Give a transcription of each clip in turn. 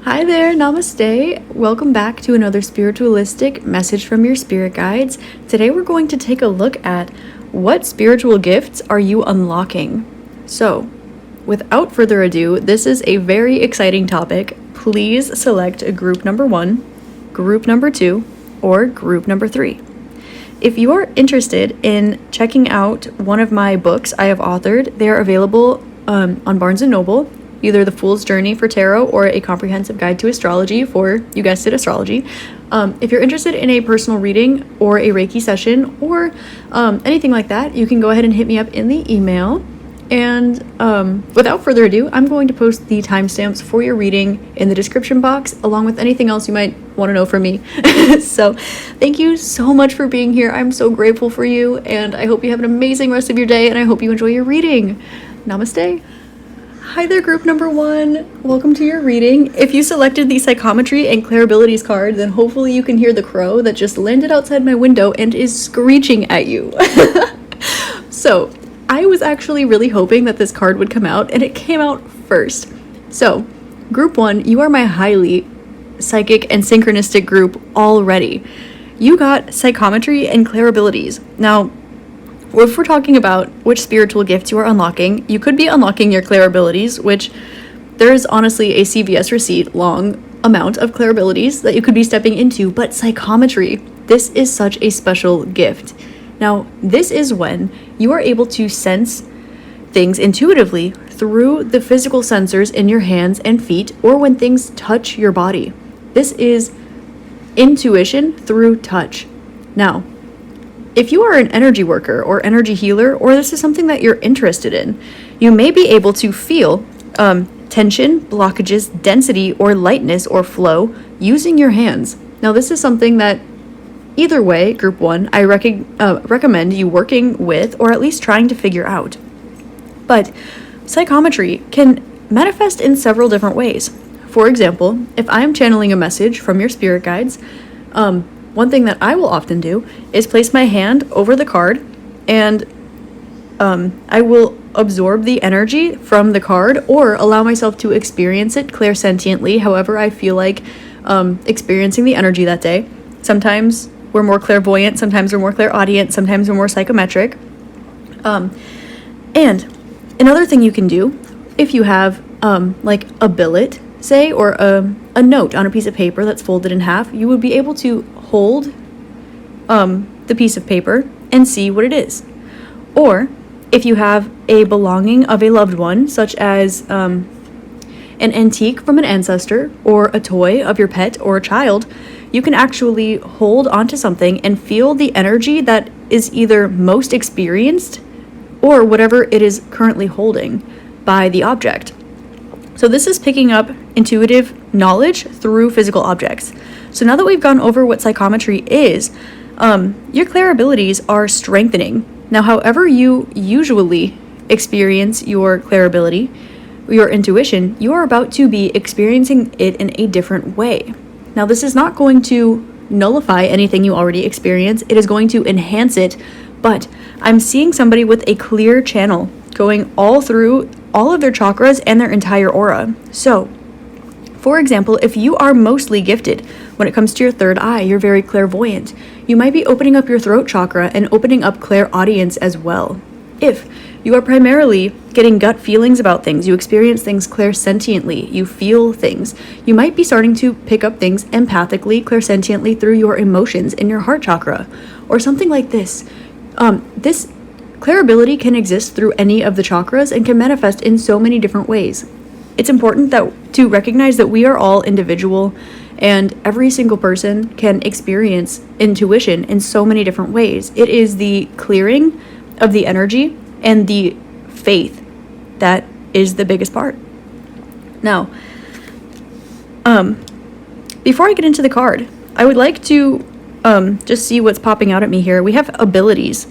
Hi there, namaste. Welcome back to another spiritualistic message from your spirit guides. Today we're going to take a look at what spiritual gifts are you unlocking. So, without further ado, this is a very exciting topic. Please select group number 1, group number 2, or group number 3. If you are interested in checking out one of my books I have authored, they are available on Barnes & Noble. Either The Fool's Journey for Tarot or A Comprehensive Guide to Astrology for, you guessed it, astrology. If you're interested in a personal reading or a Reiki session or anything like that, you can go ahead and hit me up in the email. And without further ado, I'm going to post the timestamps for your reading in the description box, along with anything else you might want to know from me. So thank you so much for being here. I'm so grateful for you, and I hope you have an amazing rest of your day, and I hope you enjoy your reading. Namaste. Hi there, group number 1. Welcome to your reading. If you selected the Psychometry and Clairabilities card, then hopefully you can hear the crow that just landed outside my window and is screeching at you. So, I was actually really hoping that this card would come out, and it came out first. So, group 1, you are my highly psychic and synchronistic group already. You got Psychometry and Clairabilities. Now, if we're talking about which spiritual gifts you are unlocking, you could be unlocking your Clairabilities, which there is honestly a CVS receipt long amount of Clairabilities that you could be stepping into, but Psychometry, this is such a special gift. Now, this is when you are able to sense things intuitively through the physical sensors in your hands and feet, or when things touch your body. This is intuition through touch. Now, if you are an energy worker or energy healer, or this is something that you're interested in, you may be able to feel tension, blockages, density, or lightness or flow using your hands. Now, this is something that either way, group 1, I recommend you working with or at least trying to figure out. But Psychometry can manifest in several different ways. For example, if I'm channeling a message from your spirit guides, one thing that I will often do is place my hand over the card, and I will absorb the energy from the card or allow myself to experience it clairsentiently, however I feel like experiencing the energy that day. Sometimes we're more clairvoyant, sometimes we're more clairaudient, sometimes we're more psychometric. And another thing you can do, if you have like a billet, say, or a note on a piece of paper that's folded in half, you would be able to hold the piece of paper and see what it is. Or if you have a belonging of a loved one, such as an antique from an ancestor or a toy of your pet or a child, you can actually hold onto something and feel the energy that is either most experienced or whatever it is currently holding by the object. So this is picking up intuitive knowledge through physical objects. So now that we've gone over what Psychometry is, your Clairabilities are strengthening. Now, however you usually experience your Clairability, your intuition, you are about to be experiencing it in a different way. Now, this is not going to nullify anything you already experience. It is going to enhance it, but I'm seeing somebody with a clear channel going all through all of their chakras and their entire aura. So, for example, if you are mostly gifted when it comes to your third eye, you're very clairvoyant, you might be opening up your throat chakra and opening up clairaudience as well. If you are primarily getting gut feelings about things, you experience things clairsentiently, you feel things, you might be starting to pick up things empathically, clairsentiently through your emotions in your heart chakra, or something like this. This Clairability can exist through any of the chakras and can manifest in so many different ways. It's important to recognize that we are all individual, and every single person can experience intuition in so many different ways. It is the clearing of the energy and the faith that is the biggest part. Now, before I get into the card, I would like to just see what's popping out at me here. We have abilities,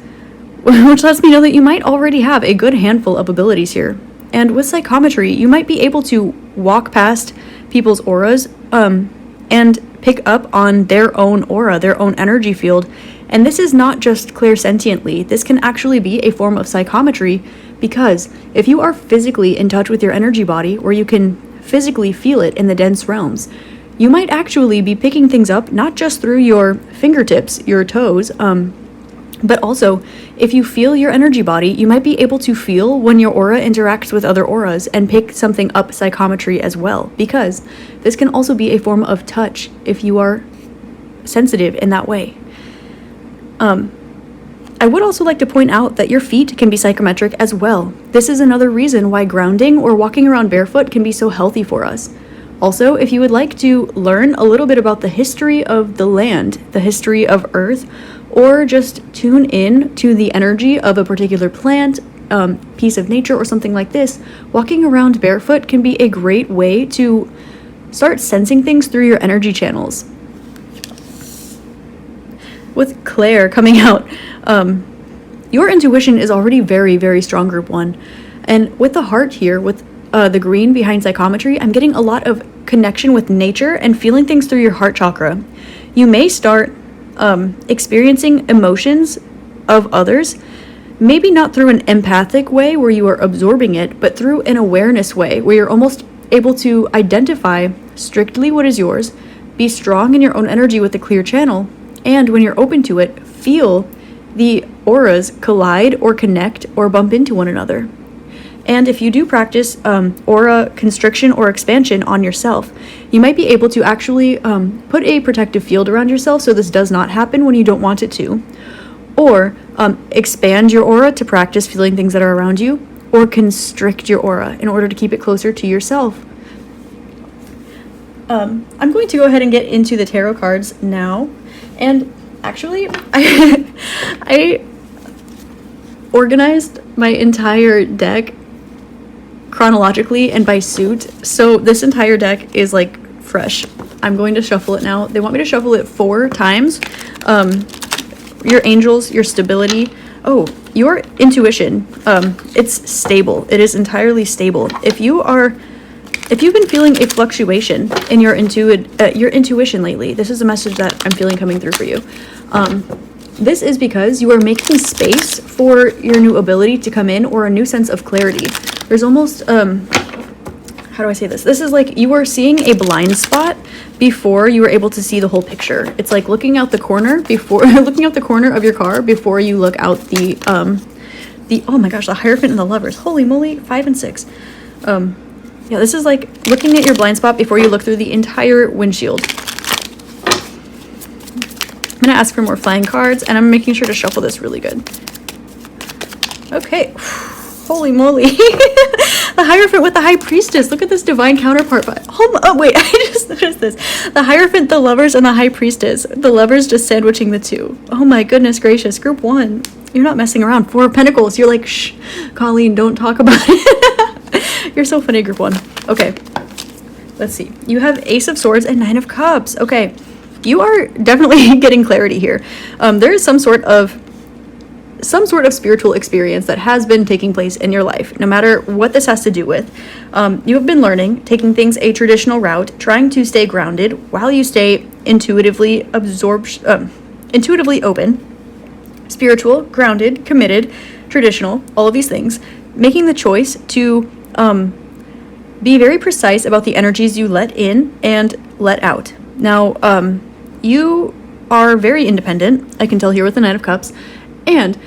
which lets me know that you might already have a good handful of abilities here. And with Psychometry, you might be able to walk past people's auras and pick up on their own aura, their own energy field. And this is not just clairsentiently. This can actually be a form of psychometry, because if you are physically in touch with your energy body, where you can physically feel it in the dense realms. You might actually be picking things up not just through your fingertips, your toes, but also if you feel your energy body, you might be able to feel when your aura interacts with other auras and pick something up psychometry as well, because this can also be a form of touch if you are sensitive in that way. I would also like to point out that your feet can be psychometric as well. This is another reason why grounding or walking around barefoot can be so healthy for us. Also, if you would like to learn a little bit about the history of the land, the history of Earth, or just tune in to the energy of a particular plant, piece of nature, or something like this, walking around barefoot can be a great way to start sensing things through your energy channels. With Claire coming out, your intuition is already very, very strong, group 1. And with the heart here, with the green behind psychometry, I'm getting a lot of connection with nature and feeling things through your heart chakra. You may start experiencing emotions of others, maybe not through an empathic way where you are absorbing it, but through an awareness way where you're almost able to identify strictly what is yours, be strong in your own energy with a clear channel, and when you're open to it, feel the auras collide or connect or bump into one another. And if you do practice aura constriction or expansion on yourself, you might be able to actually put a protective field around yourself so this does not happen when you don't want it to. Or expand your aura to practice feeling things that are around you, or constrict your aura in order to keep it closer to yourself. I'm going to go ahead and get into the tarot cards now. And actually, I organized my entire deck chronologically and by suit, so this entire deck is like fresh. I'm going to shuffle it now. They want me to shuffle it 4 times. Your angels, your stability, your intuition, it's stable. It is entirely stable. If you've been feeling a fluctuation in your intuition lately, this is a message that I'm feeling coming through for you. This is because you are making space for your new ability to come in, or a new sense of clarity. There's almost, how do I say this? This is like you are seeing a blind spot before you were able to see the whole picture. It's like looking out the corner of your car before you look out the oh my gosh, the Hierophant and the Lovers. Holy moly, 5 and 6. Yeah, this is like looking at your blind spot before you look through the entire windshield. I'm gonna ask for more flying cards, and I'm making sure to shuffle this really good. Okay. Holy moly. The Hierophant with the High Priestess. Look at this divine counterpart. Oh wait, I just noticed this. The Hierophant, the Lovers, and the High Priestess. The Lovers just sandwiching the two. Oh my goodness gracious. Group 1. You're not messing around. 4 of Pentacles. You're like, shh, Colleen, don't talk about it. You're so funny, Group 1. Okay. Let's see. You have Ace of Swords and 9 of Cups. Okay. You are definitely getting clarity here. There is some sort of spiritual experience that has been taking place in your life, no matter what this has to do with. You have been learning, taking things a traditional route, trying to stay grounded while you stay intuitively open, spiritual, grounded, committed, traditional, all of these things, making the choice to be very precise about the energies you let in and let out. Now, you are very independent, I can tell here with the 9 of Cups, and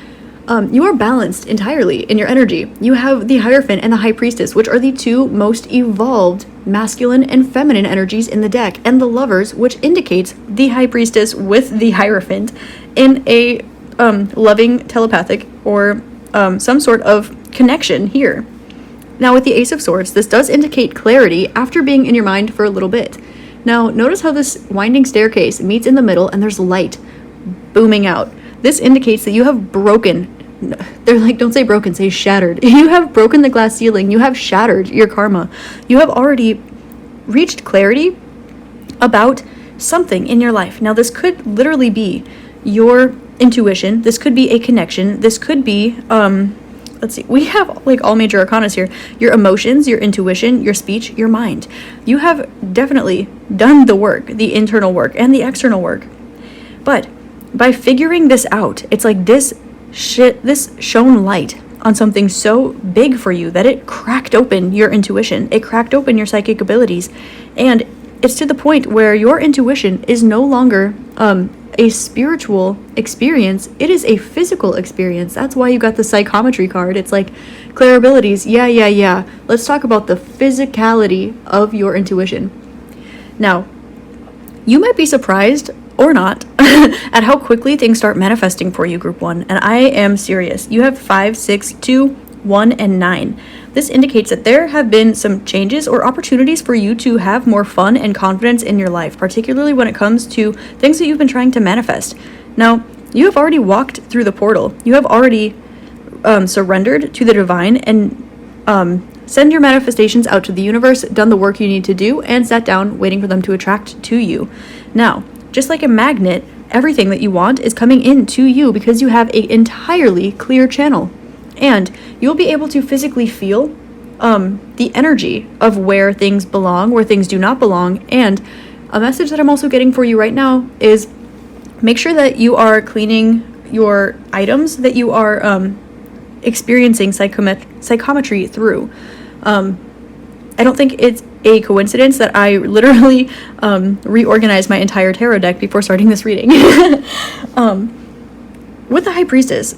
you are balanced entirely in your energy. You have the Hierophant and the High Priestess, which are the 2 most evolved masculine and feminine energies in the deck, and the Lovers, which indicates the High Priestess with the Hierophant in a loving telepathic or some sort of connection here. Now with the Ace of Swords, this does indicate clarity after being in your mind for a little bit. Now notice how this winding staircase meets in the middle and there's light booming out. This indicates that you have broken, they're like, don't say broken, say shattered. You have broken the glass ceiling. You have shattered your karma. You have already reached clarity about something in your life. Now this could literally be your intuition. This could be a connection. This could be, let's see, we have like all major arcanas here. Your emotions, your intuition, your speech, your mind. You have definitely done the work, the internal work and the external work. But by figuring this out, it's like this shone light on something so big for you that it cracked open your intuition. It cracked open your psychic abilities. And it's to the point where your intuition is no longer a spiritual experience. It is a physical experience. That's why you got the psychometry card. It's like clear abilities. Yeah. Let's talk about the physicality of your intuition. Now, you might be surprised or not at how quickly things start manifesting for you, Group 1. And I am serious. You have 5, 6, 2, 1, and 9. This indicates that there have been some changes or opportunities for you to have more fun and confidence in your life, particularly when it comes to things that you've been trying to manifest. Now, you have already walked through the portal. You have already surrendered to the divine and send your manifestations out to the universe, done the work you need to do, and sat down waiting for them to attract to you. Now, just like a magnet, everything that you want is coming in to you because you have an entirely clear channel. And you'll be able to physically feel the energy of where things belong, where things do not belong. And a message that I'm also getting for you right now is make sure that you are cleaning your items that you are experiencing psychometry through. I don't think it's a coincidence that I literally reorganized my entire tarot deck before starting this reading. With the High Priestess,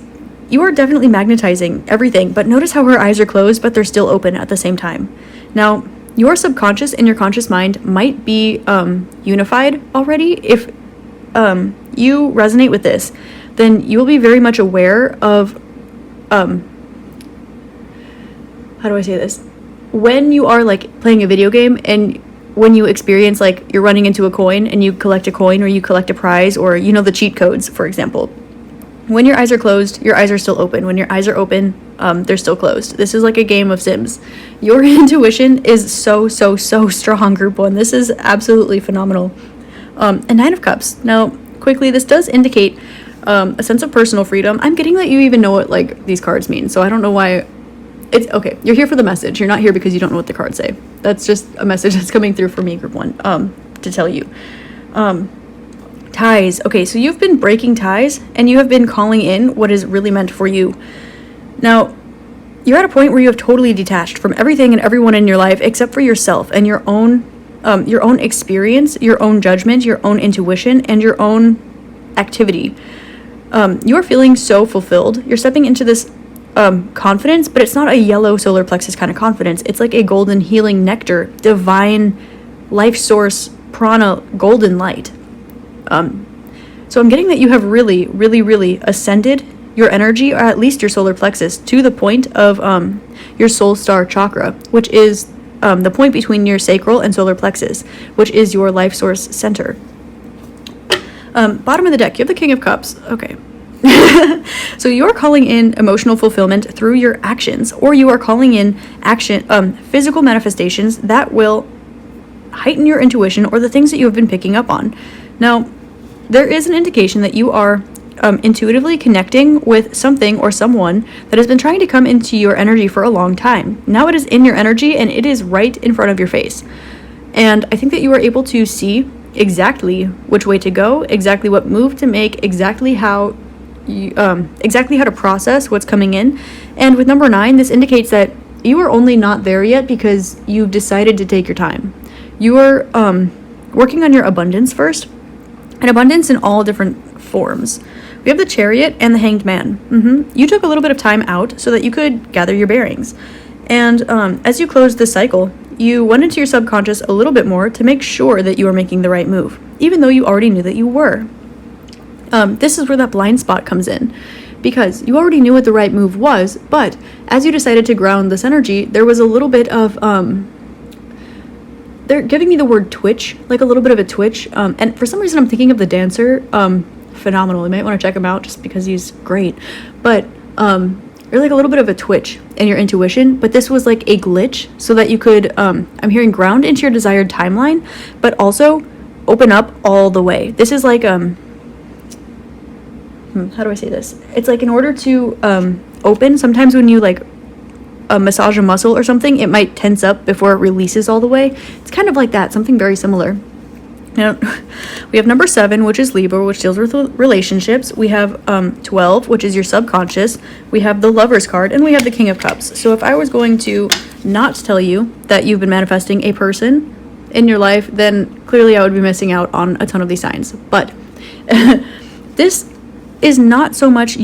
you are definitely magnetizing everything, but notice how her eyes are closed, but they're still open at the same time. Now, your subconscious and your conscious mind might be unified already. If you resonate with this, then you will be very much aware of, how do I say this? When you are like playing a video game and when you experience like you're running into a coin and you collect a coin or you collect a prize or you know the cheat codes, for example. When your eyes are closed, your eyes are still open. When your eyes are open, they're still closed. This is like a game of Sims. Your intuition is so strong, Group 1. This is absolutely phenomenal. And 9 of Cups. Now, quickly, this does indicate a sense of personal freedom. I'm getting that you even know what like these cards mean, so I don't know why. It's okay. You're here for the message. You're not here because you don't know what the cards say. That's just a message that's coming through for me, Group 1, to tell you. Ties. Okay, so you've been breaking ties and you have been calling in what is really meant for you. Now, you're at a point where you have totally detached from everything and everyone in your life except for yourself and your own experience, your own judgment, your own intuition, and your own activity. You are feeling so fulfilled. You're stepping into this confidence, but it's not a yellow solar plexus kind of confidence. It's like a golden healing nectar, divine life source, prana, golden light. So I'm getting that you have really ascended your energy, or at least your solar plexus, to the point of your soul star chakra, which is the point between your sacral and solar plexus, which is your life source center. Bottom of the deck, you have the King of Cups. Okay. So you are calling in emotional fulfillment through your actions, or you are calling in physical manifestations that will heighten your intuition or the things that you have been picking up on. Now, there is an indication that you are intuitively connecting with something or someone that has been trying to come into your energy for a long time. Now it is in your energy and it is right in front of your face. And I think that you are able to see exactly which way to go, exactly what move to make, exactly how to process what's coming in. And with number 9, this indicates that you are only not there yet because you've decided to take your time. You are working on your abundance first, and abundance in all different forms. We have the Chariot and the Hanged Man. You took a little bit of time out so that you could gather your bearings. And as you closed this cycle, you went into your subconscious a little bit more to make sure that you were making the right move, even though you already knew that you were. This is where that blind spot comes in, because you already knew what the right move was, but as you decided to ground this energy, there was a little bit of, they're giving me the word twitch, like a little bit of a twitch, and for some reason I'm thinking of the dancer, phenomenal. You might want to check him out just because he's great, but you're like a little bit of a twitch in your intuition, but this was like a glitch so that you could, I'm hearing ground into your desired timeline, but also open up all the way. This is like, how do I say this? It's like in order to open, sometimes when you like massage a muscle or something, it might tense up before it releases all the way. It's kind of like that, something very similar. Now, We have number 7, which is Libra, which deals with relationships. We have 12, which is your subconscious. We have the Lover's card, and we have the King of Cups. So if I was going to not tell you that you've been manifesting a person in your life, then clearly I would be missing out on a ton of these signs. But this is not so much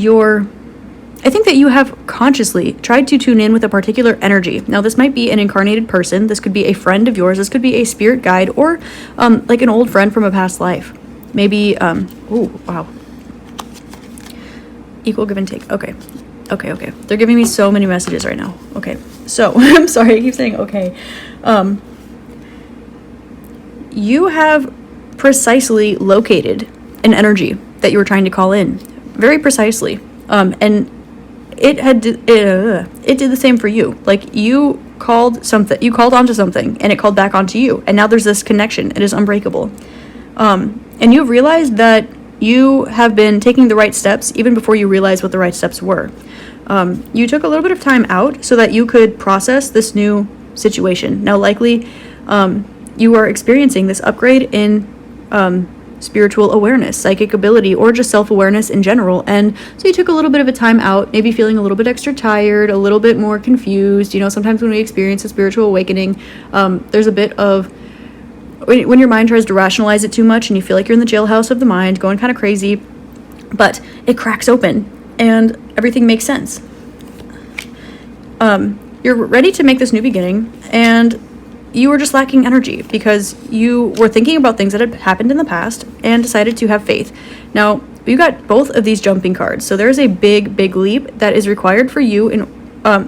I think that you have consciously tried to tune in with a particular energy. Now, this might be an incarnated person. This could be a friend of yours. This could be a spirit guide, or like an old friend from a past life. Maybe, oh, wow. Equal give and take. Okay. They're giving me so many messages right now. Okay. So, I'm sorry, I keep saying okay. You have precisely located an energy that you were trying to call in. Very precisely. And it did the same for you. Like, you called onto something and it called back onto you, and now there's this connection. It is unbreakable. And you've realized that you have been taking the right steps even before you realized what the right steps were. You took a little bit of time out so that you could process this new situation. Now, likely you are experiencing this upgrade in spiritual awareness, psychic ability, or just self-awareness in general. And so you took a little bit of a time out, maybe feeling a little bit extra tired, a little bit more confused. You know, sometimes when we experience a spiritual awakening, there's a bit of, when your mind tries to rationalize it too much and you feel like you're in the jailhouse of the mind, going kind of crazy, but it cracks open and everything makes sense. You're ready to make this new beginning, and you were just lacking energy because you were thinking about things that had happened in the past and decided to have faith. Now, you got both of these jumping cards. So there's a big, big leap that is required for you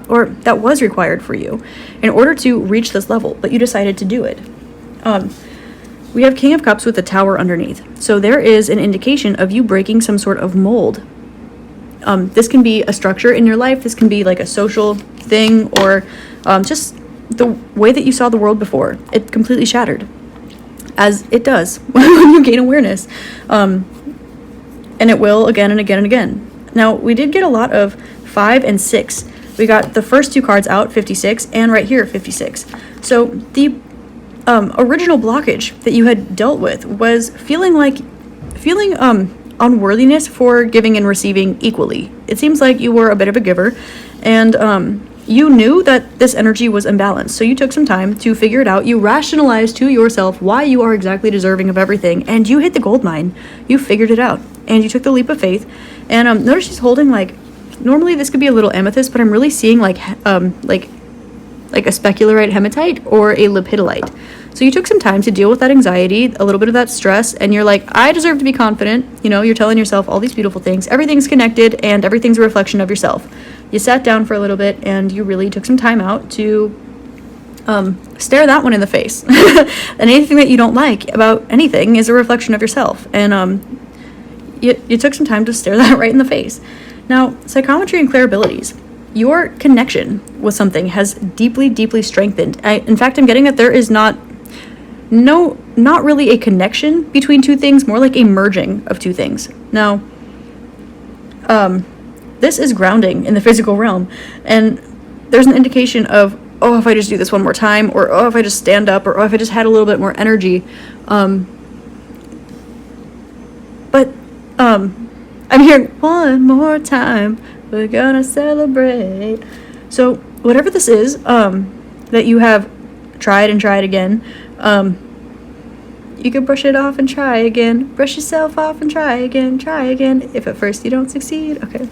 or that was required for you in order to reach this level, but you decided to do it. We have King of Cups with the Tower underneath. So there is an indication of you breaking some sort of mold. This can be a structure in your life. This can be like a social thing, or just the way that you saw the world before. It completely shattered, as it does when you gain awareness. And it will again and again and again. Now, we did get a lot of 5 and 6. We got the first 2 cards out, 56, and right here, 56. So the original blockage that you had dealt with was feeling unworthiness for giving and receiving equally. It seems like you were a bit of a giver, and you knew that this energy was imbalanced, so you took some time to figure it out. You rationalized to yourself why you are exactly deserving of everything, and you hit the gold mine. You figured it out, and you took the leap of faith. And notice she's holding, like, normally this could be a little amethyst, but I'm really seeing like a specularite hematite or a lepidolite. So you took some time to deal with that anxiety, a little bit of that stress, and you're like, I deserve to be confident. You know, you're telling yourself all these beautiful things. Everything's connected, and everything's a reflection of yourself. You sat down for a little bit, and you really took some time out to stare that one in the face. And anything that you don't like about anything is a reflection of yourself. And you took some time to stare that right in the face. Now, psychometry and clair abilities. Your connection with something has deeply, deeply strengthened. In fact, I'm getting that there is not really a connection between two things, more like a merging of two things. Now, this is grounding in the physical realm, and there's an indication of, oh, if I just do this one more time, or oh, if I just stand up, or oh, if I just had a little bit more energy. But I'm hearing one more time, we're gonna celebrate. So whatever this is that you have tried and tried again, you can brush it off and try again. Brush yourself off and try again. Try again. If at first you don't succeed. Okay.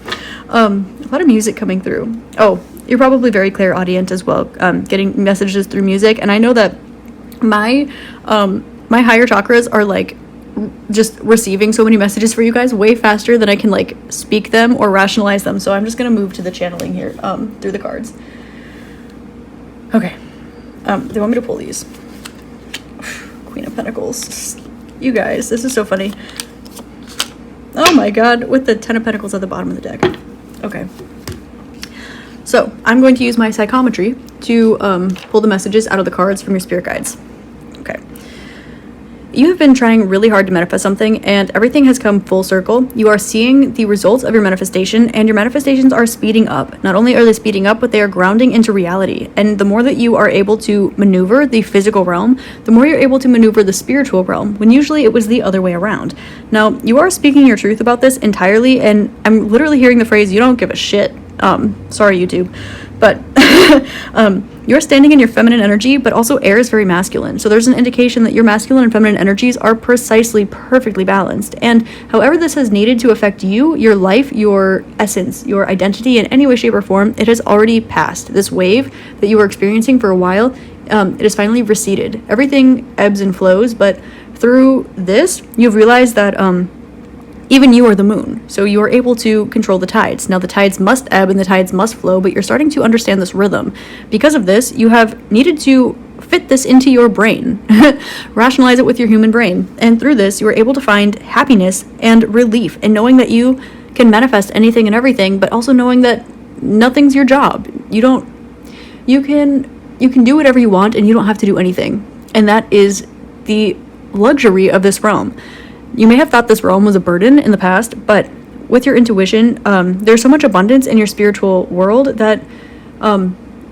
A lot of music coming through. Oh, you're probably very clairaudient as well, getting messages through music. And I know that my higher chakras are like just receiving so many messages for you guys way faster than I can like speak them or rationalize them. So I'm just going to move to the channeling here through the cards. Okay. They want me to pull these. Queen of Pentacles. You guys, this is so funny. Oh my god, with the 10 of Pentacles at the bottom of the deck. Okay. So, I'm going to use my psychometry to pull the messages out of the cards from your spirit guides. Okay. you have been trying really hard to manifest something, and everything has come full circle. You are seeing the results of your manifestation, and your manifestations are speeding up. Not only are they speeding up, but they are grounding into reality. And the more that you are able to maneuver the physical realm, the more you're able to maneuver the spiritual realm, when usually it was the other way around. Now, you are speaking your truth about this entirely, and I'm literally hearing the phrase, "You don't give a shit." Sorry, YouTube. But you're standing in your feminine energy, but also air is very masculine. So there's an indication that your masculine and feminine energies are precisely perfectly balanced. And however this has needed to affect you, your life, your essence, your identity in any way, shape, or form, it has already passed. This wave that you were experiencing for a while, it has finally receded. Everything ebbs and flows, but through this, you've realized that even you are the moon, so you are able to control the tides. Now, the tides must ebb and the tides must flow, but you're starting to understand this rhythm. Because of this, you have needed to fit this into your brain, rationalize it with your human brain. And through this, you are able to find happiness and relief in knowing that you can manifest anything and everything, but also knowing that nothing's your job. You can do whatever you want and you don't have to do anything. And that is the luxury of this realm. You may have thought this realm was a burden in the past, but with your intuition, there's so much abundance in your spiritual world that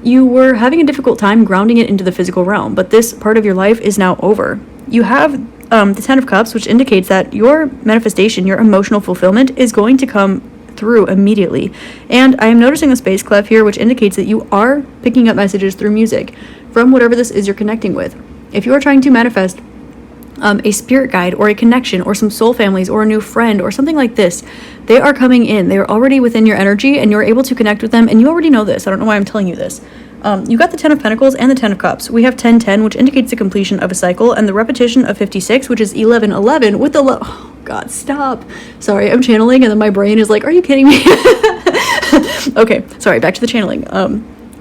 you were having a difficult time grounding it into the physical realm, but this part of your life is now over. You have the Ten of Cups, which indicates that your manifestation, your emotional fulfillment, is going to come through immediately. And I am noticing a space clef here, which indicates that you are picking up messages through music from whatever this is you're connecting with. If you are trying to manifest a spirit guide or a connection or some soul families or a new friend or something like this, they are coming in. They are already within your energy and you're able to connect with them, and you already know this. I don't know why I'm telling you this. You got the Ten of Pentacles and the Ten of Cups. We have 10-10, which indicates the completion of a cycle, and the repetition of 56, which is 11-11 with the oh god, stop. Sorry, I'm channeling and then my brain is like, are you kidding me? Okay, sorry, back to the channeling.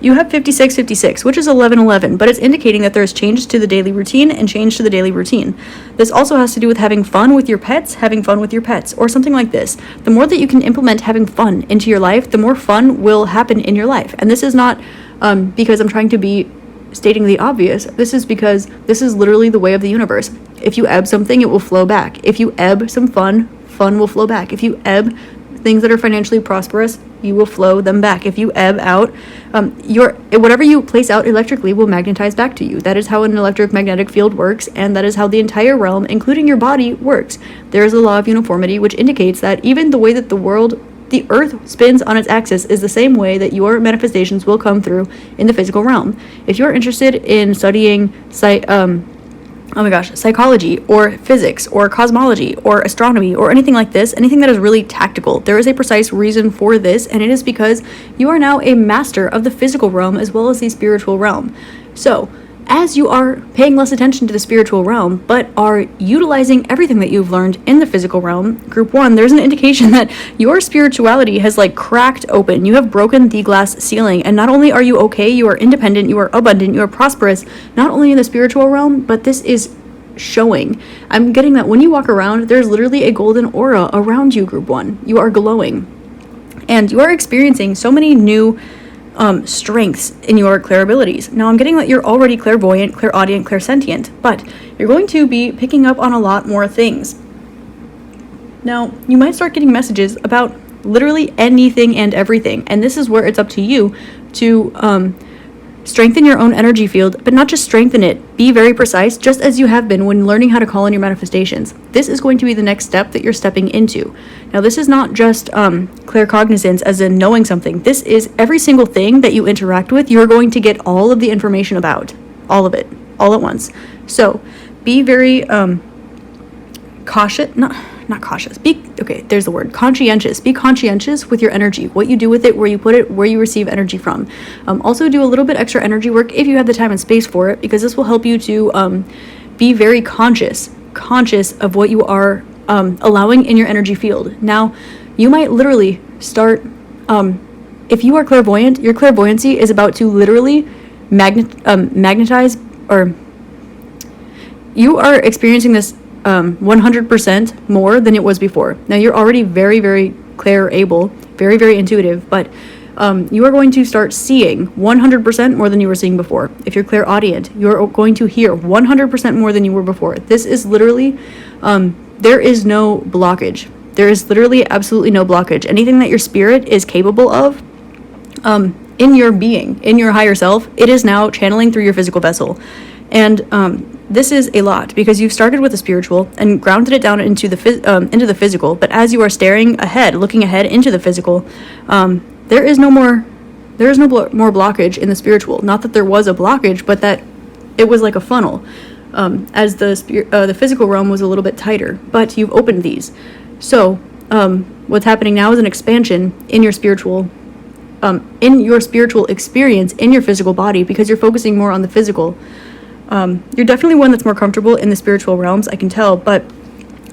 You have 56-56, which is 11-11, but it's indicating that there's changes to the daily routine and change to the daily routine. This also has to do with having fun with your pets, or something like this. The more that you can implement having fun into your life, the more fun will happen in your life. And this is not because I'm trying to be stating the obvious. This is because this is literally the way of the universe. If you ebb something, it will flow back. If you ebb some fun, fun will flow back. If you ebb things that are financially prosperous, you will flow them back. If you ebb out, whatever you place out electrically will magnetize back to you. That is how an electromagnetic field works, and that is how the entire realm, including your body, works. There is a law of uniformity, which indicates that even the way that the earth spins on its axis is the same way that your manifestations will come through in the physical realm. If you're interested in studying psychology or physics or cosmology or astronomy or anything like this, anything that is really tactical, there is a precise reason for this, and it is because you are now a master of the physical realm as well as the spiritual realm. So, as you are paying less attention to the spiritual realm, but are utilizing everything that you've learned in the physical realm, group one, there's an indication that your spirituality has cracked open. You have broken the glass ceiling, and not only are you okay, you are independent, you are abundant, you are prosperous, not only in the spiritual realm, but this is showing. I'm getting that when you walk around, there's literally a golden aura around you, group one. You are glowing, and you are experiencing so many new strengths in your clairabilities. Now, I'm getting that you're already clairvoyant, clairaudient, clairsentient, but you're going to be picking up on a lot more things. Now, you might start getting messages about literally anything and everything, and this is where it's up to you to strengthen your own energy field, but not just strengthen it. Be very precise, just as you have been when learning how to call in your manifestations. This is going to be the next step that you're stepping into. Now, this is not just claircognizance as in knowing something. This is every single thing that you interact with, you're going to get all of the information about. All of it, all at once. So, be very cautious, not cautious. There's the word, conscientious. Be conscientious with your energy, what you do with it, where you put it, where you receive energy from. Also do a little bit extra energy work if you have the time and space for it, because this will help you to be very conscious of what you are allowing in your energy field. Now, you might literally start, if you are clairvoyant, your clairvoyancy is about to literally magnetize, or you are experiencing this 100% more than it was before. Now, you're already very, very clairable, very, very intuitive, but You are going to start seeing 100% more than you were seeing before. If you're clairaudient, you're going to hear 100% more than you were before. This is literally, there is no blockage. There is literally absolutely no blockage. Anything that your spirit is capable of, in your being, in your higher self, it is now channeling through your physical vessel. And this is a lot because you've started with the spiritual and grounded it down into the physical. But as you are staring ahead, looking ahead into the physical, there is no more blockage in the spiritual. Not that there was a blockage, but that it was like a funnel, as the physical realm was a little bit tighter. But you've opened these. So what's happening now is an expansion in your spiritual experience in your physical body, because you're focusing more on the physical. You're definitely one that's more comfortable in the spiritual realms, I can tell, but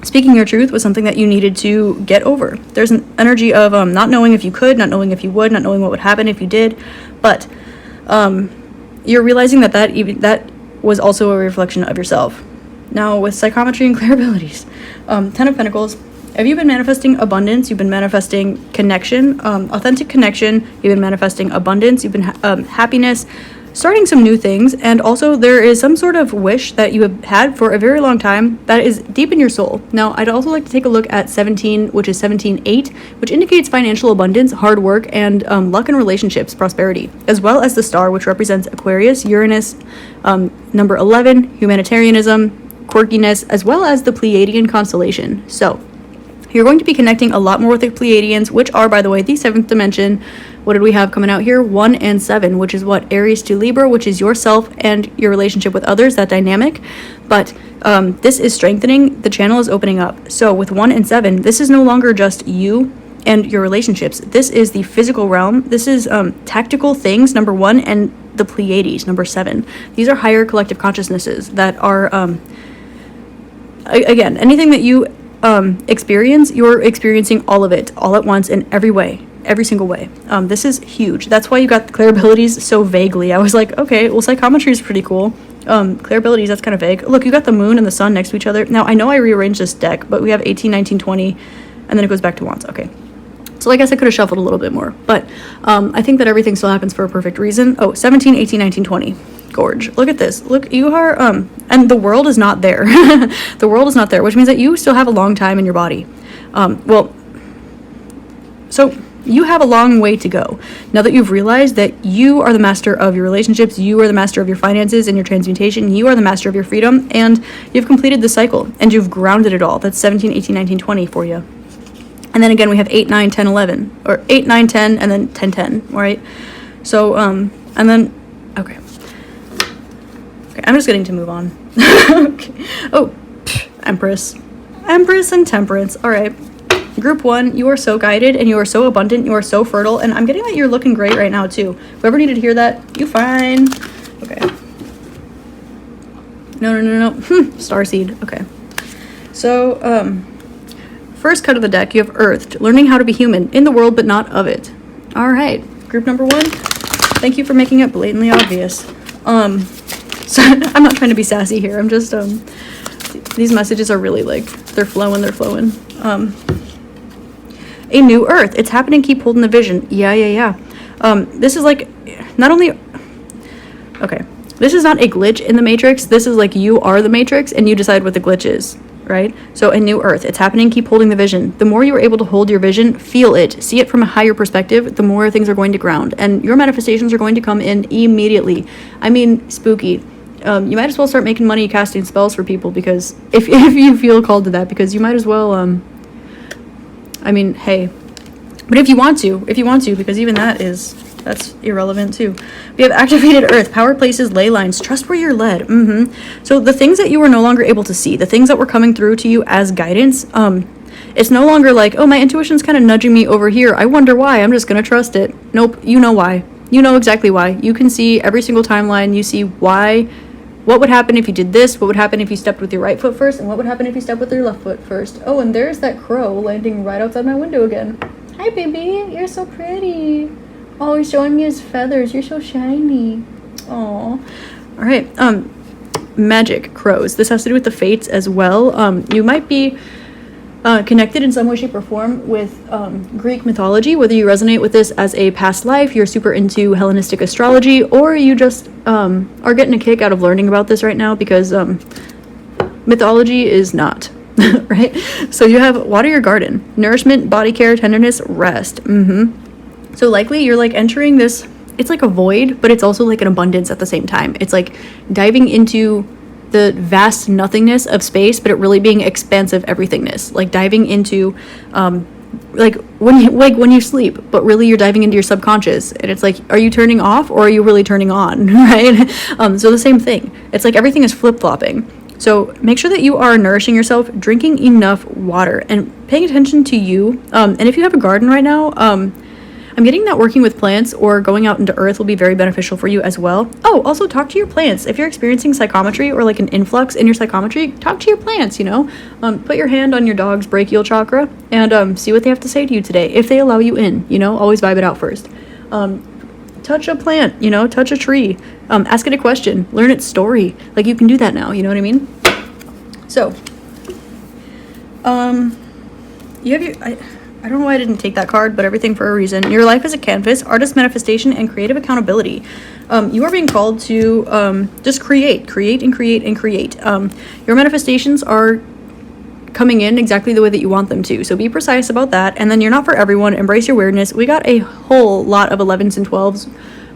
speaking your truth was something that you needed to get over. There's an energy of not knowing if you could, not knowing if you would, not knowing what would happen if you did, but you're realizing that was also a reflection of yourself. Now, with psychometry and clear abilities, 10 of Pentacles, have you been manifesting abundance? You've been manifesting connection, authentic connection. You've been manifesting abundance. You've been happiness, starting some new things. And also there is some sort of wish that you have had for a very long time that is deep in your soul. Now, I'd also like to take a look at 17, which is 17-8, which indicates financial abundance, hard work, and luck in relationships, prosperity, as well as the star, which represents Aquarius, Uranus, number 11, humanitarianism, quirkiness, as well as the Pleiadian constellation. So you're going to be connecting a lot more with the Pleiadians, which are, by the way, the 7th dimension. What did we have coming out here? 1 and 7, which is what? Aries to Libra, which is yourself and your relationship with others, that dynamic. But this is strengthening. The channel is opening up. So with 1 and 7, this is no longer just you and your relationships. This is the physical realm. This is tactical things, number 1, and the Pleiades, number 7. These are higher collective consciousnesses that are, again, anything that you experience, you're experiencing all of it all at once in every way, every single way. This is huge. That's why you got the clear abilities so vaguely. I was like, okay, well, psychometry is pretty cool. Clear abilities, that's kind of vague. Look, you got the moon and the sun next to each other. Now, I know I rearranged this deck, but we have 18, 19, 20, and then it goes back to wands. Okay. So I guess I could have shuffled a little bit more, but I think that everything still happens for a perfect reason. Oh, 17, 18, 19, 20. Gorge. Look at this. Look, you are, and the world is not there. The world is not there, which means that you still have a long time in your body. So you have a long way to go. Now that you've realized that you are the master of your relationships, you are the master of your finances and your transmutation, you are the master of your freedom, and you've completed the cycle, and you've grounded it all. That's 17, 18, 19, 20 for you. And then again, we have 8, 9, 10, 11, or 8, 9, 10, and then 10, 10, right? So, and then, okay, I'm just getting to move on. Okay. Oh, Empress and Temperance. All right. Group 1, you are so guided and you are so abundant. You are so fertile. And I'm getting that you're looking great right now too. Whoever needed to hear that, you fine. Okay. No. Starseed. Okay. So, first cut of the deck, you have Earthed, learning how to be human in the world, but not of it. All right. Group number 1, thank you for making it blatantly obvious. So I'm not trying to be sassy here. I'm just, these messages are really like, they're flowing. A new Earth. It's happening. Keep holding the vision. Yeah. This is like, not only, okay, this is not a glitch in the Matrix. This is like, you are the Matrix and you decide what the glitch is, right? So a new Earth. It's happening. Keep holding the vision. The more you are able to hold your vision, feel it, see it from a higher perspective, the more things are going to ground. And your manifestations are going to come in immediately. I mean, spooky. You might as well start making money casting spells for people, because if you feel called to that, because you might as well, I mean, hey, but if you want to, because even that's irrelevant too. We have activated Earth, power places, ley lines, trust where you're led. So the things that you were no longer able to see, the things that were coming through to you as guidance, it's no longer like, oh, my intuition's kind of nudging me over here. I wonder why. I'm just going to trust it. Nope. You know why. You know exactly why. You can see every single timeline. You see why. What would happen if you did this? What would happen if you stepped with your right foot first? And what would happen if you stepped with your left foot first? Oh, and there's that crow landing right outside my window again. Hi, baby. You're so pretty. Oh, he's showing me his feathers. You're so shiny. Aw. All right. Magic crows. This has to do with the fates as well. You might be connected in some way, shape, or form with Greek mythology, whether you resonate with this as a past life, you're super into Hellenistic astrology, or you just are getting a kick out of learning about this right now because mythology is not, right? So you have water your garden, nourishment, body care, tenderness, rest. So likely you're like entering this, it's like a void, but it's also like an abundance at the same time. It's like diving into the vast nothingness of space, but it really being expansive everythingness, like diving into like when you sleep, but really you're diving into your subconscious, and it's like, are you turning off or are you really turning on? Right? So the same thing, it's like everything is flip-flopping. So make sure that you are nourishing yourself, drinking enough water, and paying attention to you. And if you have a garden right now, I'm getting that working with plants or going out into earth will be very beneficial for you as well. Oh, also talk to your plants. If you're experiencing psychometry or like an influx in your psychometry, talk to your plants, you know. Put your hand on your dog's brachial chakra and see what they have to say to you today. If they allow you in, you know, always vibe it out first. Touch a plant, you know, touch a tree. Ask it a question. Learn its story. Like, you can do that now, you know what I mean? So, you have your... I don't know why I didn't take that card, but everything for a reason. Your life is a canvas, artist manifestation, and creative accountability. You are being called to just create. Your manifestations are coming in exactly the way that you want them to. So be precise about that. And then you're not for everyone. Embrace your weirdness. We got a whole lot of 11s and 12s,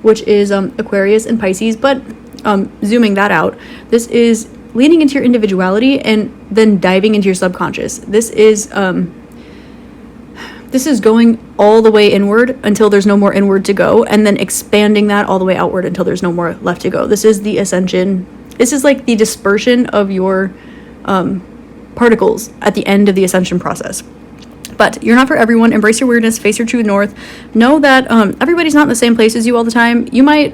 which is Aquarius and Pisces. But zooming that out, this is leaning into your individuality and then diving into your subconscious. This is going all the way inward until there's no more inward to go, and then expanding that all the way outward until there's no more left to go. This is the ascension. This is like the dispersion of your particles at the end of the ascension process. But you're not for everyone. Embrace your weirdness. Face your true north. Know that everybody's not in the same place as you all the time. You might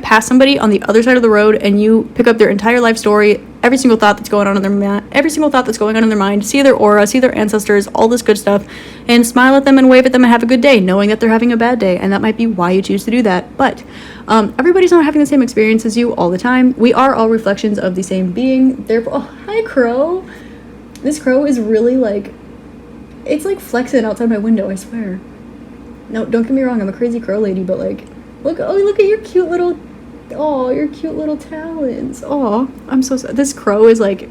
pass somebody on the other side of the road and you pick up their entire life story, every single thought that's going on in their mind, see their aura, see their ancestors, all this good stuff, and smile at them and wave at them and have a good day, knowing that they're having a bad day, and that might be why you choose to do that. But everybody's not having the same experience as you all the time. We are all reflections of the same being. Therefore, oh, hi, crow. This crow is really like, it's like flexing outside my window, I swear. No, don't get me wrong, I'm a crazy crow lady, but like, look at your cute little talons. Oh, I'm so sorry. This crow is like,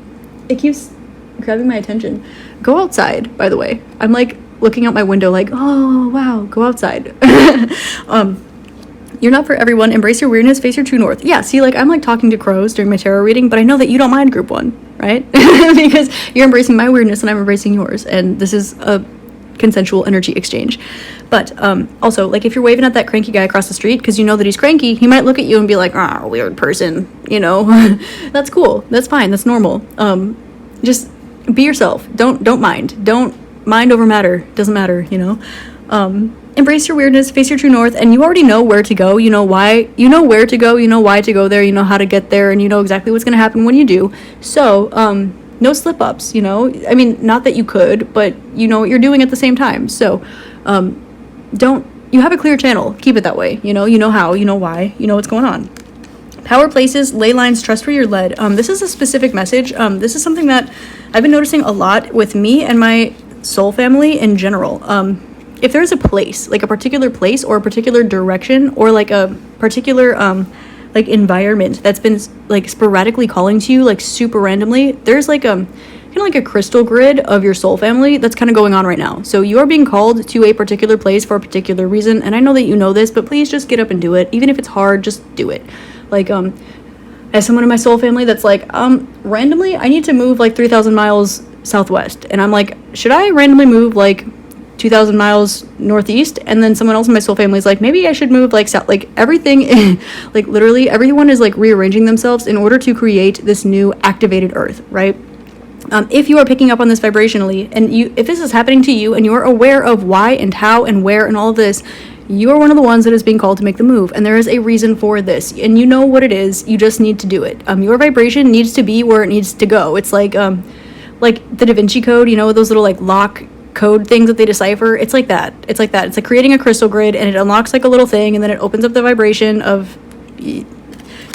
it keeps grabbing my attention. Go outside, by the way. I'm like looking out my window like, oh, wow, go outside. You're not for everyone. Embrace your weirdness. Face your true north. Yeah, see, like, I'm like talking to crows during my tarot reading, but I know that you don't mind group one, right? Because you're embracing my weirdness and I'm embracing yours. And this is a consensual energy exchange. But also, like, if you're waving at that cranky guy across the street because you know that he's cranky, he might look at you and be like, ah, weird person, you know. That's cool, that's fine, that's normal. Just be yourself. Don't mind over matter. Doesn't matter, you know. Embrace your weirdness, face your true north, and you already know where to go. You know why, you know where to go, you know why to go there, you know how to get there, and you know exactly what's going to happen when you do. So no slip-ups, you know. I mean, not that you could, but you know what you're doing at the same time. So you have a clear channel. Keep it that way. You know how, you know why, you know what's going on. Power places, ley lines, trust where you're led. This is a specific message. This is something that I've been noticing a lot with me and my soul family in general. If there's a place, like a particular place or a particular direction or like a particular like environment that's been like sporadically calling to you, like super randomly, there's like kind of like a crystal grid of your soul family that's kind of going on right now. So you are being called to a particular place for a particular reason, and I know that you know this, but please just get up and do it. Even if it's hard, just do it. Like as someone in my soul family that's like randomly I need to move like 3,000 miles southwest, and I'm like, should I randomly move like 2,000 miles northeast? And then someone else in my soul family is like, maybe I should move like south. Like everything like literally everyone is like rearranging themselves in order to create this new activated earth, right? If you are picking up on this vibrationally, and if this is happening to you and you're aware of why and how and where and all of this, you are one of the ones that is being called to make the move, and there is a reason for this, and you know what it is. You just need to do it. Your vibration needs to be where it needs to go. It's like the Da Vinci Code, you know, those little like lock code things that they decipher. It's like that. It's like creating a crystal grid, and it unlocks like a little thing, and then it opens up the vibration of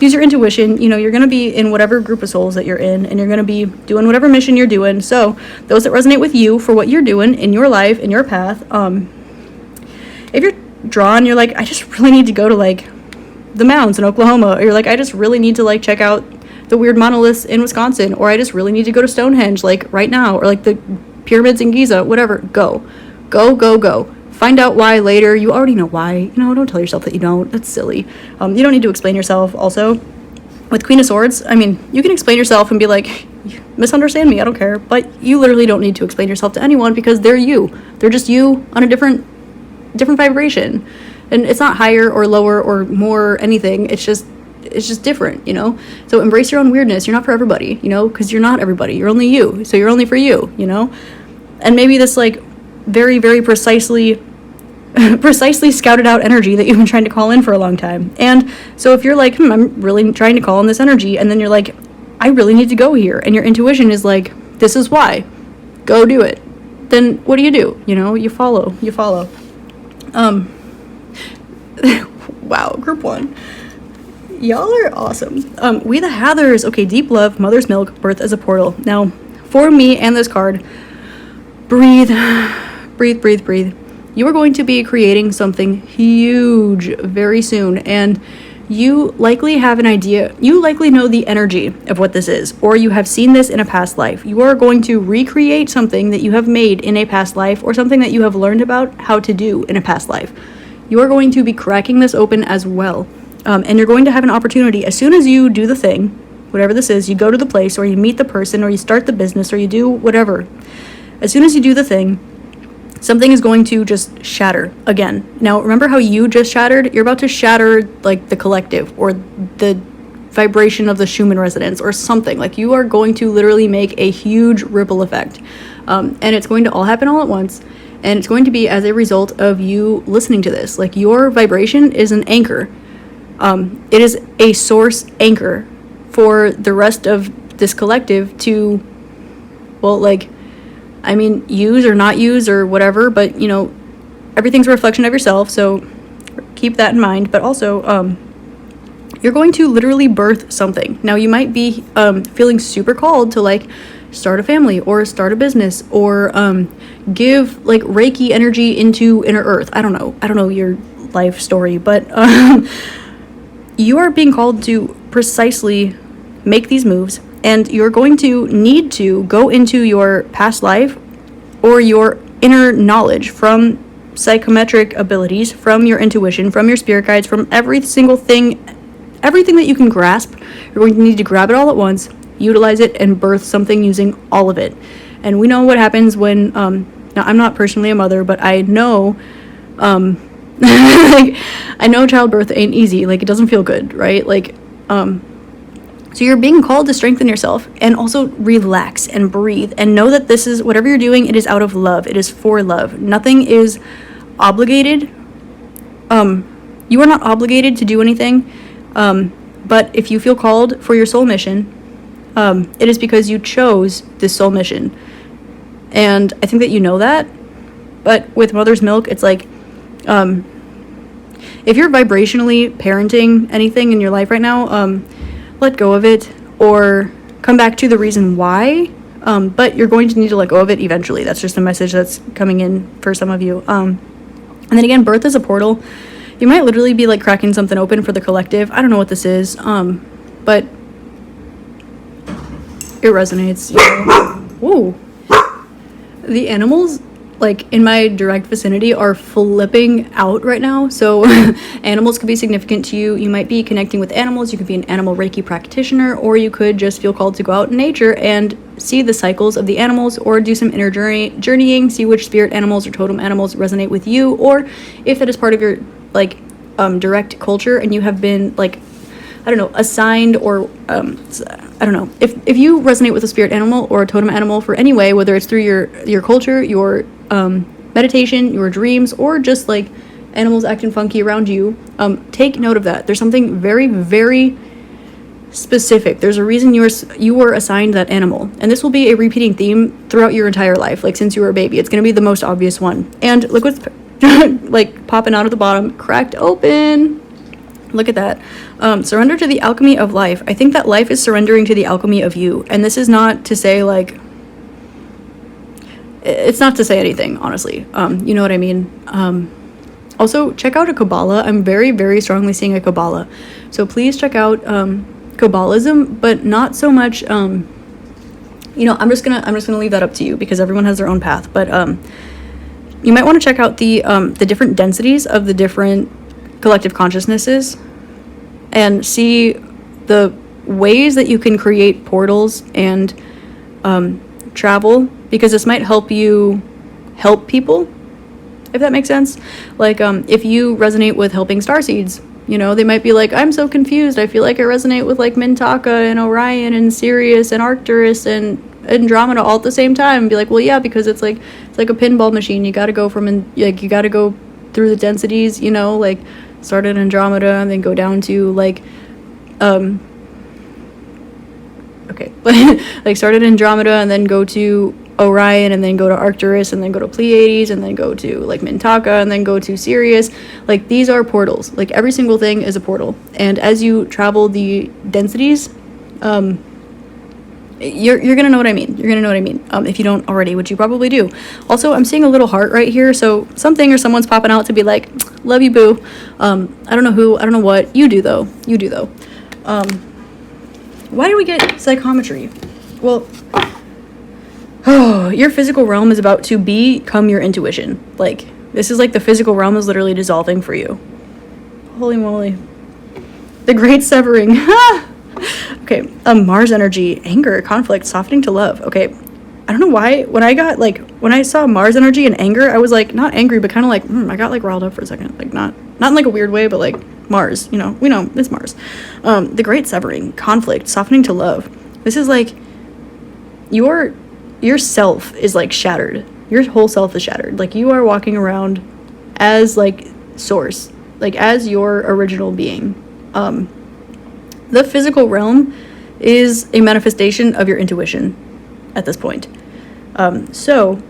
use your intuition. You know, you're going to be in whatever group of souls that you're in, and you're going to be doing whatever mission you're doing. So those that resonate with you for what you're doing in your life, in your path, if you're drawn, you're like, I just really need to go to like the mounds in Oklahoma, or you're like, I just really need to like check out the weird monoliths in Wisconsin, or I just really need to go to Stonehenge like right now, or like the pyramids in Giza, whatever. Go. Find out why later. You already know why. You know, don't tell yourself that you don't. That's silly. You don't need to explain yourself. Also, with Queen of Swords, I mean, you can explain yourself and be like, misunderstand me, I don't care. But you literally don't need to explain yourself to anyone, because they're you. They're just you on a different vibration. And it's not higher or lower or more anything. It's just different, you know? So embrace your own weirdness. You're not for everybody, you know? Because you're not everybody. You're only you. So you're only for you, you know? And maybe this like very, very precisely scouted out energy that you've been trying to call in for a long time. And so if you're like, I'm really trying to call in this energy, and then you're like, I really need to go here, and your intuition is like, this is why, go do it, then what do? You know, you follow. Wow, group 1. Y'all are awesome. We the Hathers. Okay, deep love, mother's milk, birth as a portal. Now, for me and this card, breathe. You are going to be creating something huge very soon, and you likely have an idea. You likely know the energy of what this is, or you have seen this in a past life. You are going to recreate something that you have made in a past life, or something that you have learned about how to do in a past life. You are going to be cracking this open as well. And you're going to have an opportunity as soon as you do the thing, whatever this is, you go to the place, or you meet the person, or you start the business, or you do whatever. As soon as you do the thing, something is going to just shatter again. Now, remember how you just shattered? You're about to shatter like the collective, or the vibration of the Schumann resonance, or something. Like, you are going to literally make a huge ripple effect. And it's going to all happen all at once. And it's going to be as a result of you listening to this. Like, your vibration is an anchor. It is a source anchor for the rest of this collective to, well, like, I mean, use or not use or whatever, but, you know, everything's a reflection of yourself, so keep that in mind. But also, you're going to literally birth something. Now, you might be feeling super called to, like, start a family, or start a business, or give, like, Reiki energy into inner earth. I don't know your life story, but you are being called to precisely make these moves, and you're going to need to go into your past life or your inner knowledge from psychometric abilities, from your intuition, from your spirit guides, from every single thing, everything that you can grasp. You're going to need to grab it all at once, utilize it, and birth something using all of it. And we know what happens when, now I'm not personally a mother, but I know, like, I know childbirth ain't easy. Like, it doesn't feel good, right? Like, so you're being called to strengthen yourself, and also relax and breathe, and know that this is, whatever you're doing, it is out of love. It is for love. Nothing is obligated. You are not obligated to do anything. But if you feel called for your soul mission, it is because you chose this soul mission. And I think that you know that. But with mother's milk, it's like, if you're vibrationally parenting anything in your life right now, let go of it, or come back to the reason why. But you're going to need to let go of it eventually. That's just a message that's coming in for some of you. And then again, birth is a portal. You might literally be like cracking something open for the collective. I don't know what this is, but it resonates. You know? Whoa. The animals, like, in my direct vicinity are flipping out right now. So animals could be significant to you. You might be connecting with animals. You could be an animal Reiki practitioner, or you could just feel called to go out in nature and see the cycles of the animals, or do some inner journeying, see which spirit animals or totem animals resonate with you, or if that is part of your, like, direct culture, and you have been, like, I don't know, assigned, or I don't know, if you resonate with a spirit animal or a totem animal for any way, whether it's through your culture, your meditation, your dreams, or just like animals acting funky around you, take note of that. There's something very, very specific. There's a reason you were assigned that animal, and this will be a repeating theme throughout your entire life. Like, since you were a baby, it's going to be the most obvious one. And look what's like popping out of the bottom, cracked open. Look at that. Surrender to the alchemy of life. I think that life is surrendering to the alchemy of you. And this is not to say, like, it's not to say anything, honestly. You know what I mean? Also, check out a Kabbalah. I'm very, very strongly seeing a Kabbalah. So please check out Kabbalism, but not so much, I'm just gonna leave that up to you because everyone has their own path. But you might want to check out the different densities of the different collective consciousnesses and see the ways that you can create portals and travel, because this might help you help people, if that makes sense. Like if you resonate with helping starseeds, they might be like, I'm so confused, I feel like I resonate with like Mintaka and Orion and Sirius and Arcturus and Andromeda all at the same time, and be like, well, yeah, because it's like a pinball machine. You got to go you got to go through the densities, like start at Andromeda and then go down to like like start at Andromeda and then go to Orion and then go to Arcturus and then go to Pleiades and then go to like Mintaka and then go to Sirius. Like, these are portals. Like, every single thing is a portal, and as you travel the densities, you're gonna know what I mean. If you don't already, which you probably do. Also, I'm seeing a little heart right here, so something or someone's popping out to be like, love you, boo. I don't know who, I don't know what. You do though. Why do we get psychometry? Well, your physical realm is about to become your intuition. Like, this is like the physical realm is literally dissolving for you. Holy moly. The great severing. Okay, Mars energy, anger, conflict, softening to love. Okay, I don't know why, when I saw Mars energy and anger, I was like, not angry, but kind of like, I got like riled up for a second. Like, not in like a weird way, but like Mars, we know, it's Mars. The great severing, conflict, softening to love. This is like, your self is like shattered. Your whole self is shattered. Like, you are walking around as like source, like as your original being. The physical realm is a manifestation of your intuition at this point. So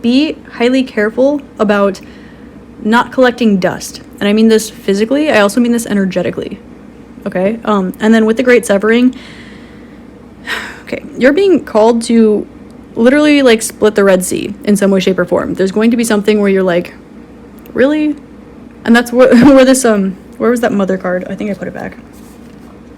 be highly careful about not collecting dust. And I mean this physically, I also mean this energetically. Okay? And then with the great severing, okay, you're being called to literally like split the Red Sea in some way, shape, or form. There's going to be something where you're like, really? And that's where this, where was that mother card? I think I put it back.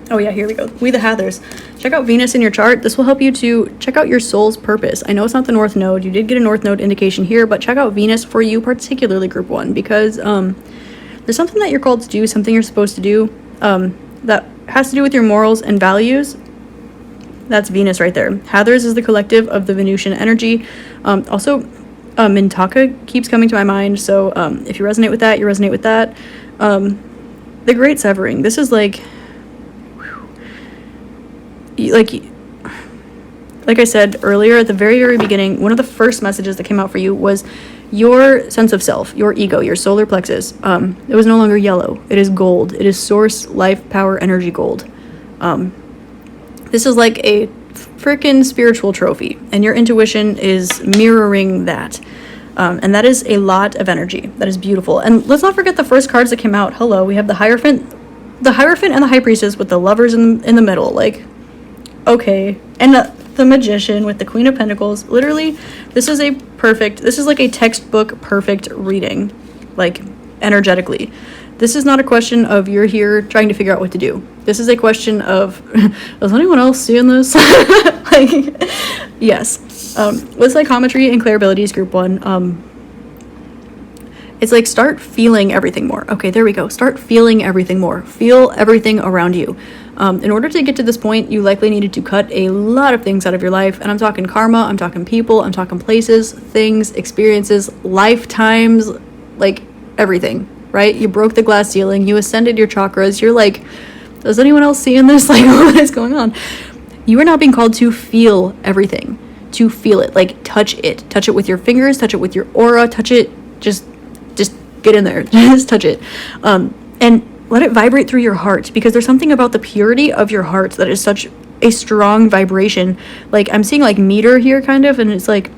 Oh yeah, here we go. We the Hathers. Check out Venus in your chart. This will help you to check out your soul's purpose. I know it's not the North Node. You did get a North Node indication here, but check out Venus for you, particularly Group 1, because there's something that you're called to do, something you're supposed to do that has to do with your morals and values. That's Venus right there. Hathers is the collective of the Venusian energy. Also, Mintaka keeps coming to my mind, so if you resonate with that, you resonate with that. The Great Severing. This is like I said earlier at the very, very beginning, one of the first messages that came out for you was your sense of self, your ego, your solar plexus. It was no longer yellow. It is gold. It is source, life, power, energy gold. This is like a freaking spiritual trophy, and your intuition is mirroring that. And that is a lot of energy. That is beautiful. And let's not forget the first cards that came out. Hello, we have the Hierophant and the High Priestess with the lovers in the middle. Like, okay. And the Magician with the Queen of Pentacles. Literally, this is like a textbook perfect reading, like energetically. This is not a question of you're here trying to figure out what to do. This is a question of, is anyone else seeing this? Like, yes. With psychometry and clairabilities Group 1, it's like start feeling everything more. Okay, there we go. Start feeling everything more. Feel everything around you. In order to get to this point, you likely needed to cut a lot of things out of your life. And I'm talking karma, I'm talking people, I'm talking places, things, experiences, lifetimes, like everything, right? You broke the glass ceiling, you ascended your chakras. You're like, is anyone else seeing this? Like, what is going on? You are now being called to feel everything, to feel it, like touch it with your fingers, touch it with your aura, touch it, just get in there, just touch it. And let it vibrate through your heart, because there's something about the purity of your heart that is such a strong vibration. Like, I'm seeing like meter here kind of, and it's like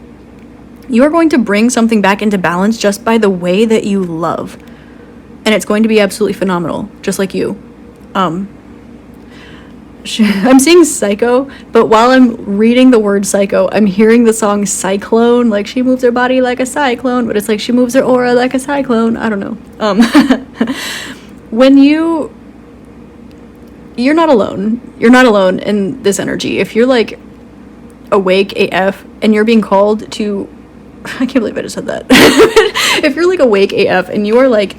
you are going to bring something back into balance just by the way that you love. and it's going to be absolutely phenomenal, just like you. I'm seeing Psycho, but while I'm reading the word Psycho, I'm hearing the song Cyclone, like she moves her body like a cyclone, but it's like she moves her aura like a cyclone. I don't know. When you're not alone. You're not alone in this energy. If you're like awake AF and you're being called to, I can't believe I just said that. If you're like awake AF and you are like,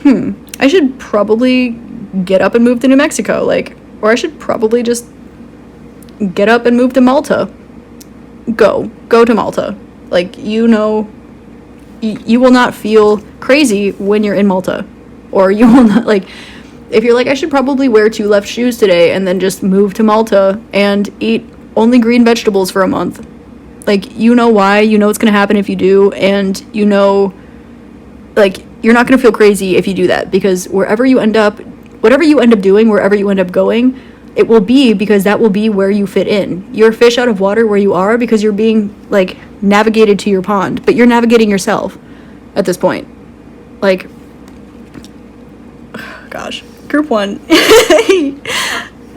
I should probably get up and move to New Mexico, like, or I should probably just get up and move to Malta. Go to Malta. Like, you know, you will not feel crazy when you're in Malta. Or you will not, like, if you're like, I should probably wear 2 left shoes today and then just move to Malta and eat only green vegetables for a month. Like, you know why, you know what's gonna happen if you do, and you know, like, you're not gonna feel crazy if you do that, because wherever you end up, whatever you end up doing, wherever you end up going, it will be because that will be where you fit in. You're a fish out of water where you are because you're being, like, navigated to your pond, but you're navigating yourself at this point. Like, gosh, group 1.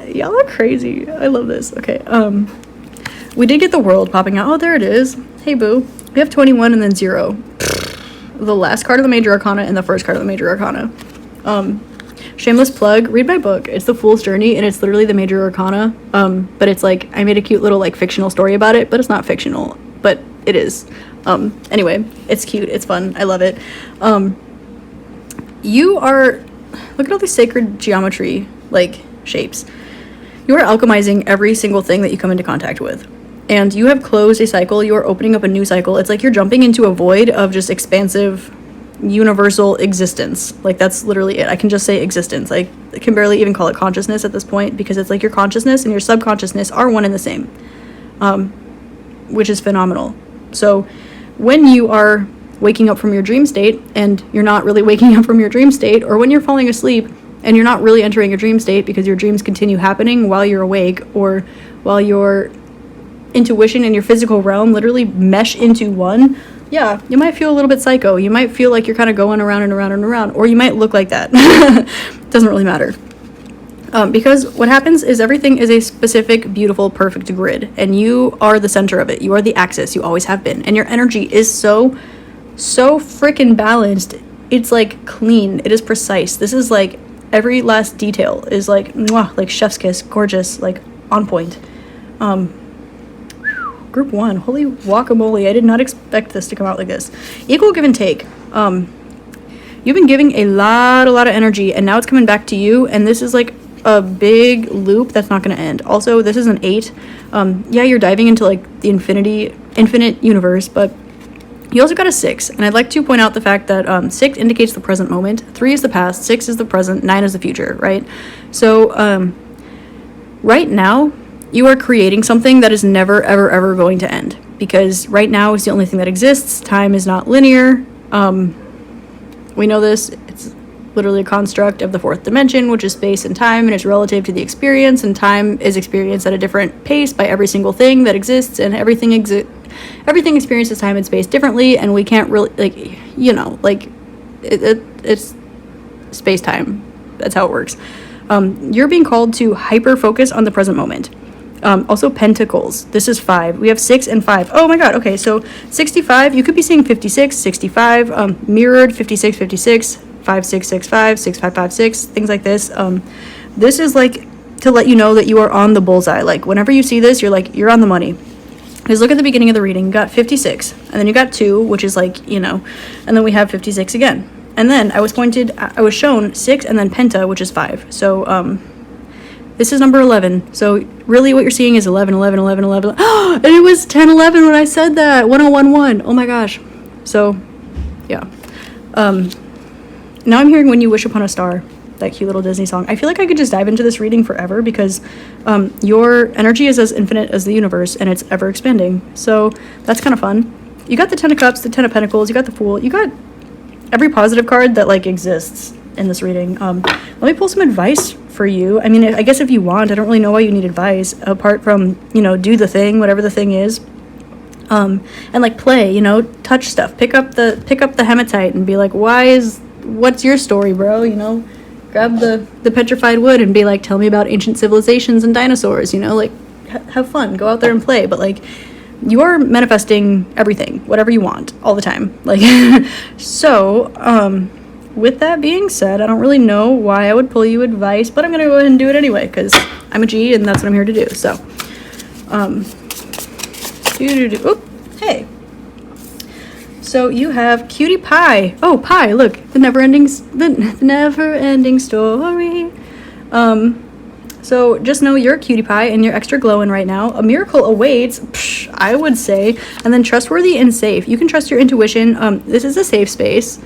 Y'all are crazy. I love this. Okay, we did get the world popping out. Oh, there it is. Hey, boo. We have 21 and then 0. The last card of the Major Arcana and the first card of the Major Arcana. Shameless plug, read my book. It's The Fool's Journey, and it's literally the Major Arcana. But it's like, I made a cute little like fictional story about it, but it's not fictional, but it is. Anyway, it's cute, it's fun, I love it. You are, look at all these sacred geometry, like, shapes. You are alchemizing every single thing that you come into contact with. And you have closed a cycle, you are opening up a new cycle. It's like you're jumping into a void of just expansive, universal existence. Like, that's literally it. I can just say existence. I can barely even call it consciousness at this point, because it's like your consciousness and your subconsciousness are one and the same, which is phenomenal. So when you are waking up from your dream state and you're not really waking up from your dream state, or when you're falling asleep and you're not really entering a dream state because your dreams continue happening while you're awake, or while your intuition and your physical realm literally mesh into one, yeah, you might feel a little bit psycho. You might feel like you're kind of going around and around and around, or you might look like that. Doesn't really matter. Because what happens is everything is a specific, beautiful, perfect grid, and you are the center of it. You are the axis. You always have been. And your energy is so freaking balanced. It's like clean. It is precise. This is like every last detail is like, mwah, like chef's kiss, gorgeous, like on point. Group 1, holy guacamole, I did not expect this to come out like this. Equal give and take. You've been giving a lot of energy, and now it's coming back to you, and this is like a big loop that's not going to end. Also, this is an 8. Yeah, you're diving into like the infinite universe, but you also got a 6, and I'd like to point out the fact that 6 indicates the present moment, 3 is the past, 6 is the present, 9 is the future, right? So, right now, you are creating something that is never, ever going to end, because right now is the only thing that exists. Time is not linear. We know this. It's literally a construct of the 4th dimension, which is space and time, and it's relative to the experience, and time is experienced at a different pace by every single thing that exists, and everything experiences time and space differently, and we can't really, like, you know, like, it's space-time. That's how it works. You're being called to hyper-focus on the present moment. Also pentacles. This is 5. We have 6 and 5. Oh my god. Okay, so 65, you could be seeing 56, 65, mirrored 56, 56, 5, 6, 6, 5, 6, 5, 5, 6, things like this. This is like to let you know that you are on the bullseye. Like, whenever you see this, you're like, you're on the money. Because look at the beginning of the reading. You got 56, and then you got 2, which is like, you know, and then we have 56 again. And then I was shown 6 and then penta, which is 5. So, this is number 11. So really what you're seeing is 11, 11, 11, 11. Oh, and it was 10, 11 when I said that. 1011. Oh my gosh. So, yeah. Now I'm hearing When You Wish Upon a Star, that cute little Disney song. I feel like I could just dive into this reading forever, because your energy is as infinite as the universe, and it's ever expanding. So that's kind of fun. You got the 10 of Cups, the 10 of Pentacles, you got the Fool, you got every positive card that like exists in this reading. Let me pull some advice for you. I mean, I guess if you want, I don't really know why you need advice apart from, you know, do the thing, whatever the thing is, and like play, you know, touch stuff, pick up the hematite and be like, why is what's your story, bro? You know, grab the petrified wood and be like, tell me about ancient civilizations and dinosaurs, you know, like, have fun, go out there and play. But like, you are manifesting everything, whatever you want, all the time. Like, so, with that being said, I don't really know why I would pull you advice, but I'm gonna go ahead and do it anyway, because I'm a G and that's what I'm here to do. So, oop, hey. So you have Cutie Pie. Oh, pie, look, the never-ending story. So just know you're a cutie pie and you're extra glowing right now. A miracle awaits, I would say. And then trustworthy and safe. You can trust your intuition. This is a safe space.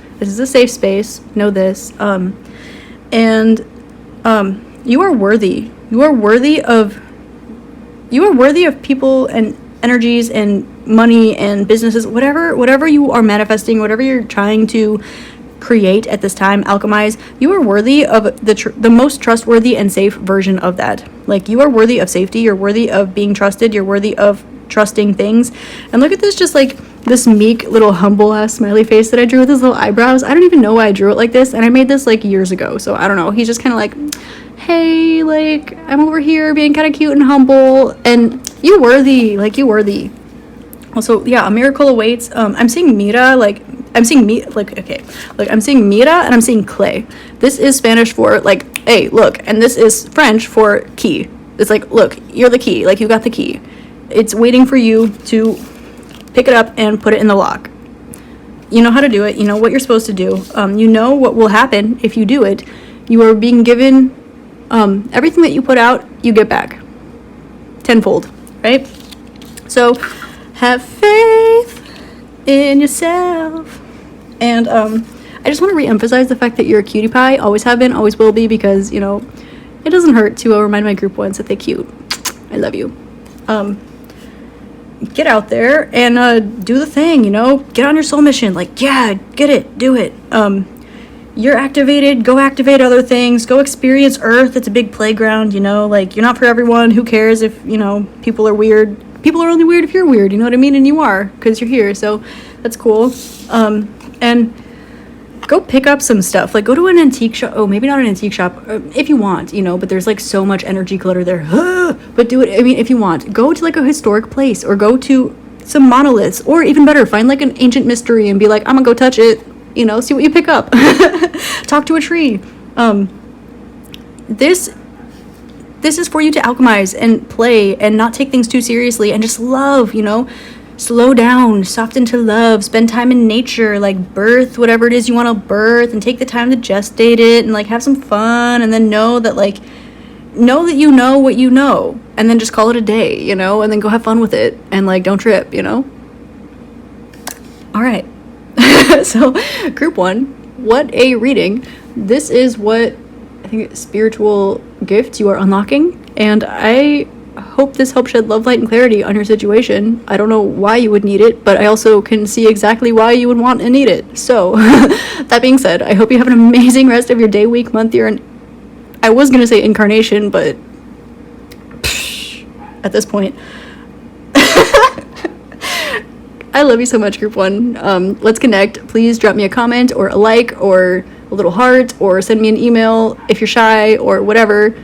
Know this. And you are worthy. You are worthy of people and energies and money and businesses, whatever you are manifesting, whatever you're trying to create at this time, alchemize. You are worthy of the most trustworthy and safe version of that. Like, you are worthy of safety. You're worthy of being trusted. You're worthy of trusting things. And look at this, just like this meek little humble ass smiley face that I drew with his little eyebrows. I don't even know why I drew it like this, and I made this like years ago, so I don't know. He's just kind of like, hey, like, I'm over here being kind of cute and humble, and you worthy. Also, yeah, a miracle awaits. I'm seeing Mira, I'm seeing Mira and I'm seeing clay. This is Spanish for like, hey, look, and this is French for key. It's like, look, you're the key, like, you got the key. It's waiting for you to pick it up and put it in the lock. You know how to do it. You know what you're supposed to do. You know what will happen if you do it. You are being given everything that you put out, you get back tenfold, right? So have faith in yourself. And I just want to re-emphasize the fact that you're a cutie pie. Always have been, always will be, because, you know, it doesn't hurt to remind my group once that they're cute. I love you. Get out there and do the thing, you know, get on your soul mission. Like, yeah, get it, do it. You're activated, go activate other things, go experience Earth. It's a big playground, you know, like, you're not for everyone. Who cares if, you know, people are weird? People are only weird if you're weird, you know what I mean? And you are, because you're here, so that's cool. And go pick up some stuff. Like, go to an antique shop. Oh, maybe not an antique shop, if you want, you know, but there's like so much energy clutter there. But do it, I mean, if you want. Go to like a historic place, or go to some monoliths, or even better, find like an ancient mystery and be like, I'm gonna go touch it, you know, see what you pick up. Talk to a tree. This is for you to alchemize and play and not take things too seriously and just love, you know, slow down, soften to love, spend time in nature, like birth whatever it is you want to birth, and take the time to gestate it and like have some fun, and then know that you know what you know, and then just call it a day, you know, and then go have fun with it and like don't trip, you know. All right. So group 1, what a reading. This is what I think spiritual gifts you are unlocking, and I hope this helps shed love, light, and clarity on your situation. I don't know why you would need it, but I also can see exactly why you would want and need it. So that being said, I hope you have an amazing rest of your day, week, month, year, and I was gonna say incarnation, but at this point, I love you so much, group 1. Let's connect. Please drop me a comment or a like or a little heart, or send me an email if you're shy or whatever.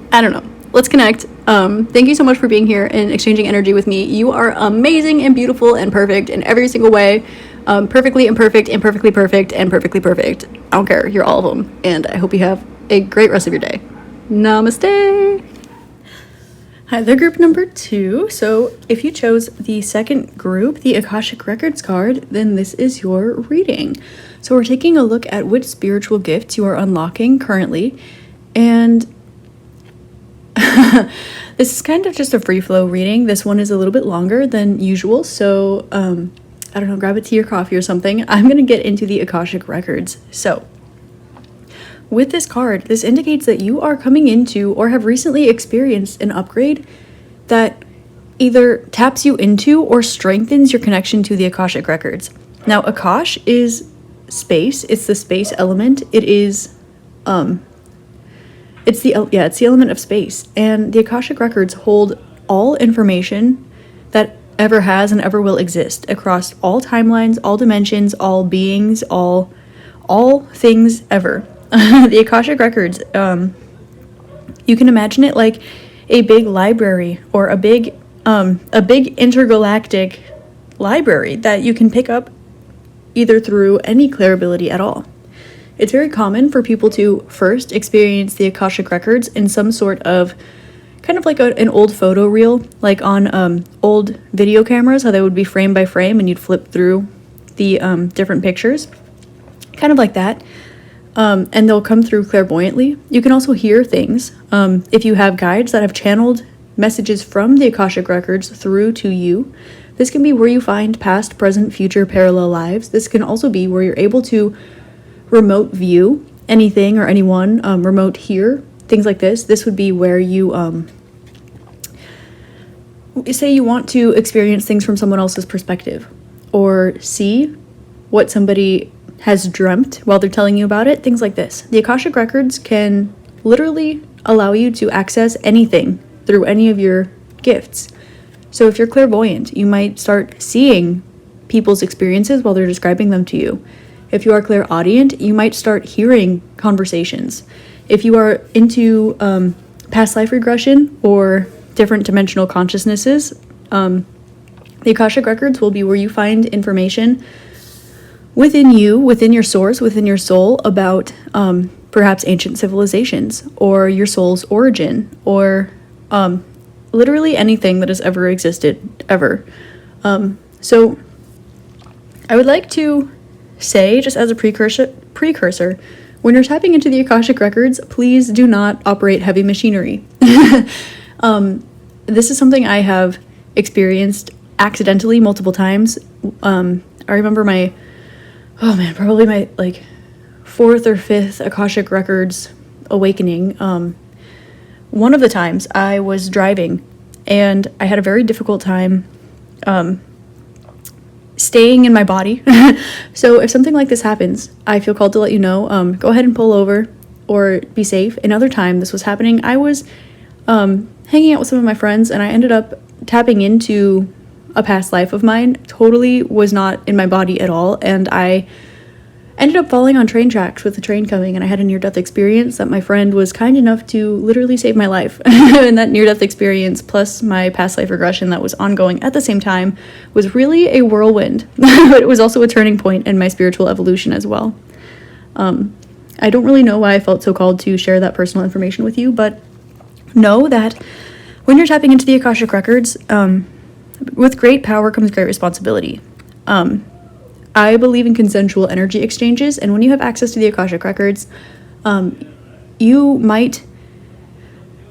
I don't know. Let's connect. Thank you so much for being here and exchanging energy with me. You are amazing and beautiful and perfect in every single way. Perfectly imperfect, imperfectly perfect, and perfectly perfect. I don't care. You're all of them. And I hope you have a great rest of your day. Namaste. Hi, there, group number 2. So if you chose the second group, the Akashic Records card, then this is your reading. So we're taking a look at which spiritual gifts you are unlocking currently. And this is kind of just a free flow reading. This one is a little bit longer than usual. So, I don't know, grab a tea or coffee or something. I'm going to get into the Akashic Records. So with this card, this indicates that you are coming into or have recently experienced an upgrade that either taps you into or strengthens your connection to the Akashic Records. Now, Akash is space. It's the space element. It is, it's the element of space. And the Akashic Records hold all information that ever has and ever will exist across all timelines, all dimensions, all beings, all things ever. The Akashic Records, you can imagine it like a big library or a big intergalactic library that you can pick up either through any clairability at all. It's very common for people to first experience the Akashic Records in some sort of kind of like an old photo reel, like on old video cameras, how they would be frame by frame and you'd flip through the different pictures, kind of like that. And they'll come through clairvoyantly. You can also hear things if you have guides that have channeled messages from the Akashic Records through to you. This can be where you find past, present, future parallel lives. This can also be where you're able to remote view anything or anyone, remote hear, things like this. This would be where you say you want to experience things from someone else's perspective or see what somebody has dreamt while they're telling you about it, things like this. The Akashic Records can literally allow you to access anything through any of your gifts. So if you're clairvoyant, you might start seeing people's experiences while they're describing them to you. If you are clairaudient, you might start hearing conversations. If you are into past life regression or different dimensional consciousnesses, the Akashic Records will be where you find information within you, within your source, within your soul about perhaps ancient civilizations or your soul's origin or literally anything that has ever existed, ever. So I would like to say, just as a precursor, when you're tapping into the Akashic Records, please do not operate heavy machinery. This is something I have experienced accidentally multiple times. I remember probably my like 4th or 5th Akashic Records awakening. One of the times I was driving and I had a very difficult time staying in my body. So if something like this happens, I feel called to let you know, go ahead and pull over or be safe. Another time this was happening, I was hanging out with some of my friends and I ended up tapping into a past life of mine. Totally was not in my body at all, and I ended up falling on train tracks with the train coming, and I had a near-death experience that my friend was kind enough to literally save my life. And that near-death experience plus my past life regression that was ongoing at the same time was really a whirlwind. But it was also a turning point in my spiritual evolution as well. I don't really know why I felt so called to share that personal information with you, but know that when you're tapping into the Akashic Records, with great power comes great responsibility. I believe in consensual energy exchanges, and when you have access to the Akashic Records, you might,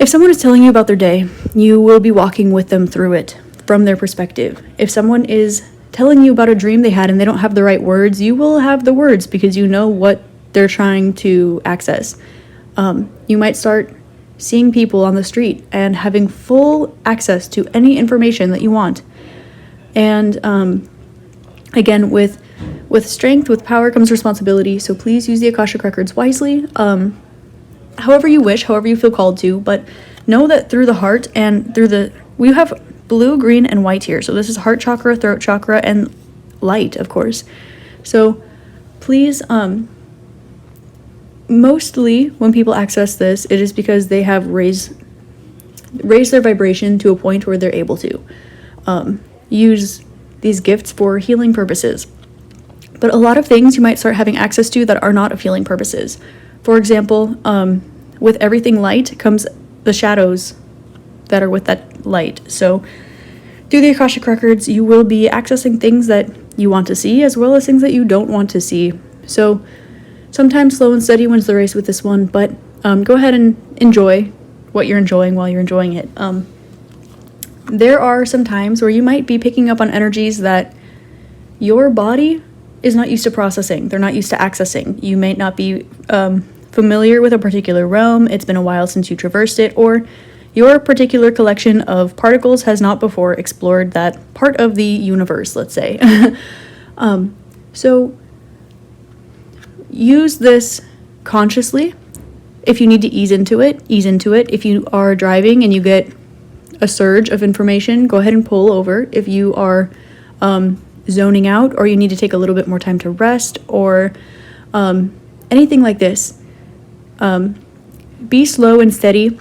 if someone is telling you about their day, you will be walking with them through it from their perspective. If someone is telling you about a dream they had and they don't have the right words, you will have the words because you know what they're trying to access. You might start seeing people on the street and having full access to any information that you want. And again, with strength, with power comes responsibility, so please use the Akashic Records wisely, however you wish, however you feel called to, but know that through the heart and we have blue, green, and white here, so this is heart chakra, throat chakra, and light, of course. So please, mostly when people access this, it is because they have raised their vibration to a point where they're able to use these gifts for healing purposes. But a lot of things you might start having access to that are not of healing purposes. For example, with everything light comes the shadows that are with that light. So through the Akashic Records, you will be accessing things that you want to see as well as things that you don't want to see. So sometimes slow and steady wins the race with this one, but go ahead and enjoy what you're enjoying while you're enjoying it. There are some times where you might be picking up on energies that your body is not used to processing. They're not used to accessing. You may not be familiar with a particular realm. It's been a while since you traversed it, or your particular collection of particles has not before explored that part of the universe, let's say. So use this consciously. If you need to ease into it, ease into it. If you are driving and you get a surge of information, go ahead and pull over. If you are zoning out, or you need to take a little bit more time to rest, or anything like this, be slow and steady.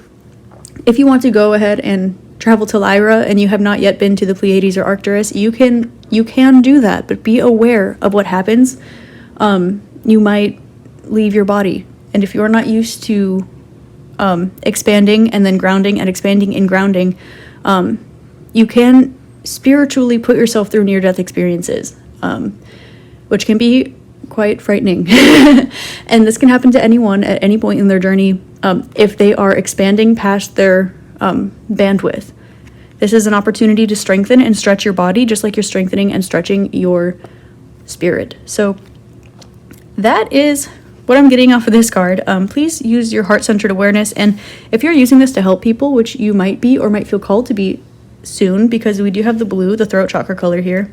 If you want to go ahead and travel to Lyra and you have not yet been to the Pleiades or Arcturus, you can do that, but be aware of what happens. You might leave your body, and if you're not used to expanding and then grounding and expanding and grounding, you can spiritually put yourself through near-death experiences, which can be quite frightening. And this can happen to anyone at any point in their journey, if they are expanding past their bandwidth. This is an opportunity to strengthen and stretch your body, just like you're strengthening and stretching your spirit. So that is what I'm getting off of this card. Please use your heart-centered awareness, and if you're using this to help people, which you might be or might feel called to be soon, because we do have the blue, the throat chakra color here,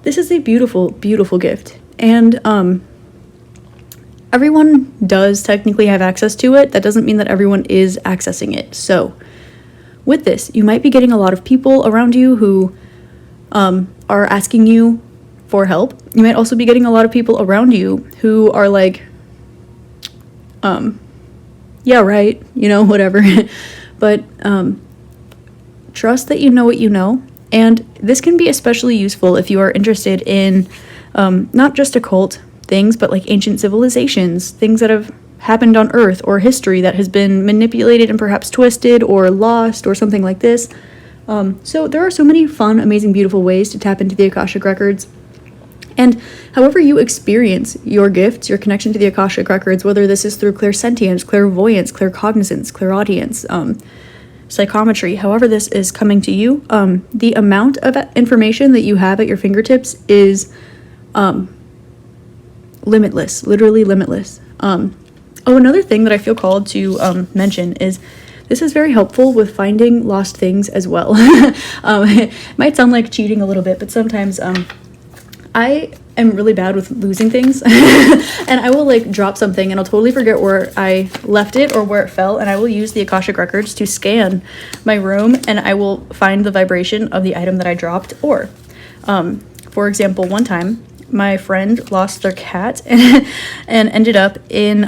this is a beautiful, beautiful gift. And everyone does technically have access to it. That doesn't mean that everyone is accessing it. So with this, you might be getting a lot of people around you who are asking you for help. You might also be getting a lot of people around you who are like, yeah, right, whatever. But trust that you know what you know. And this can be especially useful if you are interested in not just occult things, but like ancient civilizations, things that have happened on Earth, or history that has been manipulated and perhaps twisted or lost or something like this. So there are so many fun, amazing, beautiful ways to tap into the Akashic Records. And however you experience your gifts, your connection to the Akashic Records, whether this is through clairsentience, clairvoyance, claircognizance, clairaudience, psychometry, however this is coming to you, the amount of information that you have at your fingertips is limitless, literally limitless. Another thing that I feel called to mention is this is very helpful with finding lost things as well. It might sound like cheating a little bit, but sometimes I am really bad with losing things. And I will like drop something and I'll totally forget where I left it or where it fell, and I will use the Akashic Records to scan my room, and I will find the vibration of the item that I dropped. Or for example, one time my friend lost their cat and ended up in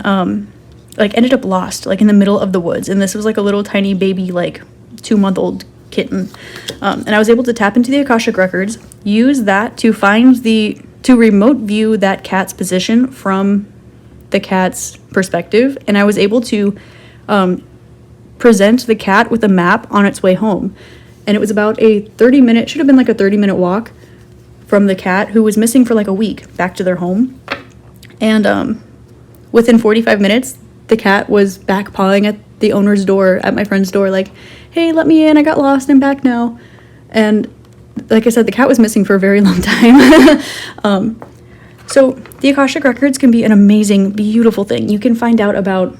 ended up lost like in the middle of the woods, and this was like a little tiny baby, like 2-month-old kitten, and I was able to tap into the Akashic Records, use that to to remote view that cat's position from the cat's perspective, and I was able to present the cat with a map on its way home. And it was about a 30-minute walk from the cat, who was missing for like a week, back to their home. And within 45 minutes, the cat was back pawing at the owner's door, at my friend's door, like, hey, let me in, I got lost, I'm back now. And like I said, the cat was missing for a very long time. So the Akashic Records can be an amazing, beautiful thing. You can find out about,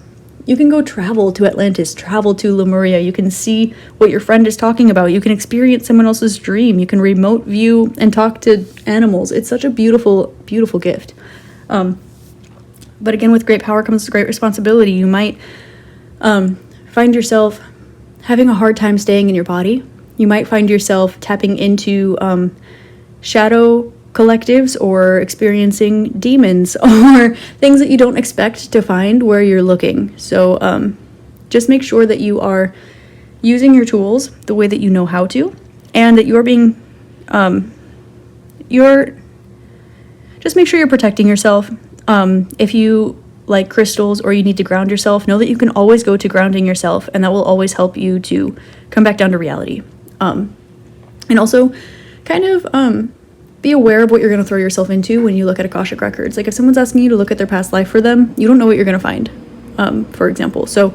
you can go travel to Atlantis, travel to Lemuria, you can see what your friend is talking about, you can experience someone else's dream, you can remote view and talk to animals. It's such a beautiful, beautiful gift. But again, with great power comes great responsibility. You might find yourself having a hard time staying in your body. You might find yourself tapping into shadow collectives, or experiencing demons, or things that you don't expect to find where you're looking. So just make sure that you are using your tools the way that you know how to, and that you're being, just make sure you're protecting yourself. If you like crystals or you need to ground yourself, know that you can always go to grounding yourself, and that will always help you to come back down to reality. And also kind of be aware of what you're going to throw yourself into when you look at Akashic Records. Like if someone's asking you to look at their past life for them, you don't know what you're going to find, for example. So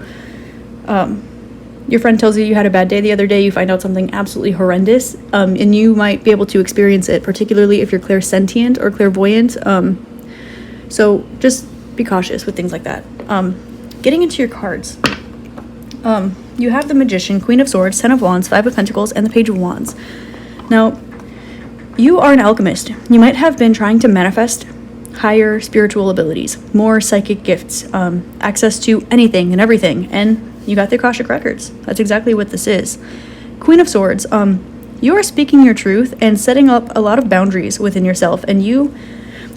your friend tells you you had a bad day the other day, you find out something absolutely horrendous, and you might be able to experience it, particularly if you're clairsentient or clairvoyant. So just be cautious with things like that. Getting into your cards. You have the Magician, Queen of Swords, Ten of Wands, Five of Pentacles, and the Page of Wands. Now, you are an alchemist. You might have been trying to manifest higher spiritual abilities, more psychic gifts, access to anything and everything, and you got the Akashic Records. That's exactly what this is. Queen of Swords, you are speaking your truth and setting up a lot of boundaries within yourself. And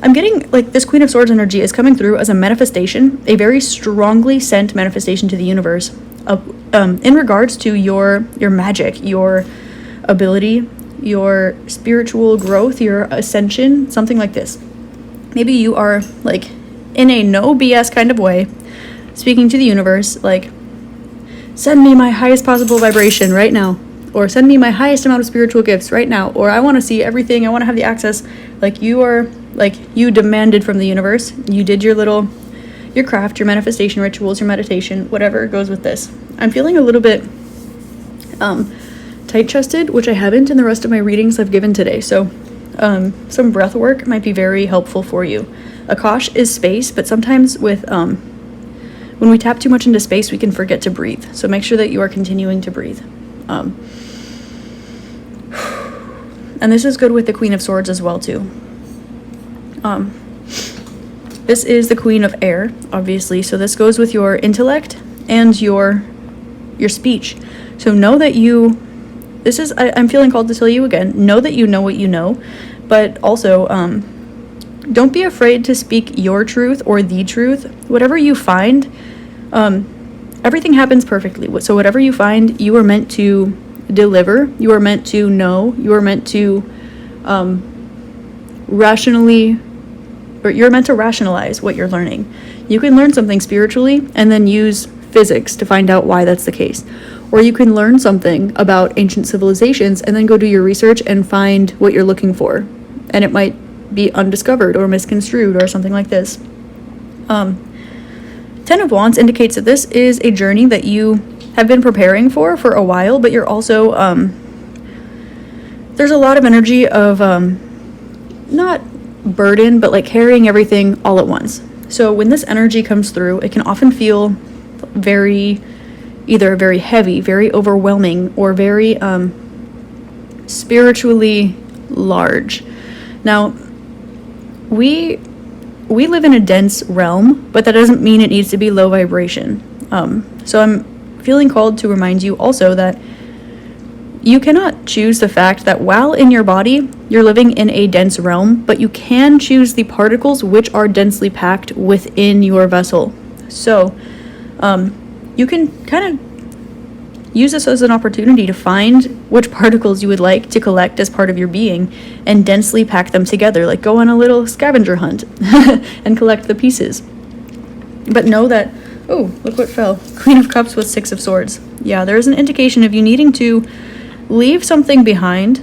I'm getting like this Queen of Swords energy is coming through as a manifestation, a very strongly sent manifestation to the universe in regards to your magic, your ability, your spiritual growth, your ascension, something like this. Maybe you are like in a no BS kind of way speaking to the universe, like, send me my highest possible vibration right now, or send me my highest amount of spiritual gifts right now, or I want to see everything, I want to have the access. Like, you demanded from the universe. You did your craft, your manifestation rituals, your meditation, whatever goes with this. I'm feeling a little bit tight-chested, which I haven't in the rest of my readings I've given today. So some breath work might be very helpful for you. Akash is space, but sometimes with when we tap too much into space, we can forget to breathe. So make sure that you are continuing to breathe. And this is good with the Queen of Swords as well, too. This is the Queen of Air, obviously. So this goes with your intellect and your speech. So know that I'm feeling called to tell you again, know that you know what you know, but also don't be afraid to speak your truth or the truth. Whatever you find, everything happens perfectly. So whatever you find, you are meant to deliver, you are meant to know, you are meant to you're meant to rationalize what you're learning. You can learn something spiritually and then use physics to find out why that's the case. Or you can learn something about ancient civilizations and then go do your research and find what you're looking for. And it might be undiscovered or misconstrued or something like this. Ten of Wands indicates that this is a journey that you have been preparing for a while, but you're also, there's a lot of energy of, not burden, but like carrying everything all at once. So when this energy comes through, it can often feel either very heavy, very overwhelming, or very spiritually large. Now, we live in a dense realm, but that doesn't mean it needs to be low vibration. So I'm feeling called to remind you also that you cannot choose the fact that while in your body, you're living in a dense realm, but you can choose the particles which are densely packed within your vessel. So you can kind of use this as an opportunity to find which particles you would like to collect as part of your being and densely pack them together. Like go on a little scavenger hunt and collect the pieces. But know that, oh, look what fell. Queen of Cups with Six of Swords. Yeah, there is an indication of you needing to leave something behind.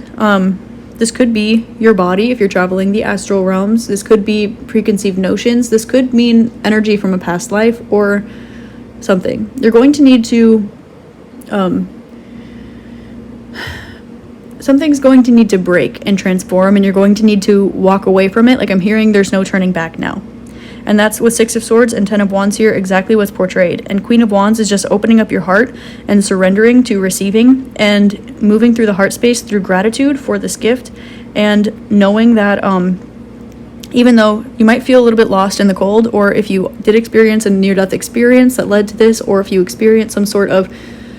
This could be your body if you're traveling the astral realms. This could be preconceived notions. This could mean energy from a past life or something. You're going to need to something's going to need to break and transform, and you're going to need to walk away from it. Like I'm hearing there's no turning back now. And that's with Six of Swords and Ten of Wands here, exactly what's portrayed. And Queen of Wands is just opening up your heart and surrendering to receiving and moving through the heart space through gratitude for this gift and knowing that even though you might feel a little bit lost in the cold, or if you did experience a near-death experience that led to this, or if you experienced some sort of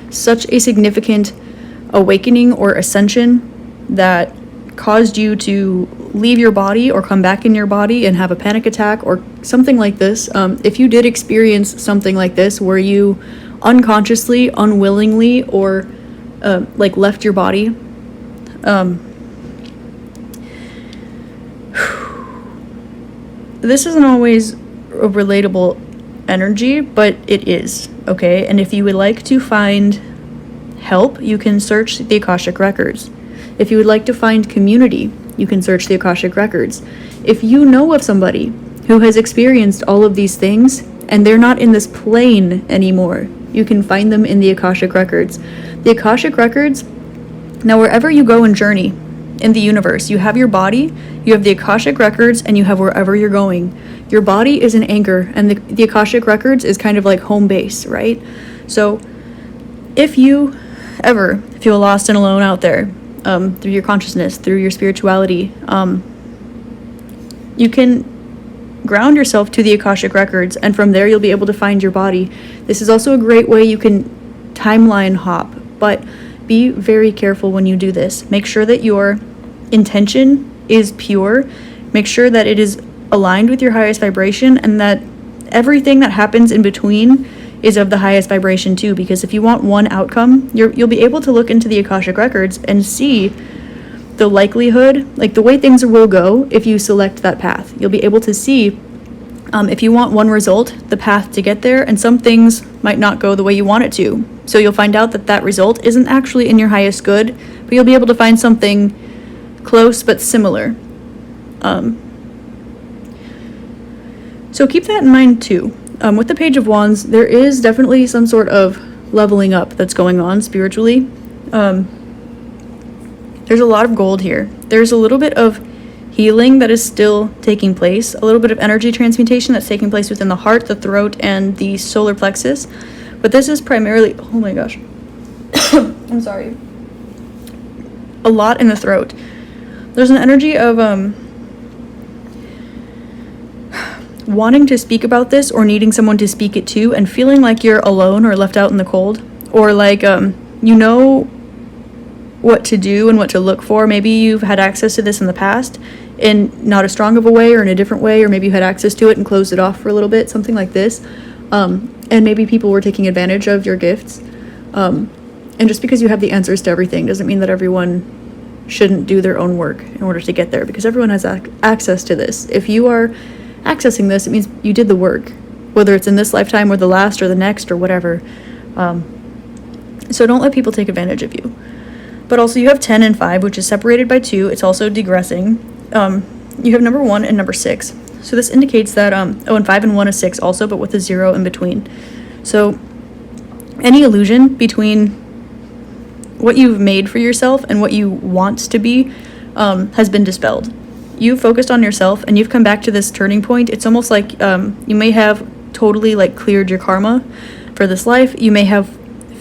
such a significant awakening or ascension that caused you to leave your body or come back in your body and have a panic attack or something like this, if you did experience something like this where you unconsciously, unwillingly, or like left your body, this isn't always a relatable energy, but it is, okay? And if you would like to find help, you can search the Akashic Records. If you would like to find community, you can search the Akashic Records. If you know of somebody who has experienced all of these things and they're not in this plane anymore, you can find them in the Akashic Records. The Akashic Records, now wherever you go and journey in the universe, you have your body, you have the Akashic Records, and you have wherever you're going. Your body is an anchor, and the Akashic Records is kind of like home base, right? So if you ever feel lost and alone out there, through your consciousness, through your spirituality, you can ground yourself to the Akashic Records, and from there you'll be able to find your body. This is also a great way you can timeline hop, but be very careful when you do this. Make sure that your intention is pure. Make sure that it is aligned with your highest vibration, and that everything that happens in between is of the highest vibration too, because if you want one outcome, you'll be able to look into the Akashic Records and see the likelihood, like the way things will go if you select that path. You'll be able to see if you want one result, the path to get there, and some things might not go the way you want it to. So you'll find out that that result isn't actually in your highest good, but you'll be able to find something close but similar. So keep that in mind too. With the Page of Wands, there is definitely some sort of leveling up that's going on spiritually. There's a lot of gold here. There's a little bit of healing that is still taking place, a little bit of energy transmutation that's taking place within the heart, the throat, and the solar plexus. But this is primarily, oh my gosh, I'm sorry, a lot in the throat. There's an energy of wanting to speak about this, or needing someone to speak it to, and feeling like you're alone or left out in the cold, or like you know what to do and what to look for. Maybe you've had access to this in the past in not as strong of a way, or in a different way, or maybe you had access to it and closed it off for a little bit, something like this. And maybe people were taking advantage of your gifts. And just because you have the answers to everything doesn't mean that everyone shouldn't do their own work in order to get there, because everyone has access to this. If you are accessing this, it means you did the work, whether it's in this lifetime or the last or the next or whatever. So don't let people take advantage of you. But also you have 10 and 5, which is separated by 2. It's also degressing. You have number 1 and number 6. So this indicates that, and 5 and 1 is 6 also, but with a 0 in between. So any illusion between what you've made for yourself and what you want to be has been dispelled. You've focused on yourself and you've come back to this turning point. It's almost like you may have totally like cleared your karma for this life. You may have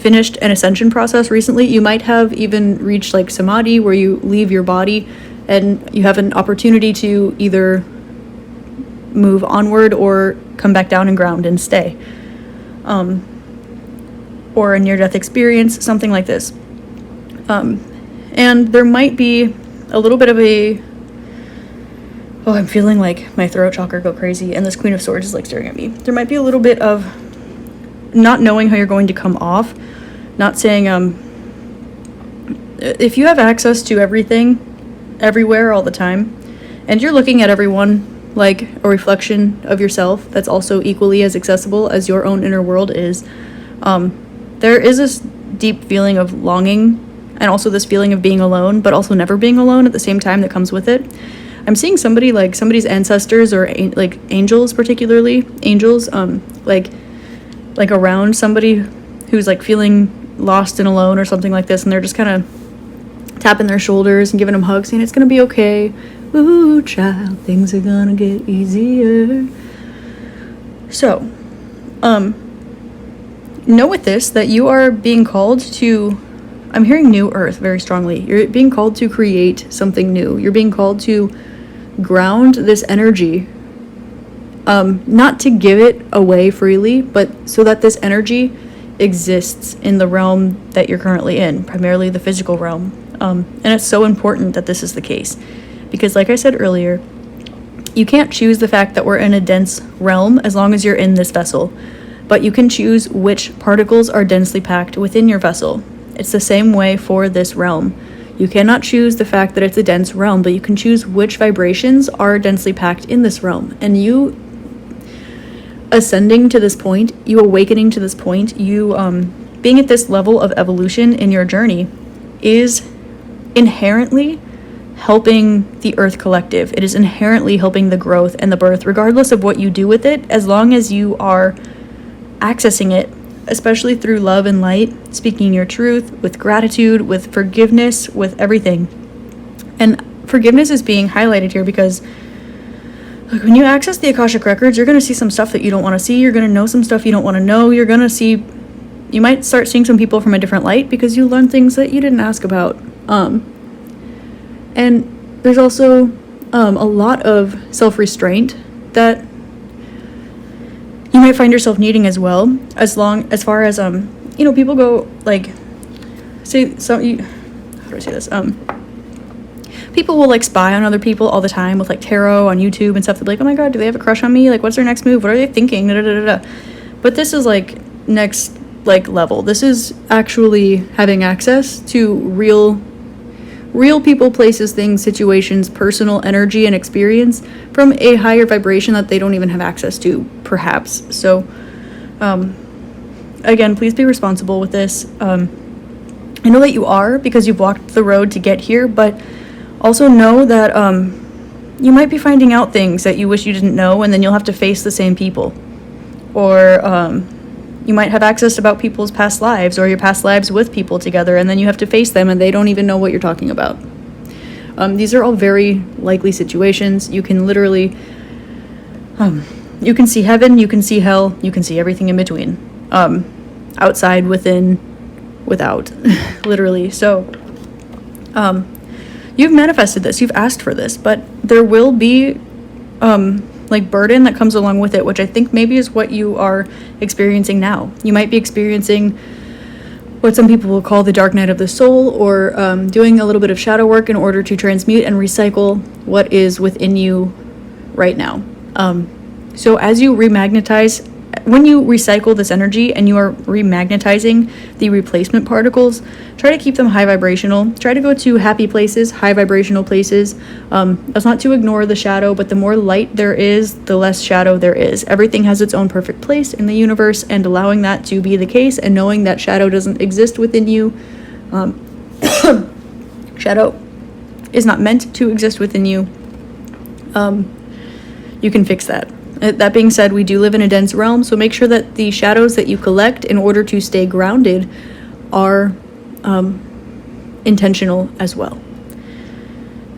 finished an ascension process recently. You might have even reached like samadhi, where you leave your body and you have an opportunity to either move onward or come back down and ground and stay. Or a near-death experience, something like this. And there might be a little bit of a, oh, I'm feeling like my throat chakra go crazy, and this Queen of Swords is like staring at me. There might be a little bit of not knowing how you're going to come off, not saying, if you have access to everything, everywhere, all the time, and you're looking at everyone like a reflection of yourself that's also equally as accessible as your own inner world is, there is this deep feeling of longing, and also this feeling of being alone, but also never being alone at the same time that comes with it. I'm seeing somebody, like somebody's ancestors, or like angels, particularly angels, like around somebody who's like feeling lost and alone or something like this, and they're just kind of tapping their shoulders and giving them hugs, saying it's gonna be okay. Ooh, child, things are gonna get easier. So, know with this that you are being called to, I'm hearing new earth very strongly. You're being called to create something new. You're being called to ground this energy, not to give it away freely, but so that this energy exists in the realm that you're currently in, primarily the physical realm. And it's so important that this is the case, because like I said earlier, you can't choose the fact that we're in a dense realm as long as you're in this vessel, but you can choose which particles are densely packed within your vessel. It's the same way for this realm. You cannot choose the fact that it's a dense realm, but you can choose which vibrations are densely packed in this realm. And you ascending to this point, you awakening to this point, you being at this level of evolution in your journey is inherently helping the Earth Collective. It is inherently helping the growth and the birth, regardless of what you do with it, as long as you are accessing it, especially through love and light, speaking your truth, with gratitude, with forgiveness, with everything. And forgiveness is being highlighted here because, like, when you access the Akashic Records, you're going to see some stuff that you don't want to see. You're going to know some stuff you don't want to know. You're going to see, you might start seeing some people from a different light because you learn things that you didn't ask about. And there's also a lot of self-restraint that you might find yourself needing as well, as far as people go, like, say some, how do I say this? People will like spy on other people all the time with like tarot on YouTube and stuff. They'll be like, oh my god, do they have a crush on me? Like, what's their next move? What are they thinking? Da, da, da, da, da. But this is like next like level. This is actually having access to real people, places, things, situations, personal energy and experience from a higher vibration that they don't even have access to, perhaps. So again, please be responsible with this. I know that you are, because you've walked the road to get here, but also know that you might be finding out things that you wish you didn't know, and then you'll have to face the same people. Or you might have access about people's past lives, or your past lives with people together, and then you have to face them and they don't even know what you're talking about. These are all very likely situations. You can literally, you can see heaven, you can see hell, you can see everything in between. Outside, within, without, literally. So, you've manifested this, you've asked for this, but there will be, like burden that comes along with it, which I think maybe is what you are experiencing now. You might be experiencing what some people will call the dark night of the soul, or doing a little bit of shadow work in order to transmute and recycle what is within you right now. So as you remagnetize, when you recycle this energy and you are remagnetizing the replacement particles, try to keep them high vibrational. Try to go to happy places, high vibrational places. That's not to ignore the shadow, but the more light there is, the less shadow there is. Everything has its own perfect place in the universe, and allowing that to be the case and knowing that shadow doesn't exist within you, shadow is not meant to exist within you, you can fix that. That being said, we do live in a dense realm, so make sure that the shadows that you collect in order to stay grounded are intentional as well.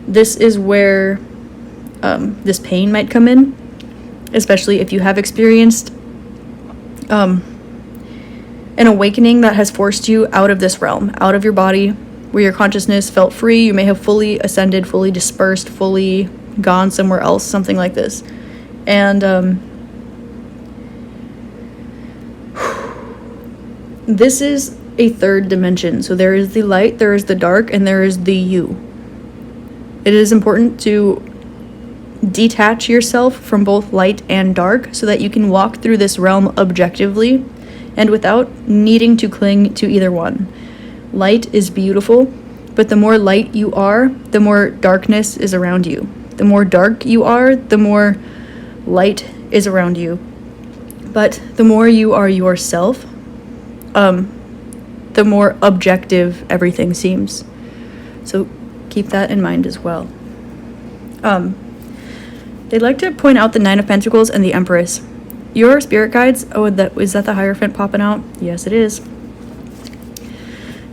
This is where this pain might come in, especially if you have experienced an awakening that has forced you out of this realm, out of your body, where your consciousness felt free. You may have fully ascended, fully dispersed, fully gone somewhere else, something like this. And this is a third dimension. So there is the light, there is the dark, and there is the you. It is important to detach yourself from both light and dark so that you can walk through this realm objectively and without needing to cling to either one. Light is beautiful, but the more light you are, the more darkness is around you. The more dark you are, the more light is around you. But the more you are yourself, the more objective everything seems. So keep that in mind as well. They'd like to point out the Nine of Pentacles and the Empress. Your spirit guides, is that the Hierophant popping out? Yes, it is.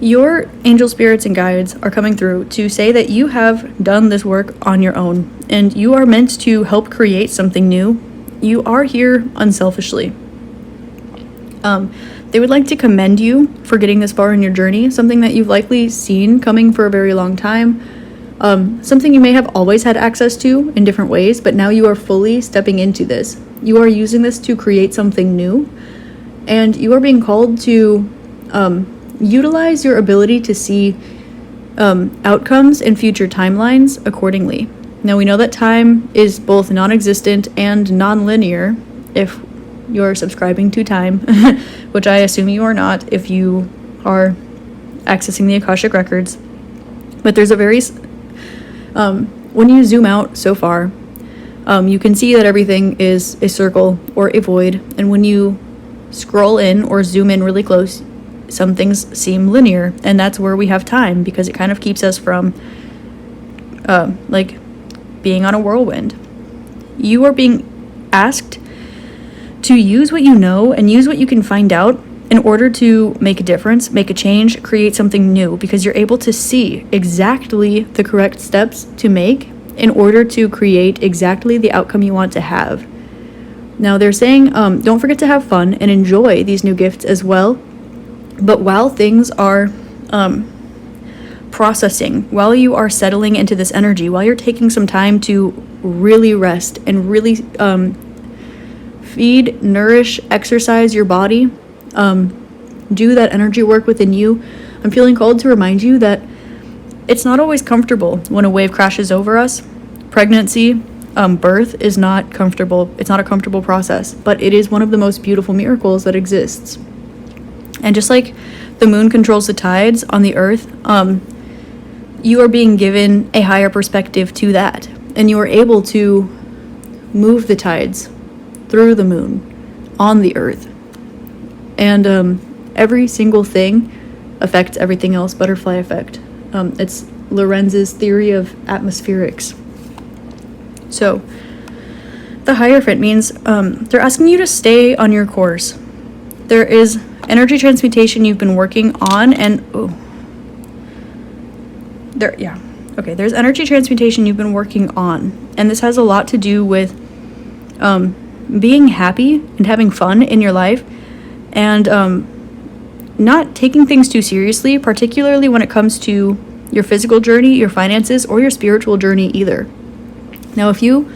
Your angel spirits and guides are coming through to say that you have done this work on your own, and you are meant to help create something new. You are here unselfishly. They would like to commend you for getting this far in your journey, something that you've likely seen coming for a very long time, something you may have always had access to in different ways, but now you are fully stepping into this. You are using this to create something new, and you are being called to utilize your ability to see outcomes and future timelines accordingly. Now, we know that time is both non-existent and non-linear if you're subscribing to time, which I assume you are not if you are accessing the Akashic Records. But there's a very, when you zoom out so far, you can see that everything is a circle or a void. And when you scroll in or zoom in really close, some things seem linear, and that's where we have time, because it kind of keeps us from like being on a whirlwind. You are being asked to use what you know and use what you can find out in order to make a difference, make a change, create something new, because you're able to see exactly the correct steps to make in order to create exactly the outcome you want to have. Now, they're saying don't forget to have fun and enjoy these new gifts as well. But while things are processing, while you are settling into this energy, while you're taking some time to really rest and really feed, nourish, exercise your body, do that energy work within you, I'm feeling called to remind you that it's not always comfortable when a wave crashes over us. Pregnancy, birth is not comfortable. It's not a comfortable process, but it is one of the most beautiful miracles that exists. And just like the moon controls the tides on the earth, you are being given a higher perspective to that. And you are able to move the tides through the moon on the earth. And every single thing affects everything else, butterfly effect. It's Lorenz's theory of atmospherics. So the Hierophant means they're asking you to stay on your course. There is energy transmutation you've been working on, and there's energy transmutation you've been working on, and this has a lot to do with being happy and having fun in your life, and not taking things too seriously, particularly when it comes to your physical journey, your finances, or your spiritual journey either. Now, if you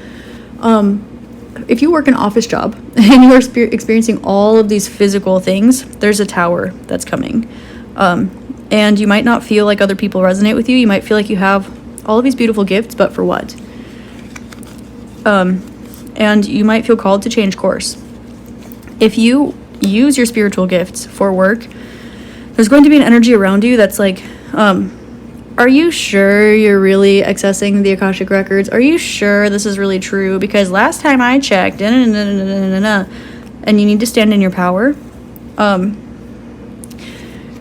work an office job and you are experiencing all of these physical things, there's a tower that's coming. And you might not feel like other people resonate with you. You might feel like you have all of these beautiful gifts, but for what? And you might feel called to change course. If you use your spiritual gifts for work, there's going to be an energy around you that's like, are you sure you're really accessing the Akashic Records? Are you sure this is really true? Because last time I checked, and you need to stand in your power.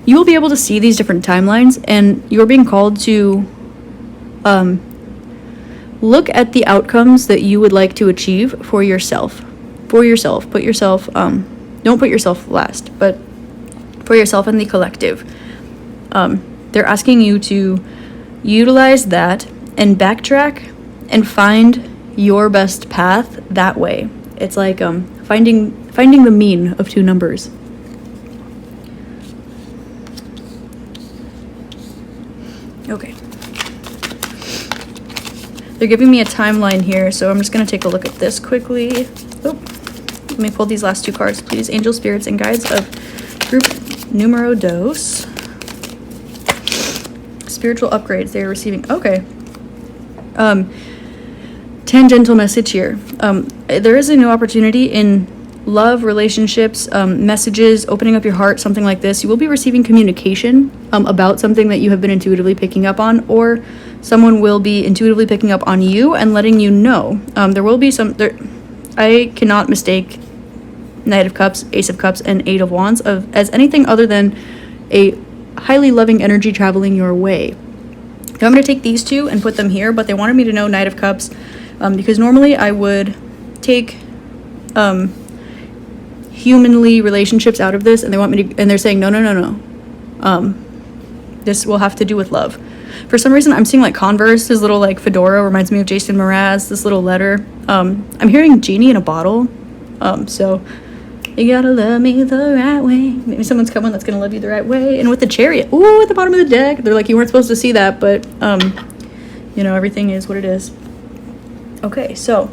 You will be able to see these different timelines, and you're being called to look at the outcomes that you would like to achieve for yourself. Put yourself, don't put yourself last, but for yourself and the collective. They're asking you to utilize that and backtrack and find your best path that way. It's like finding the mean of two numbers. Okay. They're giving me a timeline here, so I'm just going to take a look at this quickly. Let me pull these last two cards, please. Angel, spirits, and guides of group numero dos. Spiritual upgrades they are receiving. Okay. Tangential message here. There is a new opportunity in love, relationships, messages, opening up your heart, something like this. You will be receiving communication about something that you have been intuitively picking up on, or someone will be intuitively picking up on you and letting you know. There will be I cannot mistake Knight of Cups, Ace of Cups, and Eight of Wands as anything other than a highly loving energy traveling your way. Now I'm going to take these two and put them here, but they wanted me to know Knight of Cups because normally I would take humanly relationships out of this, and they want me to, and they're saying no. This will have to do with love. For some reason, I'm seeing like Converse, his little like fedora reminds me of Jason Mraz, this little letter. I'm hearing genie in a bottle. So you gotta love me the right way. Maybe someone's coming that's gonna love you the right way. And with the chariot, ooh, at the bottom of the deck, they're like, you weren't supposed to see that, but everything is what it is. Okay, so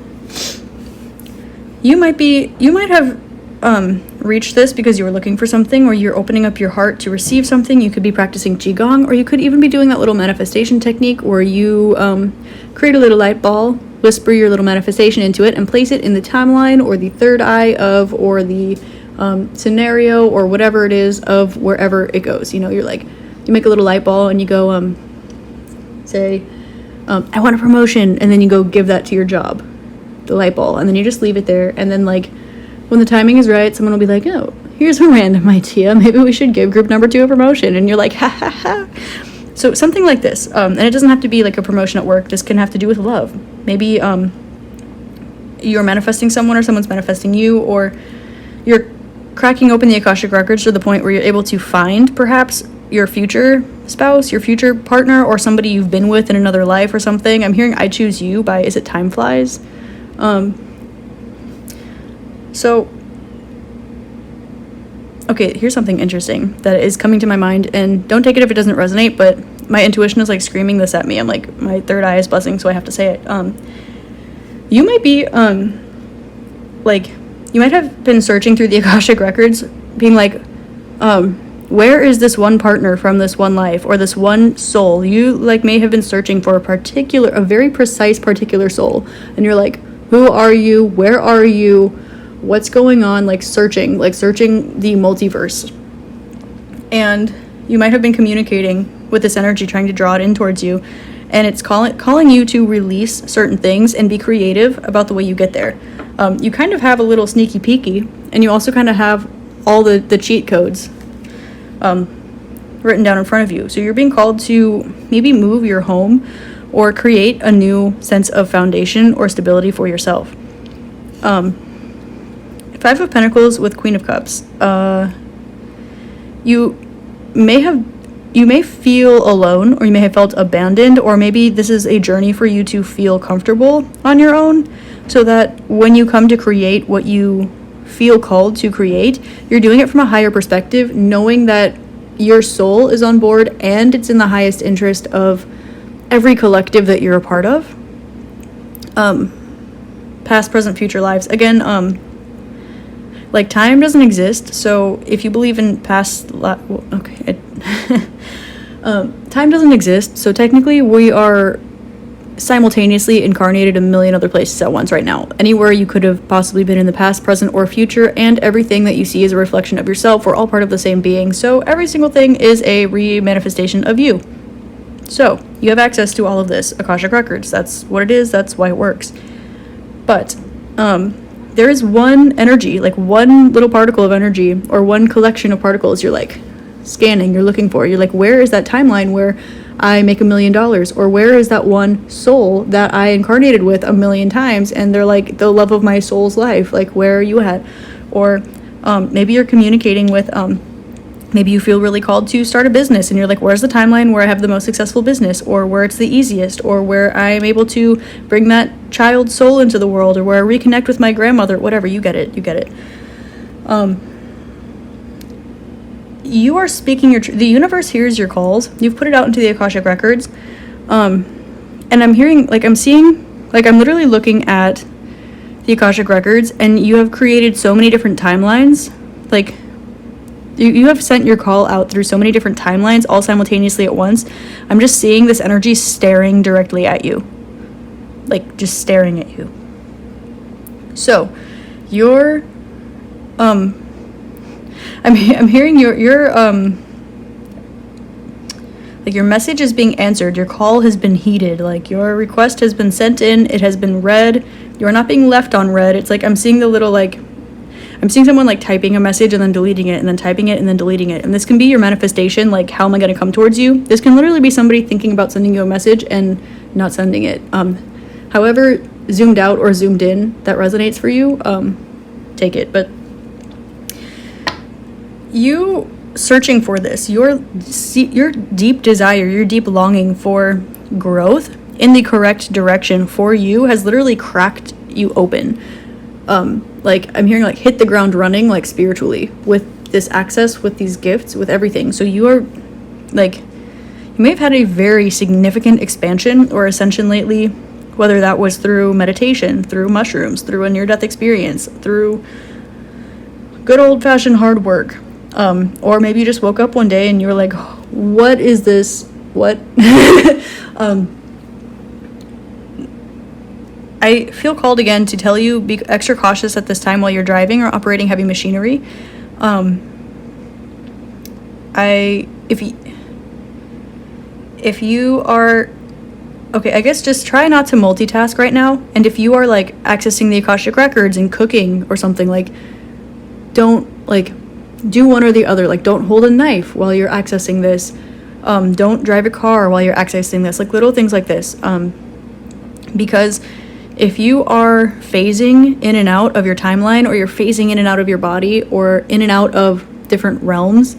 you might have reached this because you were looking for something, or you're opening up your heart to receive something. You could be practicing Qigong, or you could even be doing that little manifestation technique where you create a little light ball, whisper your little manifestation into it, and place it in the timeline or the third eye of, or the scenario, or whatever it is of wherever it goes. You're like, you make a little light ball and you go say, I want a promotion, and then you go give that to your job, the light ball, and then you just leave it there, and then like when the timing is right, someone will be like, oh, here's a random idea. Maybe we should give group number 2 a promotion. And you're like, ha, ha, ha. So something like this. And it doesn't have to be like a promotion at work. This can have to do with love. Maybe you're manifesting someone, or someone's manifesting you, or you're cracking open the Akashic Records to the point where you're able to find perhaps your future spouse, your future partner, or somebody you've been with in another life or something. I'm hearing I Choose You by Is It Time Flies? So, okay, here's something interesting that is coming to my mind, and don't take it if it doesn't resonate, but my intuition is like screaming this at me. I'm like, my third eye is buzzing, so I have to say it. You might be, you might have been searching through the Akashic Records, being like, where is this one partner from this one life, or this one soul? You like may have been searching for a very precise particular soul, and you're like, who are you? Where are you? What's going on? Like searching the multiverse. And you might have been communicating with this energy, trying to draw it in towards you, and it's calling you to release certain things and be creative about the way you get there. You kind of have a little sneaky peeky, and you also kind of have all the cheat codes written down in front of you. So you're being called to maybe move your home or create a new sense of foundation or stability for yourself. Five of Pentacles with Queen of Cups. You may feel alone, or you may have felt abandoned, or maybe this is a journey for you to feel comfortable on your own, so that when you come to create what you feel called to create, you're doing it from a higher perspective, knowing that your soul is on board and it's in the highest interest of every collective that you're a part of. Past, present, future lives. Again, like time doesn't exist, so if you believe in time doesn't exist, so technically we are simultaneously incarnated a million other places at once right now. Anywhere you could have possibly been in the past, present, or future, and everything that you see is a reflection of yourself. We're all part of the same being, so every single thing is a re-manifestation of you. So you have access to all of this Akashic Records. That's what it is, that's why it works. But there is one energy, like one little particle of energy, or one collection of particles you're like scanning, you're looking for. You're like, where is that timeline where I make $1 million? Or where is that one soul that I incarnated with 1,000,000 times, and they're like the love of my soul's life? Like, where are you at? Or maybe you're communicating with maybe you feel really called to start a business, and you're like, where's the timeline where I have the most successful business, or where it's the easiest, or where I'm able to bring that child's soul into the world, or where I reconnect with my grandmother, whatever. You get it. You are speaking your truth. The universe hears your calls. You've put it out into the Akashic Records. And I'm hearing, like, I'm seeing, like, I'm literally looking at the Akashic Records, and you have created so many different timelines. Like, you have sent your call out through so many different timelines all simultaneously at once. I'm just seeing this energy staring directly at you. Like, just staring at you. So, you're, I'm hearing your like, your message is being answered. Your call has been heeded. Like, your request has been sent in. It has been read. You're not being left on read. It's like, I'm seeing the little, like, I'm seeing someone like typing a message and then deleting it and then typing it and then deleting it. And this can be your manifestation. Like, how am I going to come towards you? This can literally be somebody thinking about sending you a message and not sending it. However zoomed out or zoomed in that resonates for you, take it. But you searching for this, your deep desire, your deep longing for growth in the correct direction for you has literally cracked you open. Like, I'm hearing, like, hit the ground running, like, spiritually, with this access, with these gifts, with everything. So you are, like, you may have had a very significant expansion or ascension lately, whether that was through meditation, through mushrooms, through a near-death experience, through good old-fashioned hard work. Or maybe you just woke up one day and you were like, what is this? What? I feel called again to tell you, be extra cautious at this time while you're driving or operating heavy machinery. If you are, okay, I guess just try not to multitask right now. And if you are, like, accessing the Akashic Records and cooking or something, like, don't, like, do one or the other. Like, don't hold a knife while you're accessing this. Don't drive a car while you're accessing this. Like, little things like this. Because if you are phasing in and out of your timeline, or you're phasing in and out of your body, or in and out of different realms,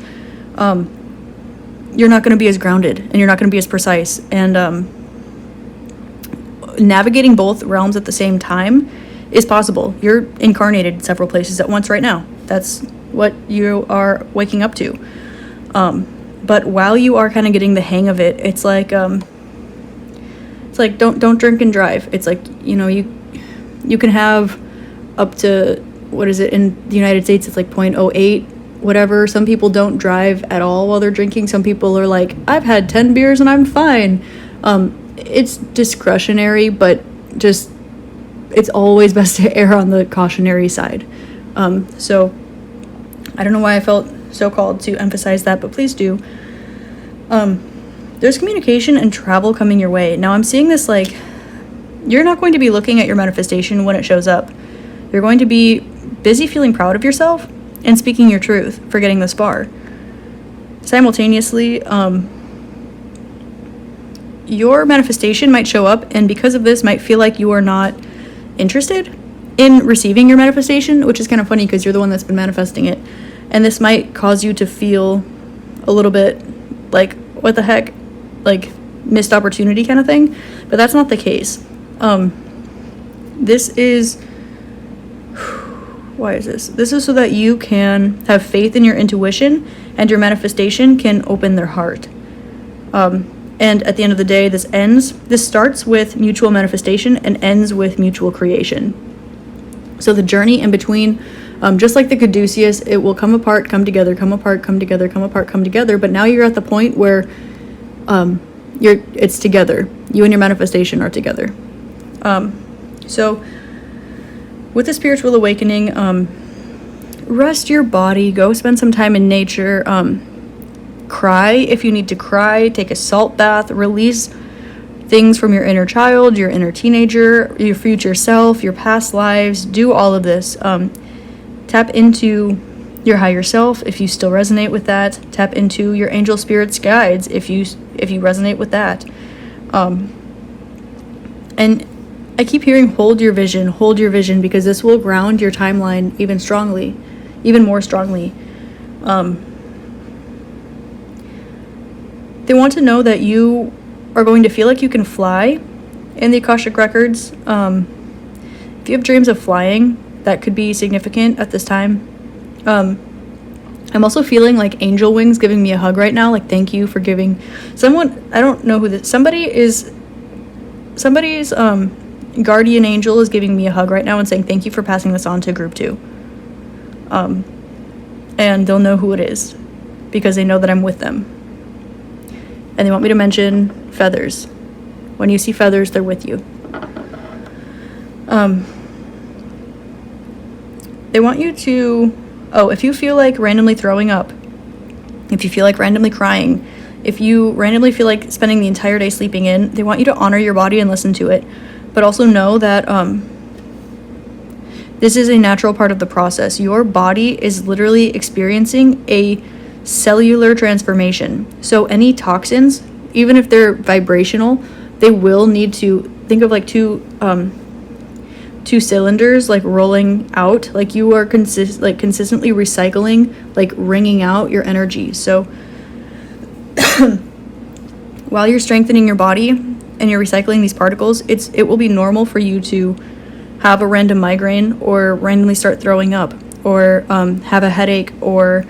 you're not going to be as grounded, and you're not going to be as precise. And navigating both realms at the same time is possible. You're incarnated in several places at once right now. That's what you are waking up to. But while you are kind of getting the hang of it, it's like don't drink and drive. It's like, you know, you can have up to, what is it, in the United States, it's like 0.08 whatever. Some people don't drive at all while they're drinking. Some people are like, I've had 10 beers and I'm fine. It's discretionary, but just it's always best to err on the cautionary side. So I don't know why I felt so called to emphasize that, but please do. There's communication and travel coming your way. Now I'm seeing this like, you're not going to be looking at your manifestation when it shows up. You're going to be busy feeling proud of yourself and speaking your truth for getting this far. Simultaneously, your manifestation might show up, and because of this might feel like you are not interested in receiving your manifestation, which is kind of funny because you're the one that's been manifesting it. And this might cause you to feel a little bit like, what the heck, like missed opportunity kind of thing. But that's not the case. This is, why is this? This is so that you can have faith in your intuition and your manifestation can open their heart. And at the end of the day, this starts with mutual manifestation and ends with mutual creation. So the journey in between, just like the caduceus, it will come apart, come together, come apart, come together, come apart, come together. But now you're at the point where it's together. You and your manifestation are together. So with the spiritual awakening, rest your body, go spend some time in nature, cry if you need to cry, take a salt bath, release things from your inner child, your inner teenager, your future self, your past lives. Do all of this. Tap into your higher self if you still resonate with that. Tap into your angel spirits guides if you resonate with that. And I keep hearing hold your vision, because this will ground your timeline even more strongly. They want to know that you are going to feel like you can fly in the Akashic Records. If you have dreams of flying, that could be significant at this time. I'm also feeling like angel wings giving me a hug right now. Like, thank you for giving someone, I don't know who this, somebody's guardian angel is giving me a hug right now and saying thank you for passing this on to group 2. And they'll know who it is because they know that I'm with them. And they want me to mention feathers. When you see feathers, they're with you. They want you to, if you feel like randomly throwing up, if you feel like randomly crying, if you randomly feel like spending the entire day sleeping in, they want you to honor your body and listen to it. But also know that this is a natural part of the process. Your body is literally experiencing a cellular transformation. So any toxins, even if they're vibrational, they will need to think of like two cylinders like rolling out, like you are consistently recycling, like wringing out your energy. So while you're strengthening your body and you're recycling these particles, it will be normal for you to have a random migraine or randomly start throwing up or have a headache or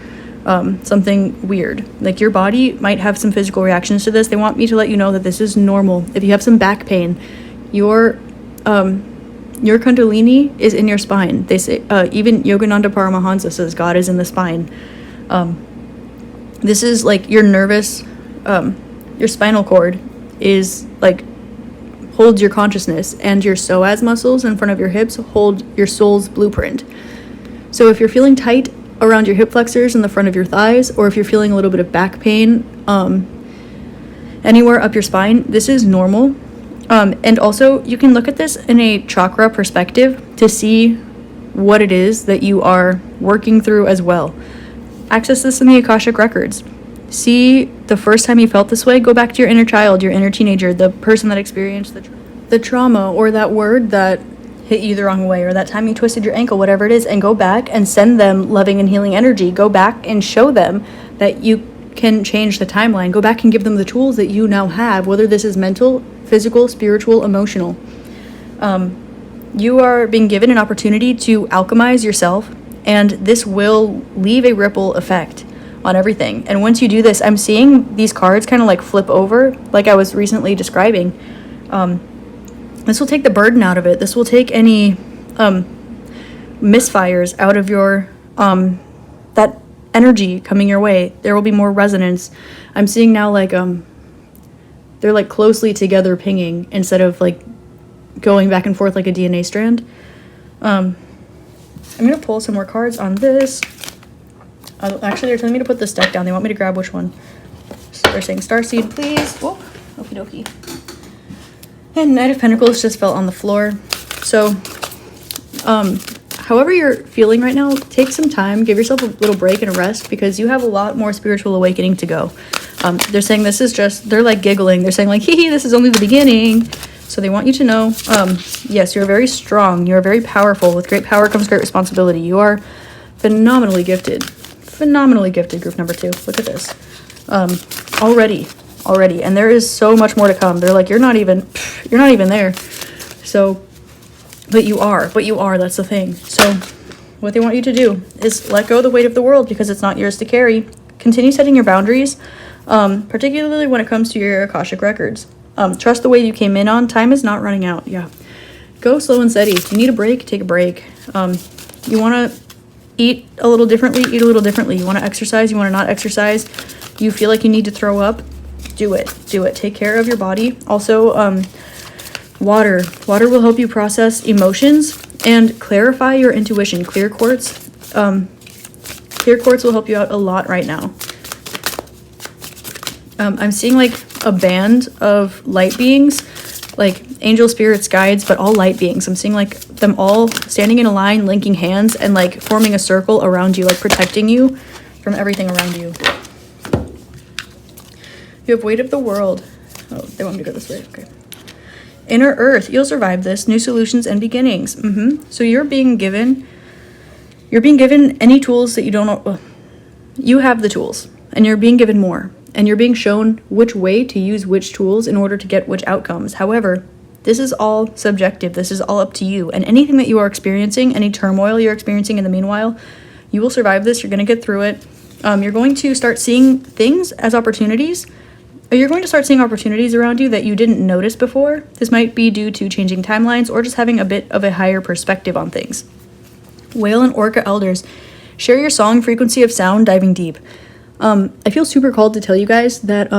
something weird. Like, your body might have some physical reactions to this. They want me to let you know that this is normal. If you have some back pain, your kundalini is in your spine. They say, even Yogananda Paramahansa says God is in the spine. This is like your nervous, your spinal cord is like, holds your consciousness, and your psoas muscles in front of your hips hold your soul's blueprint. So if you're feeling tight around your hip flexors and the front of your thighs, or if you're feeling a little bit of back pain anywhere up your spine, this is normal. And also, you can look at this in a chakra perspective to see what it is that you are working through as well. Access this in the Akashic Records. See the first time you felt this way, go back to your inner child, your inner teenager, the person that experienced the trauma, or that word that hit you the wrong way, or that time you twisted your ankle, whatever it is, and go back and send them loving and healing energy. Go back and show them that you can change the timeline. Go back and give them the tools that you now have, whether this is mental, physical, spiritual, emotional. You are being given an opportunity to alchemize yourself, and this will leave a ripple effect on everything. And once you do this, I'm seeing these cards kind of like flip over, like I was recently describing. This will take the burden out of it. This will take any misfires out of your that energy coming your way. There will be more resonance. I'm seeing now like they're like closely together pinging instead of like going back and forth like a DNA strand. I'm gonna pull some more cards on this. Actually, they're telling me to put this deck down. They want me to grab which one. So they're saying Starseed, please. Oh, okie dokie. And Knight of Pentacles just fell on the floor. So, however you're feeling right now, take some time, give yourself a little break and a rest, because you have a lot more spiritual awakening to go. They're saying this is just, they're like giggling. They're saying like, hee hee, this is only the beginning. So they want you to know, yes, you're very strong. You're very powerful. With great power comes great responsibility. You are phenomenally gifted. Phenomenally gifted, group number 2. Look at this. Already. And there is so much more to come. They're like, you're not even there. So, but you are, that's the thing. So what they want you to do is let go of the weight of the world, because it's not yours to carry. Continue setting your boundaries, particularly when it comes to your Akashic records. Trust the way you came in on. Time is not running out. Yeah. Go slow and steady. If you need a break, take a break. You want to eat a little differently, eat a little differently. You want to exercise, you want to not exercise. You feel like you need to throw up, do it. Take care of your body. Also, water will help you process emotions and clarify your intuition. Clear quartz will help you out a lot right now. I'm seeing like a band of light beings, like angel, spirits, guides, but all light beings. I'm seeing like them all standing in a line, linking hands, and like forming a circle around you, like protecting you from everything around you. You have weight of the world. Oh, they want me to go this way. Okay. Inner Earth, you'll survive this. New solutions and beginnings. So you're being given any tools that you don't know. You have the tools, and you're being given more. And you're being shown which way to use which tools in order to get which outcomes. However, this is all subjective. This is all up to you. And anything that you are experiencing, any turmoil you're experiencing in the meanwhile, you will survive this. You're going to get through it. You're going to start seeing things as opportunities. You're going to start seeing opportunities around you that you didn't notice before. This might be due to changing timelines or just having a bit of a higher perspective on things. Whale and Orca Elders, share your song, frequency of sound, diving deep. I feel super called to tell you guys that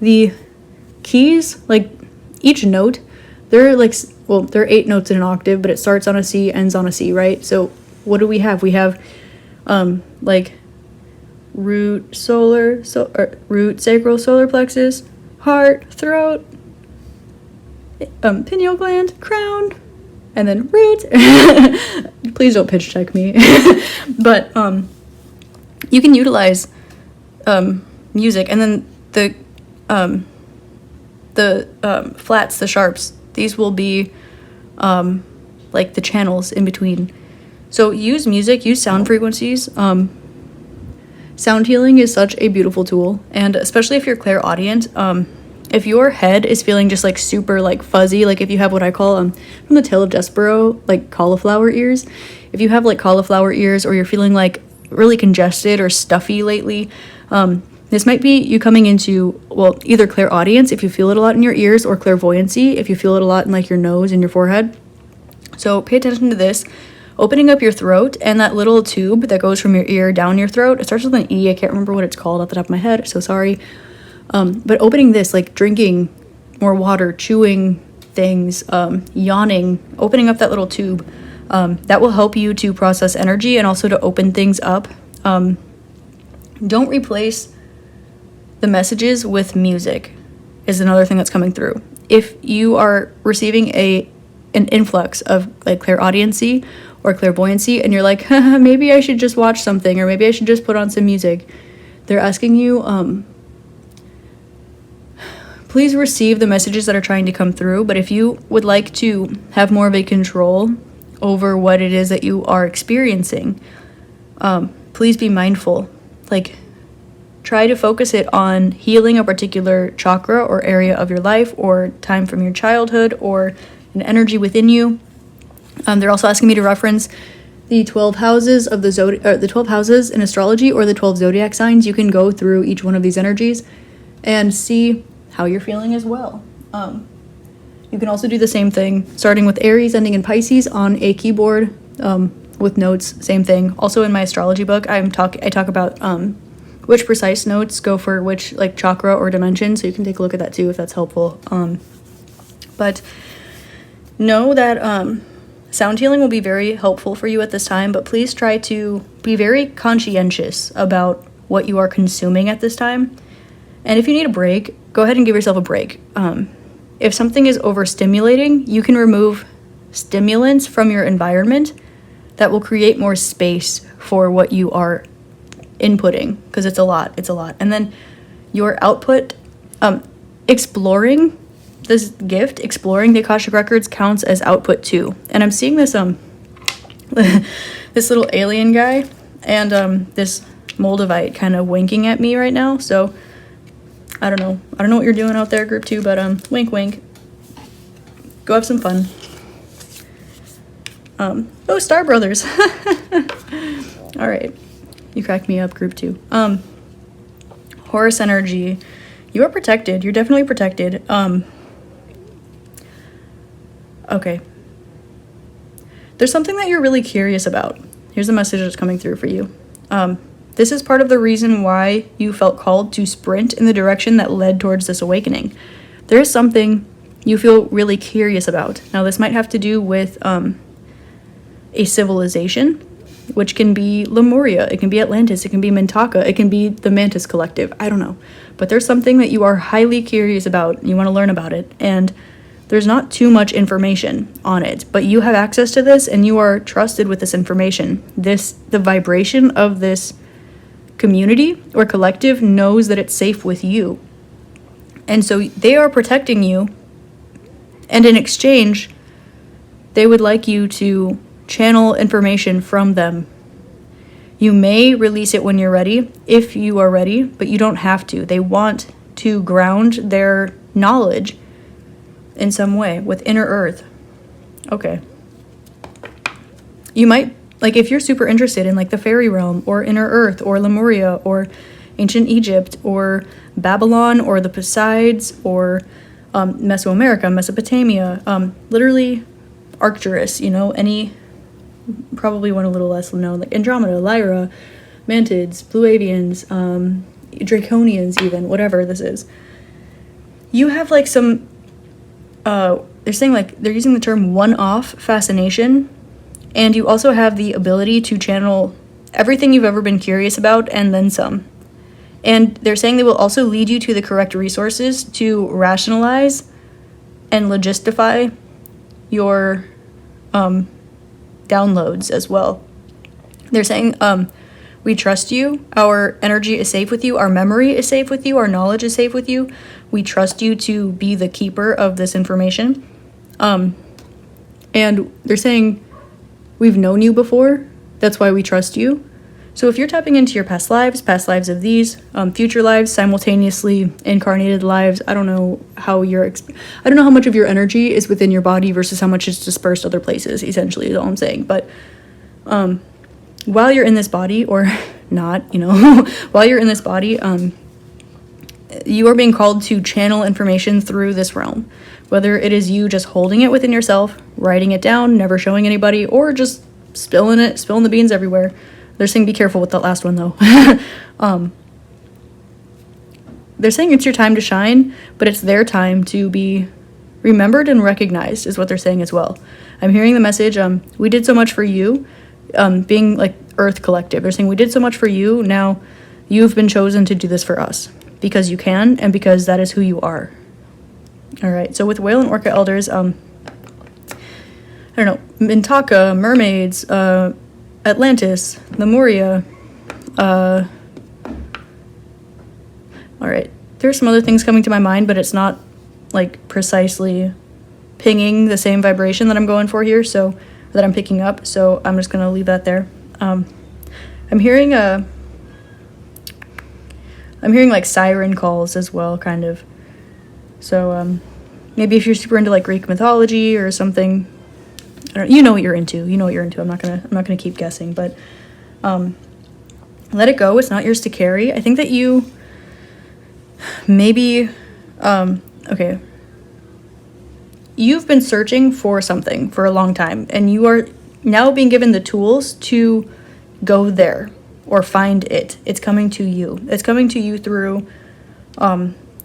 the keys, like each note, they're like, well, there are 8 notes in an octave, but it starts on a C, ends on a C, right? So what do we have? We have like root, root, sacral, solar plexus, heart, throat, pineal gland, crown, and then root. Please don't pitch check me. But you can utilize music, and then the flats, the sharps, these will be like the channels in between. So use music, use sound frequencies. Sound healing is such a beautiful tool, and especially if you're clairaudient, if your head is feeling just like super like fuzzy, like if you have what I call from the Tale of Despero, like cauliflower ears, if you have like cauliflower ears, or you're feeling like really congested or stuffy lately, this might be you coming into, well, either clairaudience if you feel it a lot in your ears, or clairvoyancy if you feel it a lot in like your nose and your forehead. So pay attention to this. Opening up your throat and that little tube that goes from your ear down your throat. It starts with an E. I can't remember what it's called off the top of my head, so sorry. But opening this, like drinking more water, chewing things, yawning, opening up that little tube, that will help you to process energy and also to open things up. Don't replace the messages with music is another thing that's coming through. If you are receiving an influx of like clairaudiency or clairvoyancy, and you're like, maybe I should just watch something, or maybe I should just put on some music, they're asking you, please receive the messages that are trying to come through. But if you would like to have more of a control over what it is that you are experiencing, please be mindful. Like, try to focus it on healing a particular chakra or area of your life, or time from your childhood, or an energy within you. They're also asking me to reference the 12 houses of the 12 houses in astrology, or the 12 zodiac signs. You can go through each one of these energies and see how you're feeling as well. You can also do the same thing, starting with Aries, ending in Pisces on a keyboard, with notes, same thing. Also in my astrology book, I talk about which precise notes go for which like chakra or dimension, so you can take a look at that too if that's helpful. But know that sound healing will be very helpful for you at this time, but please try to be very conscientious about what you are consuming at this time. And if you need a break, go ahead and give yourself a break. If something is overstimulating, you can remove stimulants from your environment that will create more space for what you are inputting, because it's a lot. And then your output, exploring this gift, exploring the Akashic Records counts as output too. And I'm seeing this this little alien guy and this Moldavite kind of winking at me right now. So I don't know what you're doing out there, group 2, but wink wink. Go have some fun. Oh, Star Brothers. All right. You cracked me up, group 2. Horus energy. You are protected. You're definitely protected. Okay. There's something that you're really curious about. Here's a message that's coming through for you. This is part of the reason why you felt called to sprint in the direction that led towards this awakening. There is something you feel really curious about. Now, this might have to do with a civilization, which can be Lemuria, it can be Atlantis, it can be Mintaka, it can be the Mantis Collective. I don't know. But there's something that you are highly curious about. You want to learn about it. And there's not too much information on it, but you have access to this and you are trusted with this information. The vibration of this community or collective knows that it's safe with you. And so they are protecting you. And in exchange, they would like you to channel information from them. You may release it when you're ready, if you are ready, but you don't have to. They want to ground their knowledge in some way with inner earth. Okay. You might, like, if you're super interested in like the fairy realm or inner earth or Lemuria or ancient Egypt or Babylon or the Poseids or Mesoamerica, Mesopotamia, literally Arcturus, any, probably one a little less known, like Andromeda, Lyra, Mantids, Blue Avians, Draconians even, whatever this is. You have like some, they're saying like, they're using the term one-off fascination, and you also have the ability to channel everything you've ever been curious about and then some. And they're saying they will also lead you to the correct resources to rationalize and logistify your downloads as well. They're saying, we trust you, our energy is safe with you, our memory is safe with you, our knowledge is safe with you. We trust you to be the keeper of this information. And they're saying, we've known you before, that's why we trust you. So if you're tapping into your past lives of these, future lives, simultaneously incarnated lives, I don't know how much of your energy is within your body versus how much is dispersed other places, essentially, is all I'm saying. But while you're in this body, or not, while you're in this body, you are being called to channel information through this realm. Whether it is you just holding it within yourself, writing it down, never showing anybody, or just spilling the beans everywhere. They're saying be careful with that last one, though. They're saying it's your time to shine, but it's their time to be remembered and recognized, is what they're saying as well. I'm hearing the message, we did so much for you, being like Earth Collective. They're saying we did so much for you, now you've been chosen to do this for us. Because you can, and because that is who you are. Alright, so with Whale and Orca Elders, I don't know, Mintaka, Mermaids, Atlantis, Lemuria, alright, there's some other things coming to my mind, but it's not, like, precisely pinging the same vibration that I'm going for here, so, that I'm picking up, so I'm just gonna leave that there. I'm hearing like siren calls as well, kind of. So, maybe if you're super into like Greek mythology or something, you know what you're into. I'm not gonna keep guessing, but let it go. It's not yours to carry. I think that you maybe, okay. You've been searching for something for a long time, and you are now being given the tools to go there or find it. It's coming to you. It's coming to you through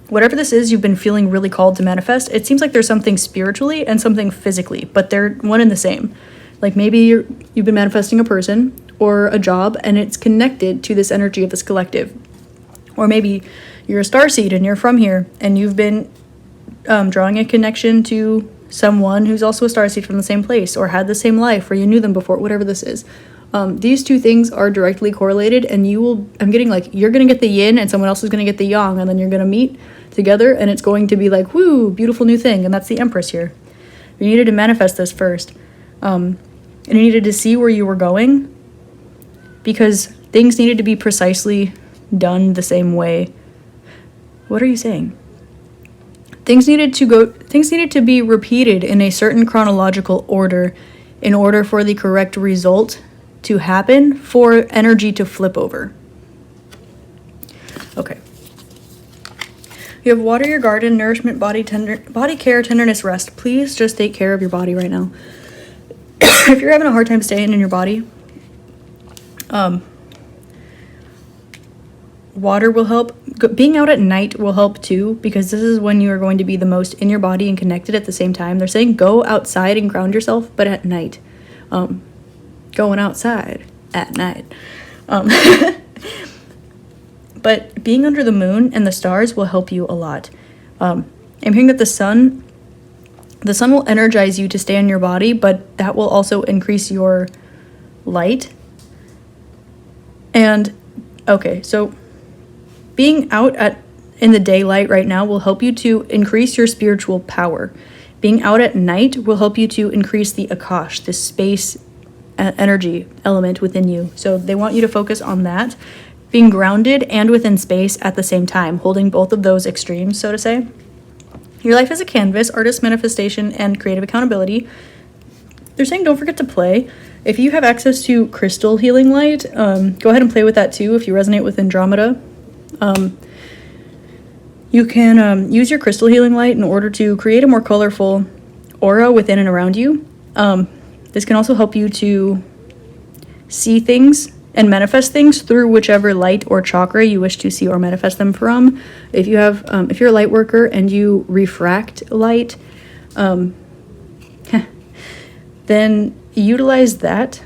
whatever this is you've been feeling really called to manifest. It seems like there's something spiritually and something physically, but they're one and the same. Like maybe you've been manifesting a person or a job, and it's connected to this energy of this collective. Or maybe you're a starseed and you're from here, and you've been drawing a connection to someone who's also a starseed from the same place, or had the same life, or you knew them before, whatever this is. These two things are directly correlated, and I'm getting like, you're going to get the yin and someone else is going to get the yang, and then you're going to meet together, and it's going to be like, woo, beautiful new thing. And that's the Empress here. You needed to manifest this first. And you needed to see where you were going, because things needed to be precisely done the same way. What are you saying? Things needed to be repeated in a certain chronological order in order for the correct result to happen, for energy to flip over. Okay. You have water your garden, nourishment, body care, tenderness, rest. Please just take care of your body right now. If you're having a hard time staying in your body, water will help. Being out at night will help too, because this is when you are going to be the most in your body and connected at the same time. They're saying go outside and ground yourself, but at night. Going outside at night. But being under the moon and the stars will help you a lot. I'm hearing that the sun will energize you to stay in your body, but that will also increase your light. And okay, so being out in the daylight right now will help you to increase your spiritual power. Being out at night will help you to increase the Akash, the space energy element within you. So they want you to focus on that, being grounded and within space at the same time, holding both of those extremes, so to say. Your life is a canvas, artist manifestation, and creative accountability. They're saying don't forget to play. If you have access to crystal healing light, go ahead and play with that too if you resonate with Andromeda. You can use your crystal healing light in order to create a more colorful aura within and around you. This can also help you to see things and manifest things through whichever light or chakra you wish to see or manifest them from. If you're a light worker and you refract light, then utilize that.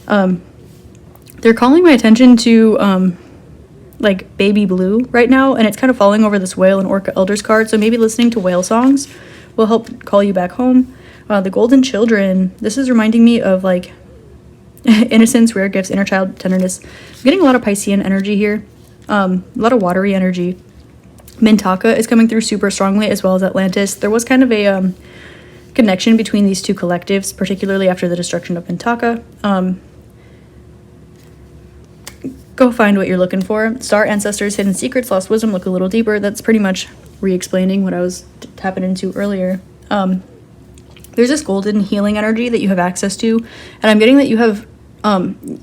They're calling my attention to like baby blue right now, and it's kind of falling over this whale and orca elders card, so maybe listening to whale songs will help call you back home. The golden children, this is reminding me of like innocence, rare gifts, inner child tenderness. I'm getting a lot of Piscean energy here, a lot of watery energy. Mintaka is coming through super strongly, as well as Atlantis. There was kind of a connection between these two collectives, particularly after the destruction of Mintaka. Go find what you're looking for. Star ancestors, hidden secrets, lost wisdom, look a little deeper. That's pretty much re-explaining what I was tapping into earlier. There's this golden healing energy that you have access to, and I'm getting that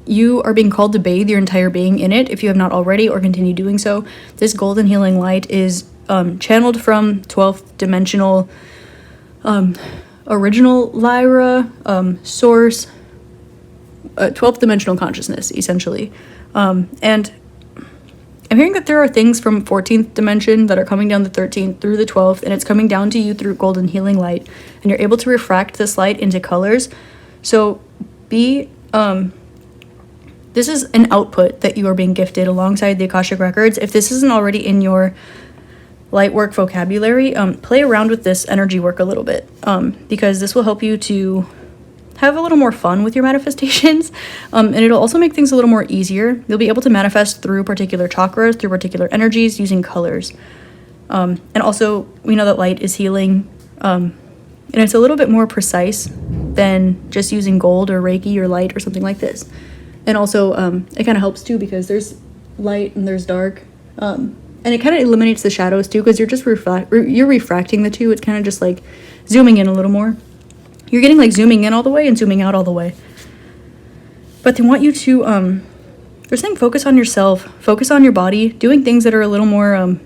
you are being called to bathe your entire being in it if you have not already, or continue doing so. This golden healing light is channeled from 12th dimensional original Lyra source, 12th dimensional consciousness, essentially. And I'm hearing that there are things from 14th dimension that are coming down the 13th through the 12th, and it's coming down to you through golden healing light, and you're able to refract this light into colors. So this is an output that you are being gifted alongside the Akashic Records. If this isn't already in your light work vocabulary, play around with this energy work a little bit, because this will help you to have a little more fun with your manifestations, and it'll also make things a little more easier. You'll be able to manifest through particular chakras, through particular energies, using colors. And also, we know that light is healing, and it's a little bit more precise than just using gold or Reiki or light or something like this. And also, it kind of helps too, because there's light and there's dark, and it kind of eliminates the shadows too, because you're just you're refracting the two. It's kind of just like zooming in a little more. You're getting like zooming in all the way and zooming out all the way. But they want you to, they're saying focus on yourself, focus on your body, doing things that are a little more,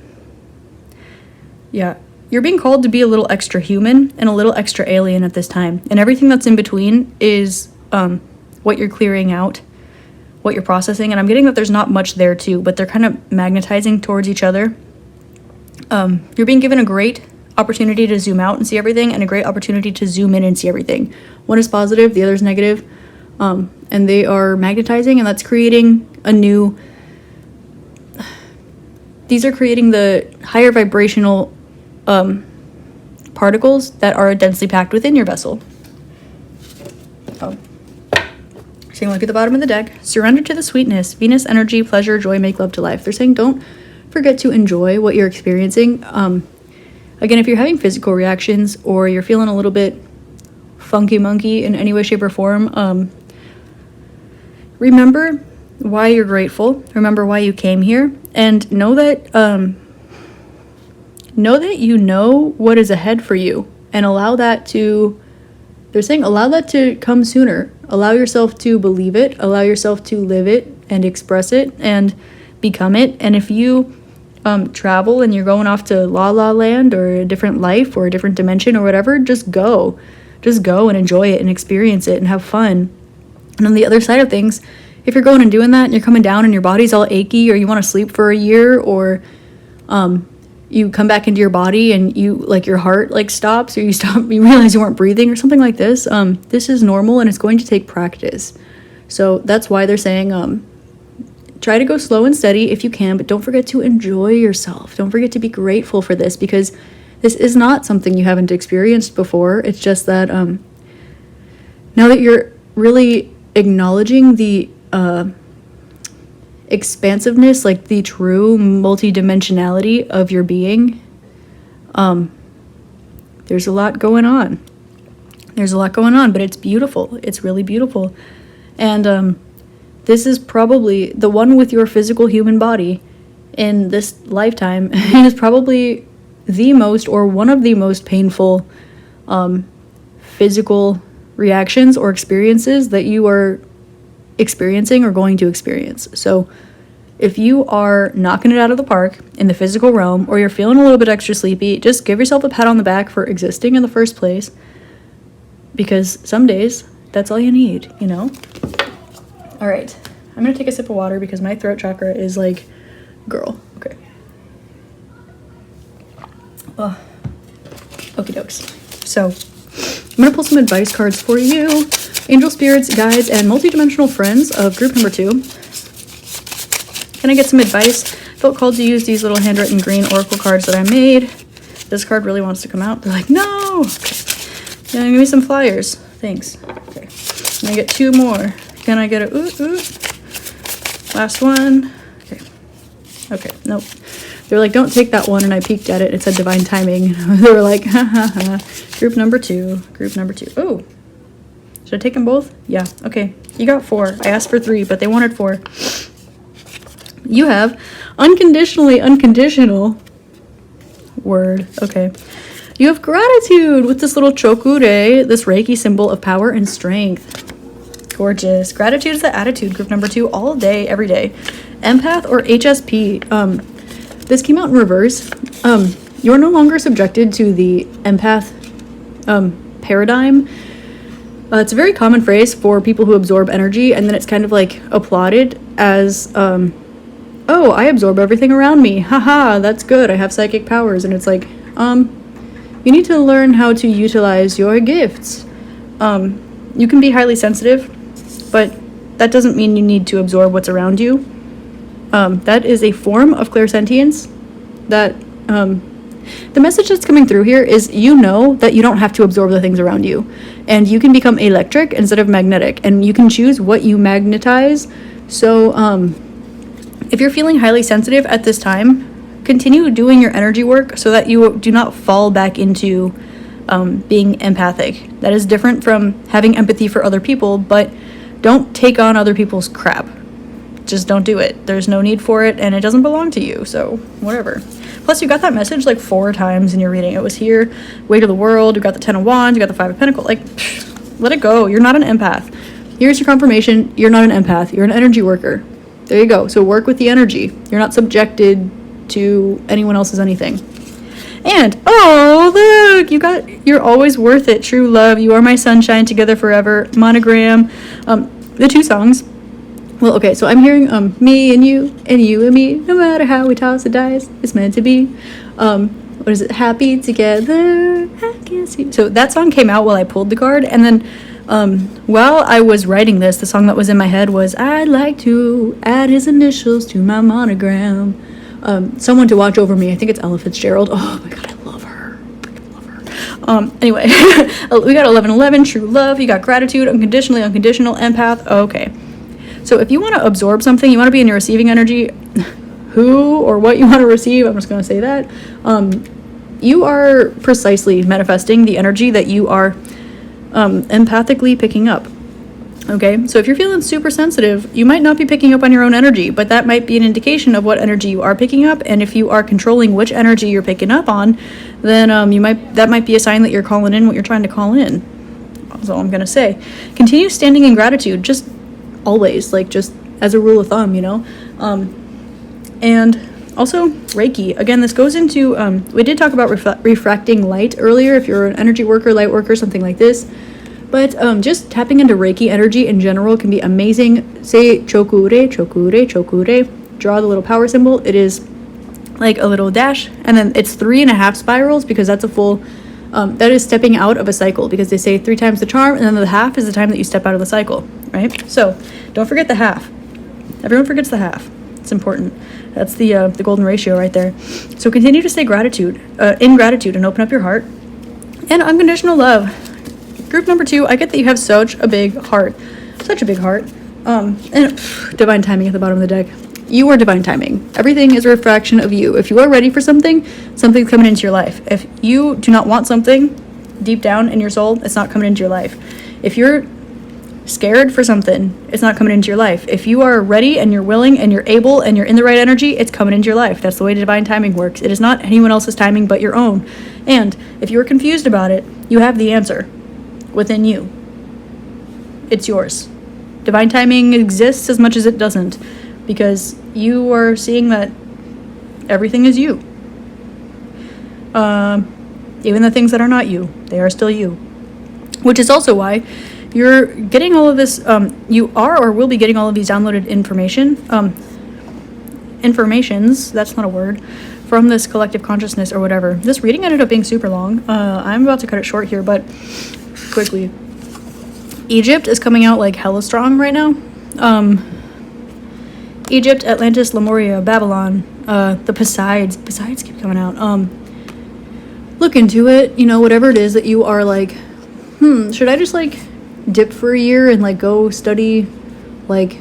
you're being called to be a little extra human and a little extra alien at this time. And everything that's in between is what you're clearing out, what you're processing. And I'm getting that there's not much there too, but they're kind of magnetizing towards each other. You're being given a great opportunity to zoom out and see everything, and a great opportunity to zoom in and see everything. One is positive, the other is negative, and they are magnetizing, and that's creating a new... These are creating the higher vibrational particles that are densely packed within your vessel. Saying, look at the bottom of the deck. Surrender to the sweetness. Venus energy, pleasure, joy, make love to life. They're saying don't forget to enjoy what you're experiencing. Again, if you're having physical reactions or you're feeling a little bit funky monkey in any way, shape, or form, remember why you're grateful. Remember why you came here, and know that you know what is ahead for you, and allow that to... They're saying allow that to come sooner. Allow yourself to believe it. Allow yourself to live it and express it and become it. And if you travel and you're going off to La La Land or a different life or a different dimension or whatever, just go. Just go and enjoy it and experience it and have fun. And on the other side of things, if you're going and doing that and you're coming down and your body's all achy, or you want to sleep for a year, or you come back into your body and you, like, your heart like stops, or you realize you weren't breathing or something like this, this is normal and it's going to take practice. So that's why they're saying try to go slow and steady if you can, but don't forget to enjoy yourself. Don't forget to be grateful for this, because this is not something you haven't experienced before. It's just that now that you're really acknowledging the expansiveness, like the true multidimensionality of your being, there's a lot going on. But it's beautiful. It's really beautiful. And this is probably the one with your physical human body in this lifetime is probably the most, or one of the most painful physical reactions or experiences that you are experiencing or going to experience. So if you are knocking it out of the park in the physical realm, or you're feeling a little bit extra sleepy, just give yourself a pat on the back for existing in the first place, because some days that's all you need, you know? All right, I'm gonna take a sip of water because my throat chakra is like, girl, okay. Okie dokes. So I'm gonna pull some advice cards for you. Angel spirits, guides, and multidimensional friends of group number 2. Can I get some advice? Felt called to use these little handwritten green oracle cards that I made. This card really wants to come out. They're like, no! Okay. Yeah, give me some flyers. Thanks. Okay. Can I get 2 more? Can I get a last one? Okay. Okay, nope. They were like, don't take that one, and I peeked at it. It said divine timing. They were like, ha ha ha. Group number 2. Oh. Should I take them both? Yeah, okay. You got 4. I asked for 3, but they wanted 4. You have unconditionally unconditional. Word. Okay. You have gratitude with this little chokure, this Reiki symbol of power and strength. Gorgeous. Gratitude is the attitude, group number 2, all day, every day. Empath or HSP. This came out in reverse. You're no longer subjected to the empath paradigm. It's a very common phrase for people who absorb energy, and then it's kind of like applauded as, oh, I absorb everything around me. Haha, that's good. I have psychic powers. And it's like, you need to learn how to utilize your gifts. You can be highly sensitive, but that doesn't mean you need to absorb what's around you. That is a form of clairsentience that, the message that's coming through here is, you know that you don't have to absorb the things around you, and you can become electric instead of magnetic, and you can choose what you magnetize. So if you're feeling highly sensitive at this time, continue doing your energy work so that you do not fall back into being empathic. That is different from having empathy for other people, but don't take on other people's crap. Just don't do it. There's no need for it, and it doesn't belong to you, so whatever. Plus, you got that message like 4 times in your reading. It was here, weight of the world, you got the 10 of Wands, you got the 5 of Pentacles. Like, let it go. You're not an empath. Here's your confirmation. You're not an empath. You're an energy worker. There you go. So work with the energy. You're not subjected to anyone else's anything. And, oh, look, you're always worth it. True love. You are my sunshine, together forever. Monogram. the two songs. Well, okay, so I'm hearing me and you and me. No matter how we toss the dice, it's meant to be. What is it? Happy together. I can see. So that song came out while I pulled the card, and then while I was writing this, the song that was in my head was I'd like to add his initials to my monogram. Someone to watch over me. I think it's Ella Fitzgerald. Oh my god, I love her. Anyway, we got 1111, true love. You got gratitude, unconditionally, unconditional, empath. Okay. So if you want to absorb something, you want to be in your receiving energy, who or what you want to receive, I'm just going to say that, you are precisely manifesting the energy that you are empathically picking up. Okay, so if you're feeling super sensitive, you might not be picking up on your own energy, but that might be an indication of what energy you are picking up, and if you are controlling which energy you're picking up on, then that might be a sign that you're calling in what you're trying to call in. That's all I'm going to say. Continue standing in gratitude, just always, like just as a rule of thumb, and also Reiki. Again, this goes into, we did talk about refracting light earlier, if you're an energy worker, light worker, something like this, but just tapping into Reiki energy in general can be amazing. Say chokure, chokure, chokure, draw the little power symbol. It is like a little dash, and then it's 3.5 spirals, because that's a full, that is stepping out of a cycle, because they say 3 times the charm, and then the half is the time that you step out of the cycle, right? So don't forget the half. Everyone forgets the half. It's important. That's the golden ratio right there. So continue to stay in gratitude, and open up your heart. And unconditional love. Group number 2, I get that you have such a big heart. And divine timing at the bottom of the deck. You are divine timing. Everything is a refraction of you. If you are ready for something, something's coming into your life. If you do not want something deep down in your soul, it's not coming into your life. If you're scared for something, it's not coming into your life. If you are ready and you're willing and you're able and you're in the right energy, it's coming into your life. That's the way divine timing works. It is not anyone else's timing but your own. And if you're confused about it, you have the answer within you. It's yours. Divine timing exists as much as it doesn't, because you are seeing that everything is you. Even the things that are not you, they are still you. Which is also why you're getting all of this, you are or will be getting all of these downloaded informations, that's not a word, from this collective consciousness or whatever. This reading ended up being super long. I'm about to cut it short here, but quickly. Egypt is coming out like hella strong right now. Egypt, Atlantis, Lemuria, Babylon, the Poseids keep coming out. Look into it, whatever it is that you are like, should I just like dip for a year and like go study like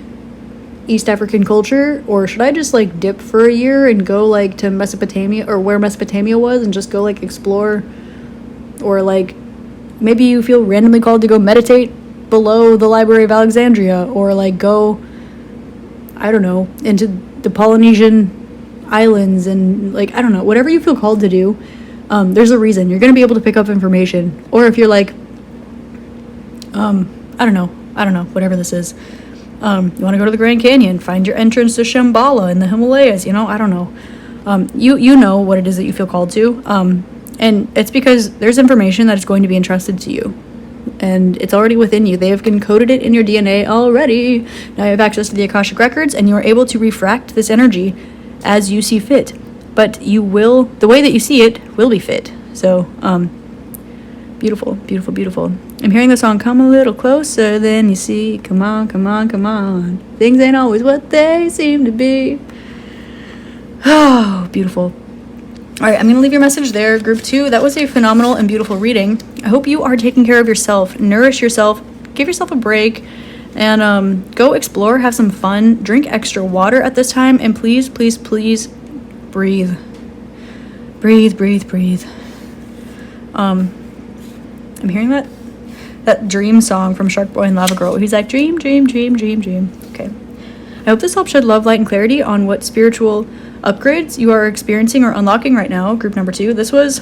East African culture, or should I just like dip for a year and go like to Mesopotamia, or where Mesopotamia was, and just go like explore, or like maybe you feel randomly called to go meditate below the Library of Alexandria, or like go, I don't know, into the Polynesian islands, and like, I don't know, whatever you feel called to do. There's a reason. You're going to be able to pick up information. Or if you're like, I don't know, whatever this is. You want to go to the Grand Canyon, find your entrance to Shambhala in the Himalayas, I don't know. You know what it is that you feel called to. And it's because there's information that is going to be entrusted to you. And it's already within you. They have encoded it in your DNA already. Now you have access to the Akashic Records, and you are able to refract this energy as you see fit. But you will, the way that you see it will be fit. So, beautiful, beautiful, beautiful. I'm hearing the song, come a little closer than you see. Come on, come on, come on. Things ain't always what they seem to be. Oh, beautiful. All right, I'm going to leave your message there, Group 2. That was a phenomenal and beautiful reading. I hope you are taking care of yourself, nourish yourself, give yourself a break, and go explore, have some fun, drink extra water at this time, and please, please, please breathe. Breathe, breathe, breathe. I'm hearing that dream song from Shark Boy and Lava Girl. He's like, dream, dream, dream, dream, dream. Okay. I hope this helps shed love, light, and clarity on what spiritual upgrades you are experiencing or unlocking right now. Group number 2. This was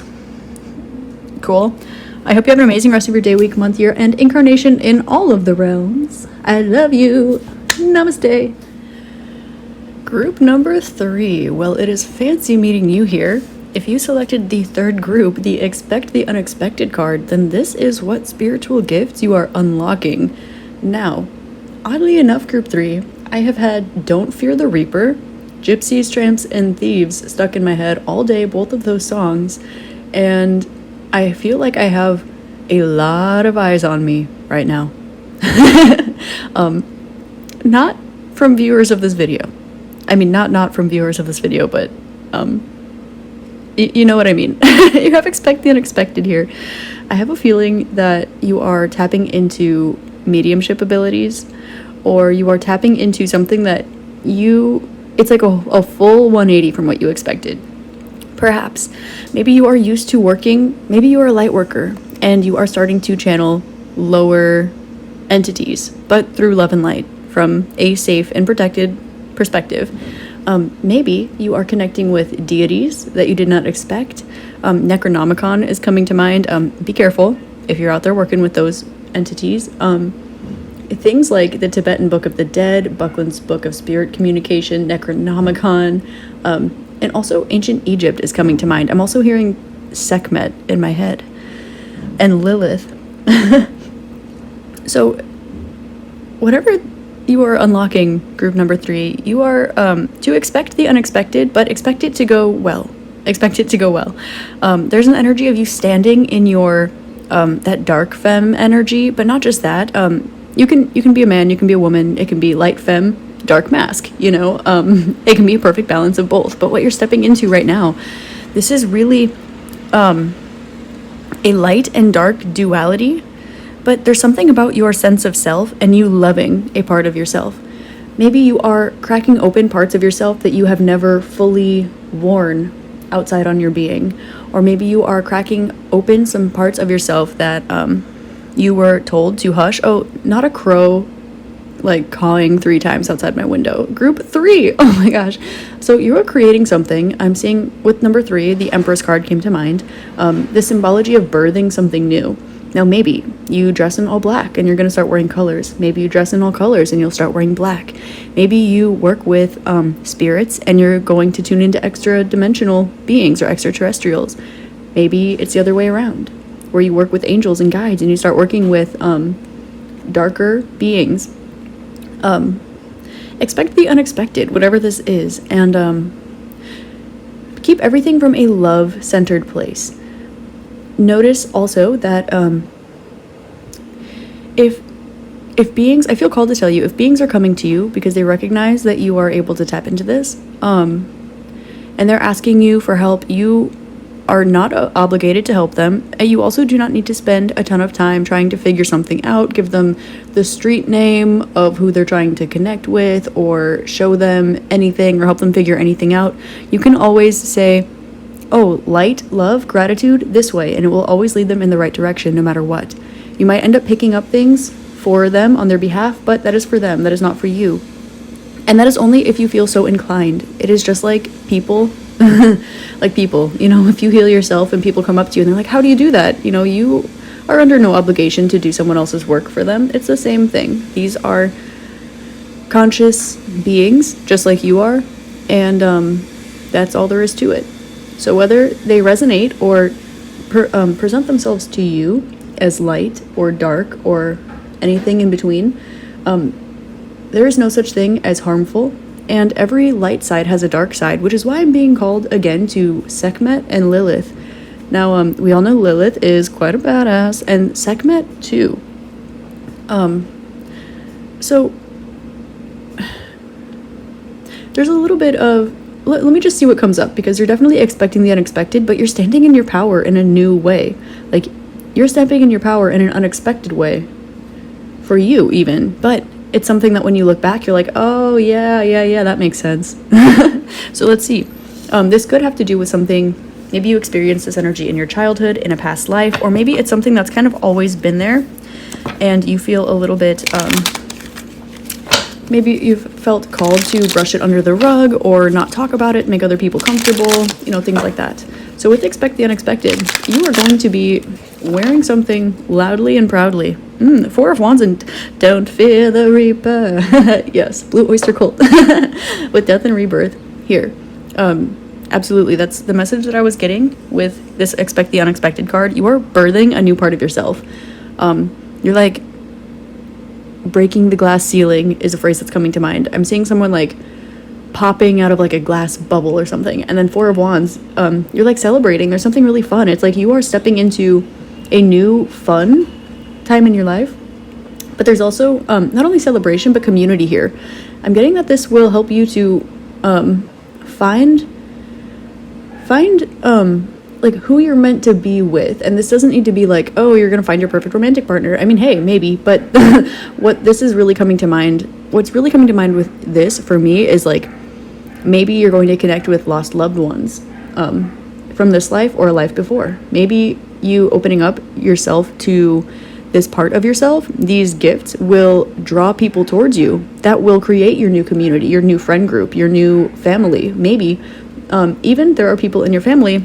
cool. I hope you have an amazing rest of your day, week, month, year, and incarnation in all of the realms. I love you. Namaste. Group number 3. Well, it is fancy meeting you here. If you selected the third group, the Expect the Unexpected card, then this is what spiritual gifts you are unlocking. Now, oddly enough, group 3, I have had Don't Fear the Reaper, Gypsies, Tramps, and Thieves stuck in my head all day, both of those songs, and I feel like I have a lot of eyes on me right now. Not from viewers of this video. I mean, not from viewers of this video, but, you know what I mean. You have expect the unexpected here. I have a feeling that you are tapping into mediumship abilities, or you are tapping into something that it's like a full 180 from what you expected. Perhaps. Maybe you are used to working, maybe you are a light worker, and you are starting to channel lower entities, but through love and light, from a safe and protected perspective. Maybe you are connecting with deities that you did not expect. Necronomicon is coming to mind. Be careful if you're out there working with those entities. Things like the Tibetan Book of the Dead, Buckland's Book of Spirit Communication, Necronomicon, and also ancient Egypt is coming to mind. I'm also hearing Sekhmet in my head, and Lilith. So whatever you are unlocking, group number 3, you are to expect the unexpected, but expect it to go well. Expect it to go well. There's an energy of you standing in your that dark femme energy, but not just that. You can be a man, you can be a woman, it can be light femme, dark mask, you know. It can be a perfect balance of both. But what you're stepping into right now, this is really a light and dark duality. But there's something about your sense of self and you loving a part of yourself. Maybe you are cracking open parts of yourself that you have never fully worn outside on your being. Or maybe you are cracking open some parts of yourself that you were told to hush. Oh, not a crow like cawing 3 times outside my window. Group 3, oh my gosh. So you are creating something. I'm seeing with number 3, the Empress card came to mind. The symbology of birthing something new. Now, maybe you dress in all black and you're going to start wearing colors. Maybe you dress in all colors and you'll start wearing black. Maybe you work with spirits and you're going to tune into extra dimensional beings or extraterrestrials. Maybe it's the other way around, where you work with angels and guides and you start working with darker beings. Expect the unexpected, whatever this is, and keep everything from a love-centered place. Notice also that if beings, I feel called to tell you, if beings are coming to you because they recognize that you are able to tap into this, and they're asking you for help, you are not obligated to help them. And you also do not need to spend a ton of time trying to figure something out, give them the street name of who they're trying to connect with, or show them anything or help them figure anything out. You can always say, oh, light, love, gratitude, this way, and it will always lead them in the right direction no matter what. You might end up picking up things for them on their behalf, but that is for them, that is not for you. And that is only if you feel so inclined. It is just like people, you know, if you heal yourself and people come up to you and they're like, how do you do that? You know, you are under no obligation to do someone else's work for them. It's the same thing. These are conscious beings, just like you are, and that's all there is to it. So whether they resonate or present themselves to you as light or dark or anything in between, there is no such thing as harmful, and every light side has a dark side, which is why I'm being called again to Sekhmet and Lilith. Now, we all know Lilith is quite a badass, and Sekhmet too. So there's a little bit of, let me just see what comes up, because you're definitely expecting the unexpected, but you're standing in your power in a new way. Like, you're stepping in your power in an unexpected way. For you, even. But it's something that when you look back, you're like, oh, yeah, that makes sense. So let's see. This could have to do with something, maybe you experienced this energy in your childhood, in a past life, or maybe it's something that's kind of always been there, and you feel a little bit, maybe you've felt called to brush it under the rug or not talk about it, make other people comfortable, you know, things like that. So with Expect the Unexpected, you are going to be wearing something loudly and proudly. 4 of Wands and Don't Fear the Reaper. Yes, Blue Oyster Cult. With Death and Rebirth here. Absolutely, that's the message that I was getting with this Expect the Unexpected card. You are birthing a new part of yourself. You're like, breaking the glass ceiling is a phrase that's coming to mind. I'm seeing someone like popping out of like a glass bubble or something. And then Four of Wands, you're like celebrating. There's something really fun. It's like you are stepping into a new fun time in your life. But there's also not only celebration, but community here. I'm getting that this will help you to find like who you're meant to be with. And this doesn't need to be like, oh, you're gonna find your perfect romantic partner. I mean, hey, maybe, but what this is really coming to mind, what's really coming to mind with this for me is like, maybe you're going to connect with lost loved ones from this life or a life before. Maybe you opening up yourself to this part of yourself, these gifts will draw people towards you that will create your new community, your new friend group, your new family. Maybe even there are people in your family.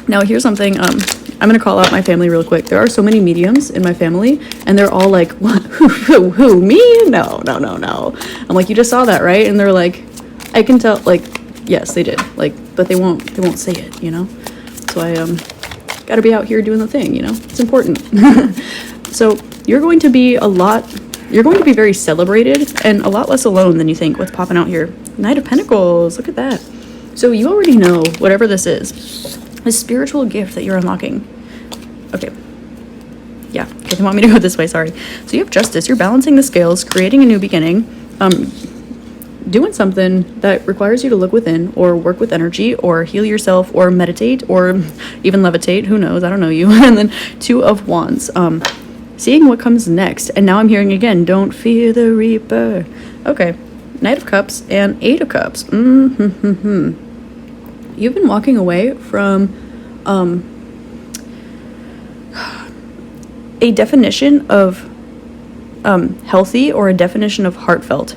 Now, here's something, I'm going to call out my family real quick. There are so many mediums in my family, and they're all like, what? Who, me? No. I'm like, you just saw that, right? And they're like, I can tell, like, yes, they did, like, but they won't say it, you know? So I gotta be out here doing the thing, you know? It's important. So you're going to be very celebrated and a lot less alone than you think. What's popping out here? Knight of Pentacles, look at that. So you already know whatever this is. A spiritual gift that you're unlocking. Okay. Yeah, okay, they want me to go this way, sorry. So you have Justice, you're balancing the scales, creating a new beginning, doing something that requires you to look within or work with energy or heal yourself or meditate or even levitate, who knows, I don't know you. And then Two of Wands, seeing what comes next. And now I'm hearing again, don't fear the Reaper. Okay, Knight of Cups and Eight of Cups. You've been walking away from a definition of healthy or a definition of heartfelt.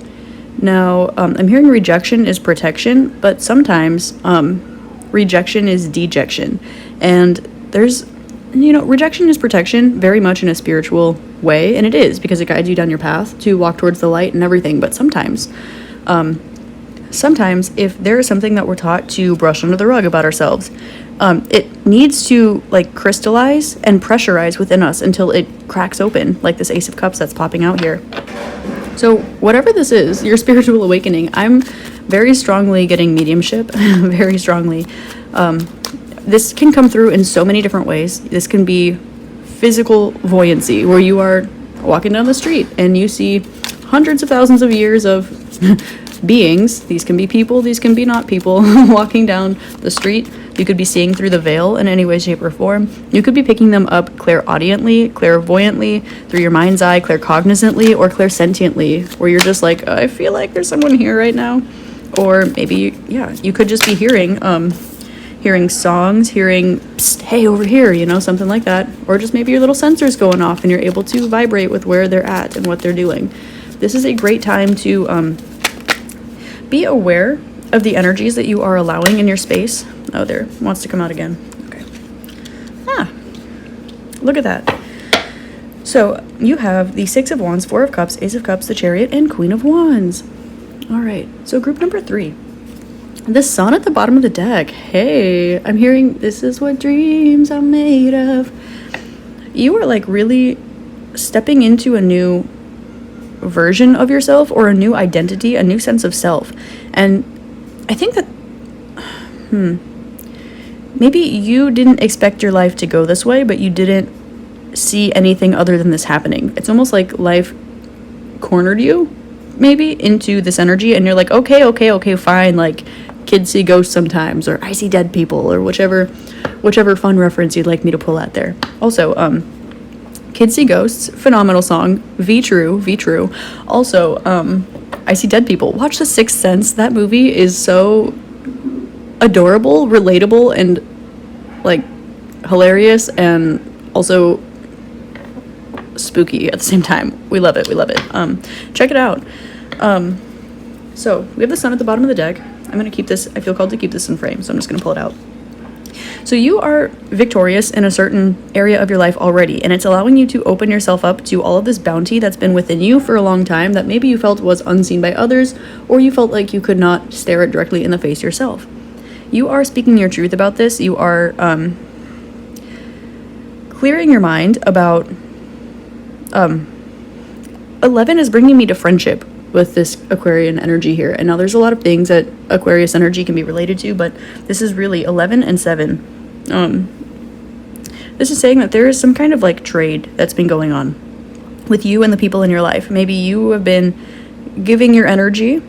Now, I'm hearing rejection is protection, but sometimes rejection is dejection. And there's, rejection is protection very much in a spiritual way, and it is because it guides you down your path to walk towards the light and everything. But sometimes if there is something that we're taught to brush under the rug about ourselves, it needs to like crystallize and pressurize within us until it cracks open, like this Ace of Cups that's popping out here. So whatever this is, your spiritual awakening, I'm very strongly getting mediumship, very strongly. This can come through in so many different ways. This can be physical voyancy, where you are walking down the street and you see hundreds of thousands of years of beings. These can be people, these can be not people, walking down the street. You could be seeing through the veil in any way, shape, or form. You could be picking them up clairaudiently, clairvoyantly, through your mind's eye, claircognizantly, or clairsentiently, where you're just like, I feel like there's someone here right now. Or maybe, you could just be hearing songs, hearing, psst, hey, over here, something like that. Or just maybe your little sensor's going off and you're able to vibrate with where they're at and what they're doing. This is a great time to be aware of the energies that you are allowing in your space. Oh, there, wants to come out again. Okay. Look at that. So you have the Six of Wands, Four of Cups, Ace of Cups, the Chariot, and Queen of Wands. All right, so group number 3. The Sun at the bottom of the deck. Hey, I'm hearing this is what dreams are made of. You are like really stepping into a new version of yourself or a new identity, a new sense of self. And I think that maybe you didn't expect your life to go this way, but you didn't see anything other than this happening. It's almost like life cornered you maybe into this energy, and you're like, okay, fine, like kids see ghosts sometimes, or I see dead people, or whichever fun reference you'd like me to pull out there. Also, Kids See Ghosts, phenomenal song. V true. Also, I See Dead People. Watch The Sixth Sense. That movie is so adorable, relatable, and like hilarious, and also spooky at the same time. We love it. Check it out. So we have the Sun at the bottom of the deck. I'm going to keep this, I feel called to keep this in frame, so I'm just going to pull it out. So you are victorious in a certain area of your life already, and it's allowing you to open yourself up to all of this bounty that's been within you for a long time that maybe you felt was unseen by others, or you felt like you could not stare it directly in the face yourself. You are speaking your truth about this. You are clearing your mind about 11 is bringing me to friendship with this Aquarian energy here. And now there's a lot of things that Aquarius energy can be related to, but this is really 11 and 7. This is saying that there is some kind of like trade that's been going on with you and the people in your life. Maybe you have been giving your energy,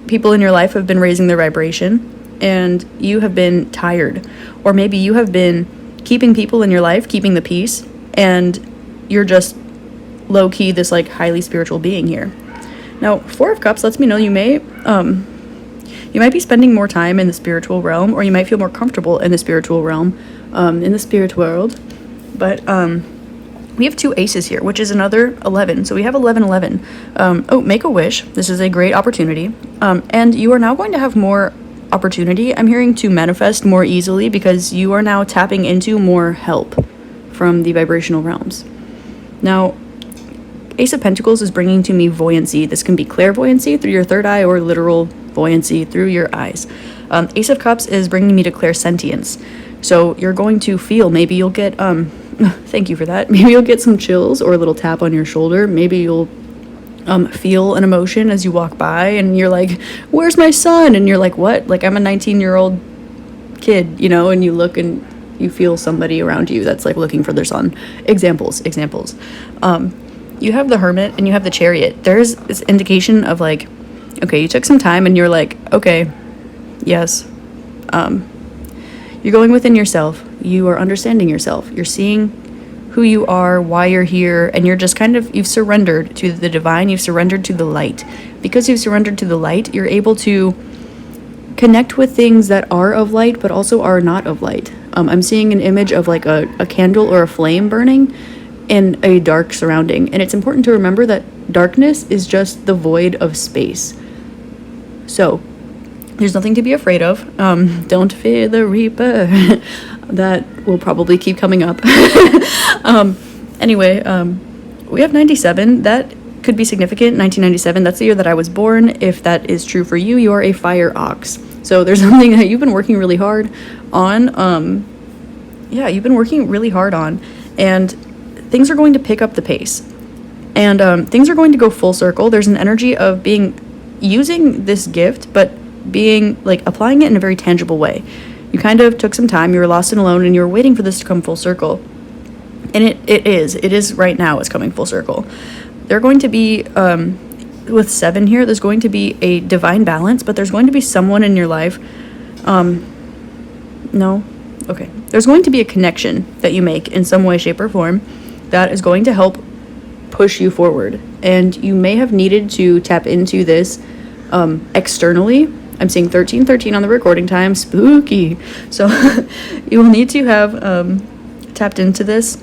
people in your life have been raising their vibration, and you have been tired. Or maybe you have been keeping people in your life, keeping the peace, and you're just low-key this like highly spiritual being here. Now, Four of Cups lets me know you might be spending more time in the spiritual realm, or you might feel more comfortable in the spiritual realm, in the spirit world. But we have 2 aces here, which is another 11. So we have 11, 11. Make a wish. This is a great opportunity. And you are now going to have more opportunity, I'm hearing, to manifest more easily, because you are now tapping into more help from the vibrational realms. Now, Ace of Pentacles is bringing to me voyancy. This can be clairvoyancy through your third eye or literal voyancy through your eyes. Ace of Cups is bringing me to clairsentience. So you're going to feel, maybe you'll get, thank you for that. Maybe you'll get some chills or a little tap on your shoulder. Maybe you'll feel an emotion as you walk by and you're like, where's my son? And you're like, what? Like, I'm a 19-year-old kid, you know, and you look and you feel somebody around you that's like looking for their son. Examples. You have the Hermit and you have the Chariot. There's this indication of like, okay, you took some time and you're like, okay, yes. You're going within yourself. You are understanding yourself. You're seeing who you are, why you're here, and you're just kind of, you've surrendered to the divine, you've surrendered to the light. Because you've surrendered to the light, you're able to connect with things that are of light, but also are not of light. I'm seeing an image of like a candle or a flame burning in a dark surrounding. And it's important to remember that darkness is just the void of space. So, there's nothing to be afraid of. Don't fear the Reaper. That will probably keep coming up. Anyway, we have 97. That could be significant. 1997, that's the year that I was born. If that is true for you, you are a fire ox. So there's something that you've been working really hard on. You've been working really hard on. And things are going to pick up the pace. And things are going to go full circle. There's an energy of using this gift, but being like applying it in a very tangible way. You kind of took some time, you were lost and alone, and you were waiting for this to come full circle. And it is right now, it's coming full circle. They're going to be, with 7 here, there's going to be a divine balance, but there's going to be someone in your life, there's going to be a connection that you make in some way, shape, or form that is going to help push you forward. And you may have needed to tap into this externally. I'm seeing 1313 on the recording time. Spooky. So you will need to have tapped into this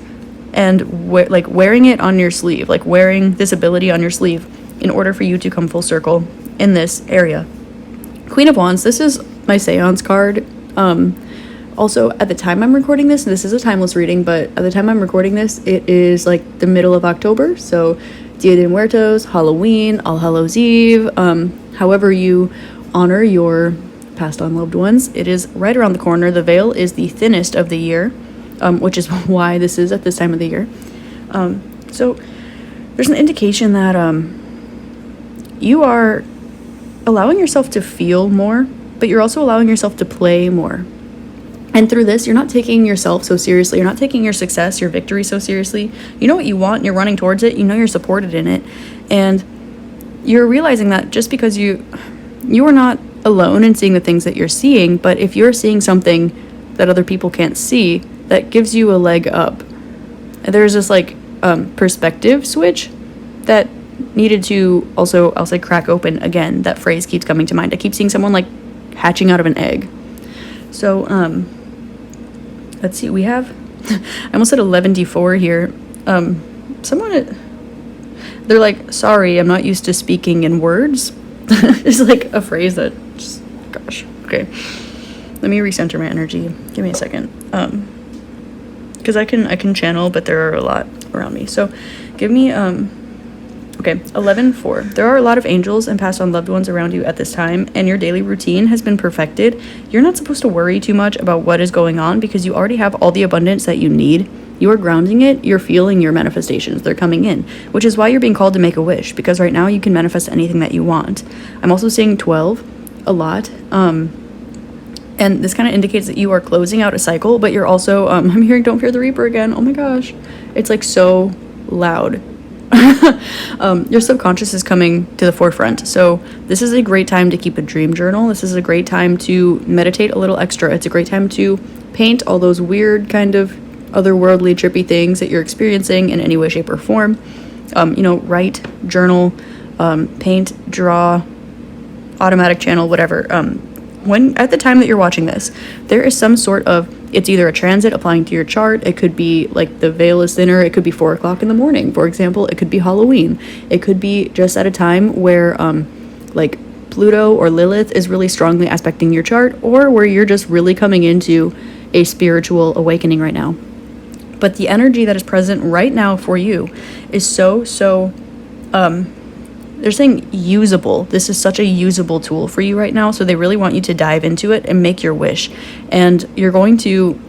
and wearing it on your sleeve, like wearing this ability on your sleeve in order for you to come full circle in this area. Queen of Wands, this is my seance card. Also, at the time I'm recording this is a timeless reading, but at the time I'm recording this, it is like the middle of October. So Dia de Muertos, Halloween, All Hallows Eve, however you honor your passed on loved ones. It is right around the corner. The veil is the thinnest of the year, which is why this is at this time of the year. So there's an indication that you are allowing yourself to feel more, but you're also allowing yourself to play more. And through this, you're not taking yourself so seriously. You're not taking your success, your victory so seriously. You know what you want, and you're running towards it. You know you're supported in it. And you're realizing that just because you are not alone in seeing the things that you're seeing, but if you're seeing something that other people can't see, that gives you a leg up. There's this perspective switch that needed to also, I'll say, crack open again. That phrase keeps coming to mind. I keep seeing someone like hatching out of an egg. So, let's see, we have, I almost said 11d4 here. They're like, sorry, I'm not used to speaking in words. It's like a phrase that just, gosh, okay. Let me recenter my energy. Give me a second. Because I can channel, but there are a lot around me. So give me, okay, 11:4. There are a lot of angels and passed on loved ones around you at this time, and your daily routine has been perfected. You're not supposed to worry too much about what is going on because you already have all the abundance that you need you are grounding it, you're feeling your manifestations. They're coming in, which is why you're being called to make a wish, because right now you can manifest anything that you want. I'm also seeing 12 a lot. And this kind of indicates that you are closing out a cycle, but you're also, I'm hearing Don't Fear the Reaper again. Oh my gosh. It's like so loud. Your subconscious is coming to the forefront. So this is a great time to keep a dream journal. This is a great time to meditate a little extra. It's a great time to paint all those weird kind of otherworldly trippy things that you're experiencing in any way, shape, or form. Write, journal, paint, draw, automatic channel, whatever. When at the time that you're watching this, there is some sort of, it's either a transit applying to your chart. It could be like the veil is thinner. It could be 4 o'clock in the morning, for example. It could be Halloween. It could be just at a time where like Pluto or Lilith is really strongly aspecting your chart, or where you're just really coming into a spiritual awakening right now. But the energy that is present right now for you is so they're saying usable. This is such a usable tool for you right now. So they really want you to dive into it and make your wish. And you're going to,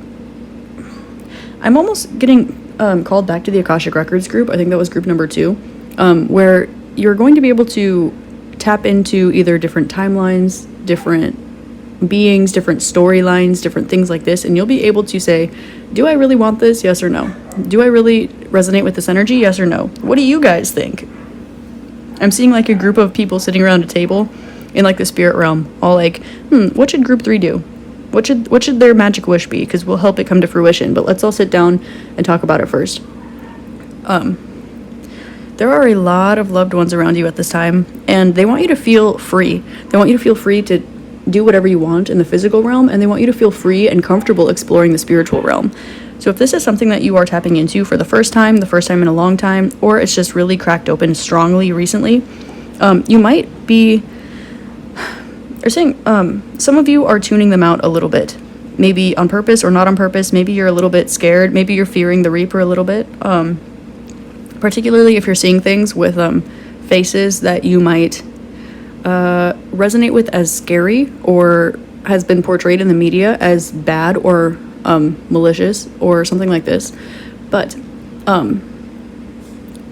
I'm almost getting called back to the Akashic Records group. I think that was group number 2, where you're going to be able to tap into either different timelines, different beings, different storylines, different things like this. And you'll be able to say, do I really want this? Yes or no? Do I really resonate with this energy? Yes or no? What do you guys think? I'm seeing like a group of people sitting around a table in like the spirit realm, all like, what should group 3 do? What should their magic wish be? Because we'll help it come to fruition. But let's all sit down and talk about it first. There are a lot of loved ones around you at this time, and they want you to feel free. They want you to feel free to do whatever you want in the physical realm, and they want you to feel free and comfortable exploring the spiritual realm. So if this is something that you are tapping into for the first time in a long time, or it's just really cracked open strongly recently, you might be, they're saying, some of you are tuning them out a little bit, maybe on purpose or not on purpose. Maybe you're a little bit scared. Maybe you're fearing the Reaper a little bit, particularly if you're seeing things with faces that you might resonate with as scary, or has been portrayed in the media as bad or malicious or something like this. But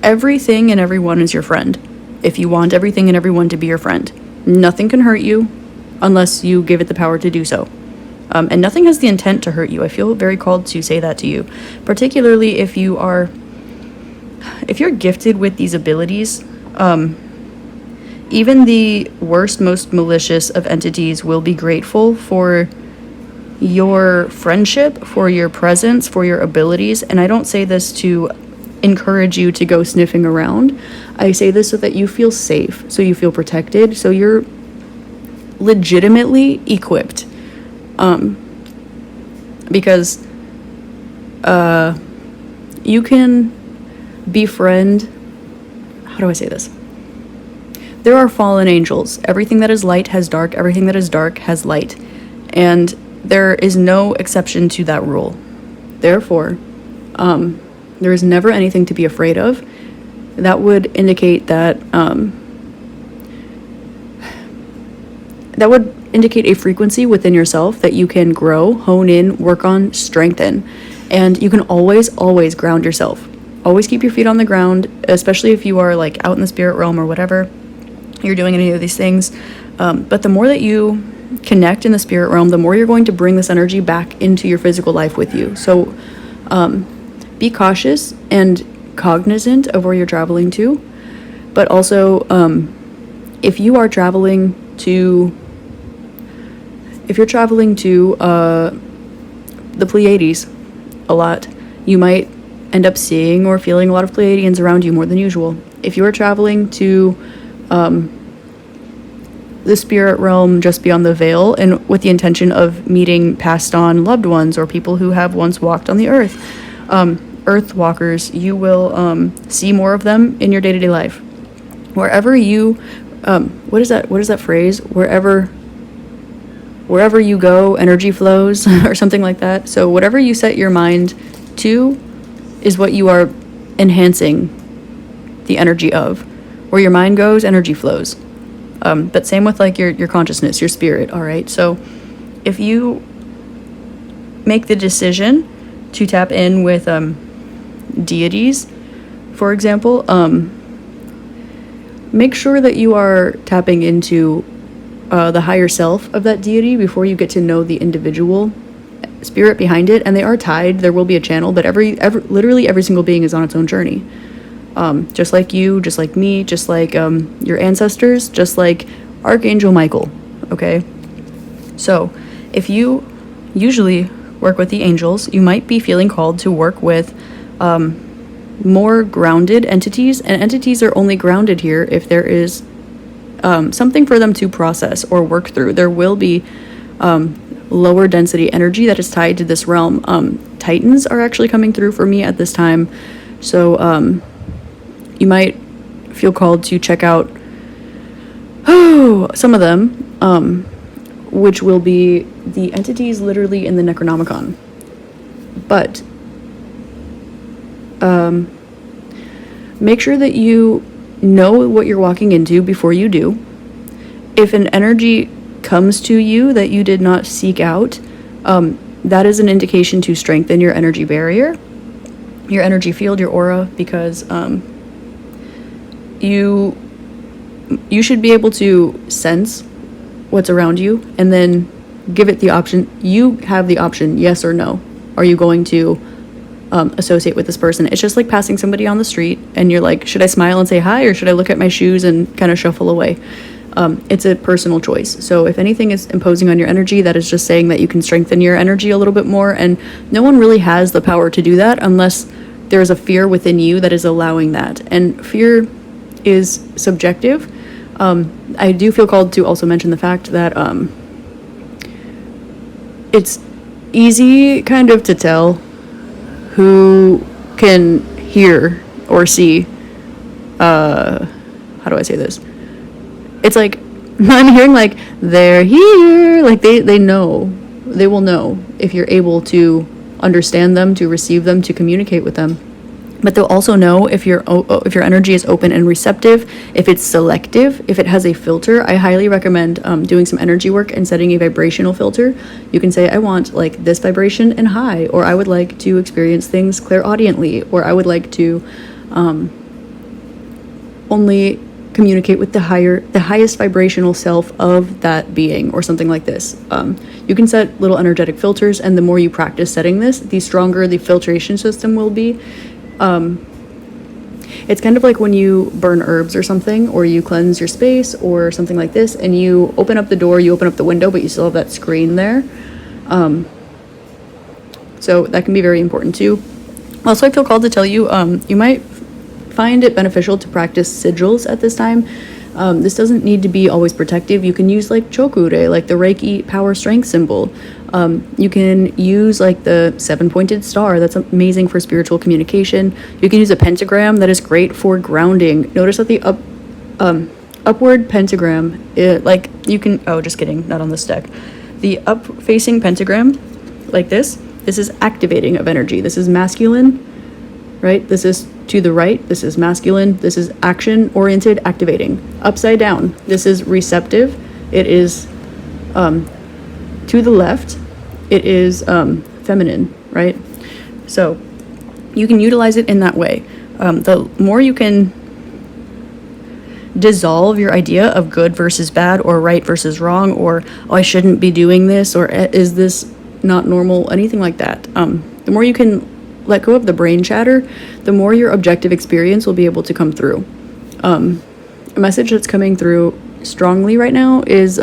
everything and everyone is your friend. If you want everything and everyone to be your friend, nothing can hurt you unless you give it the power to do so. And nothing has the intent to hurt you. I feel very called to say that to you, particularly if you're gifted with these abilities. Even the worst, most malicious of entities will be grateful for your friendship, for your presence, for your abilities. And I don't say this to encourage you to go sniffing around. I say this so that you feel safe, so you feel protected, so you're legitimately equipped. Because you can befriend, how do I say this? There are fallen angels. Everything that is light has dark. Everything that is dark has light. And there is no exception to that rule. Therefore, there is never anything to be afraid of. That would indicate that a frequency within yourself that you can grow, hone in, work on, strengthen. And you can always ground yourself. Always keep your feet on the ground, especially if you are like out in the spirit realm or whatever you're doing any of these things. But the more that you connect in the spirit realm, the more you're going to bring this energy back into your physical life with you. So be cautious and cognizant of where you're traveling to. But also, if you're traveling to the Pleiades a lot, you might end up seeing or feeling a lot of Pleiadians around you more than usual. If you are traveling to the spirit realm just beyond the veil, and with the intention of meeting passed on loved ones or people who have once walked on the earth, earth walkers, you will see more of them in your day-to-day life. Wherever you, what is that phrase? Wherever you go, energy flows, or something like that. So whatever you set your mind to is what you are enhancing the energy of. Where your mind goes, energy flows. But same with like your consciousness, your spirit, all right? So if you make the decision to tap in with deities, for example, make sure that you are tapping into the higher self of that deity before you get to know the individual spirit behind it. And they are tied. There will be a channel, but literally every single being is on its own journey. Just like you, just like me, just like your ancestors, just like Archangel Michael. Okay, so if you usually work with the angels, you might be feeling called to work with more grounded entities, and entities are only grounded here if there is something for them to process or work through. There will be lower density energy that is tied to this realm. Titans are actually coming through for me at this time, so you might feel called to check out some of them, which will be the entities literally in the Necronomicon. But make sure that you know what you're walking into before you do. If an energy comes to you that you did not seek out, that is an indication to strengthen your energy barrier, your energy field, your aura, because you should be able to sense what's around you and then give it the option. You have the option, yes or no. Are you going to associate with this person? It's just like passing somebody on the street and you're like, should I smile and say hi, or should I look at my shoes and kind of shuffle away? It's a personal choice. So if anything is imposing on your energy, that is just saying that you can strengthen your energy a little bit more, and no one really has the power to do that unless there is a fear within you that is allowing that. And fear is subjective. I do feel called to also mention the fact that it's easy kind of to tell who can hear or see, how do I say this? It's like, I'm hearing like, they're here, like they know, they will know if you're able to understand them, to receive them, to communicate with them. But they'll also know if your energy is open and receptive, if it's selective, if it has a filter. I highly recommend doing some energy work and setting a vibrational filter. You can say, I want like this vibration and high, or I would like to experience things clairaudiently, or I would like to only communicate with the highest vibrational self of that being, or something like this. You can set little energetic filters, and the more you practice setting this, the stronger the filtration system will be. It's kind of like when you burn herbs or something, or you cleanse your space or something like this, and you open up the door, you open up the window, but you still have that screen there. So that can be very important too. Also, I feel called to tell you, you might find it beneficial to practice sigils at this time. This doesn't need to be always protective. You can use like chokure, like the Reiki power strength symbol. You can use like the 7-pointed star. That's amazing for spiritual communication. You can use a pentagram. That is great for grounding. Notice that the upward pentagram, like you can, just kidding, not on this deck. The up facing pentagram, like this is activating of energy. This is masculine, right? This is to the right. This is masculine. This is action oriented, activating. Upside down, this is receptive. It is to the left, it is feminine, right? So you can utilize it in that way. The more you can dissolve your idea of good versus bad, or right versus wrong, or I shouldn't be doing this, or is this not normal, anything like that. The more you can let go of the brain chatter, the more your objective experience will be able to come through. A message that's coming through strongly right now is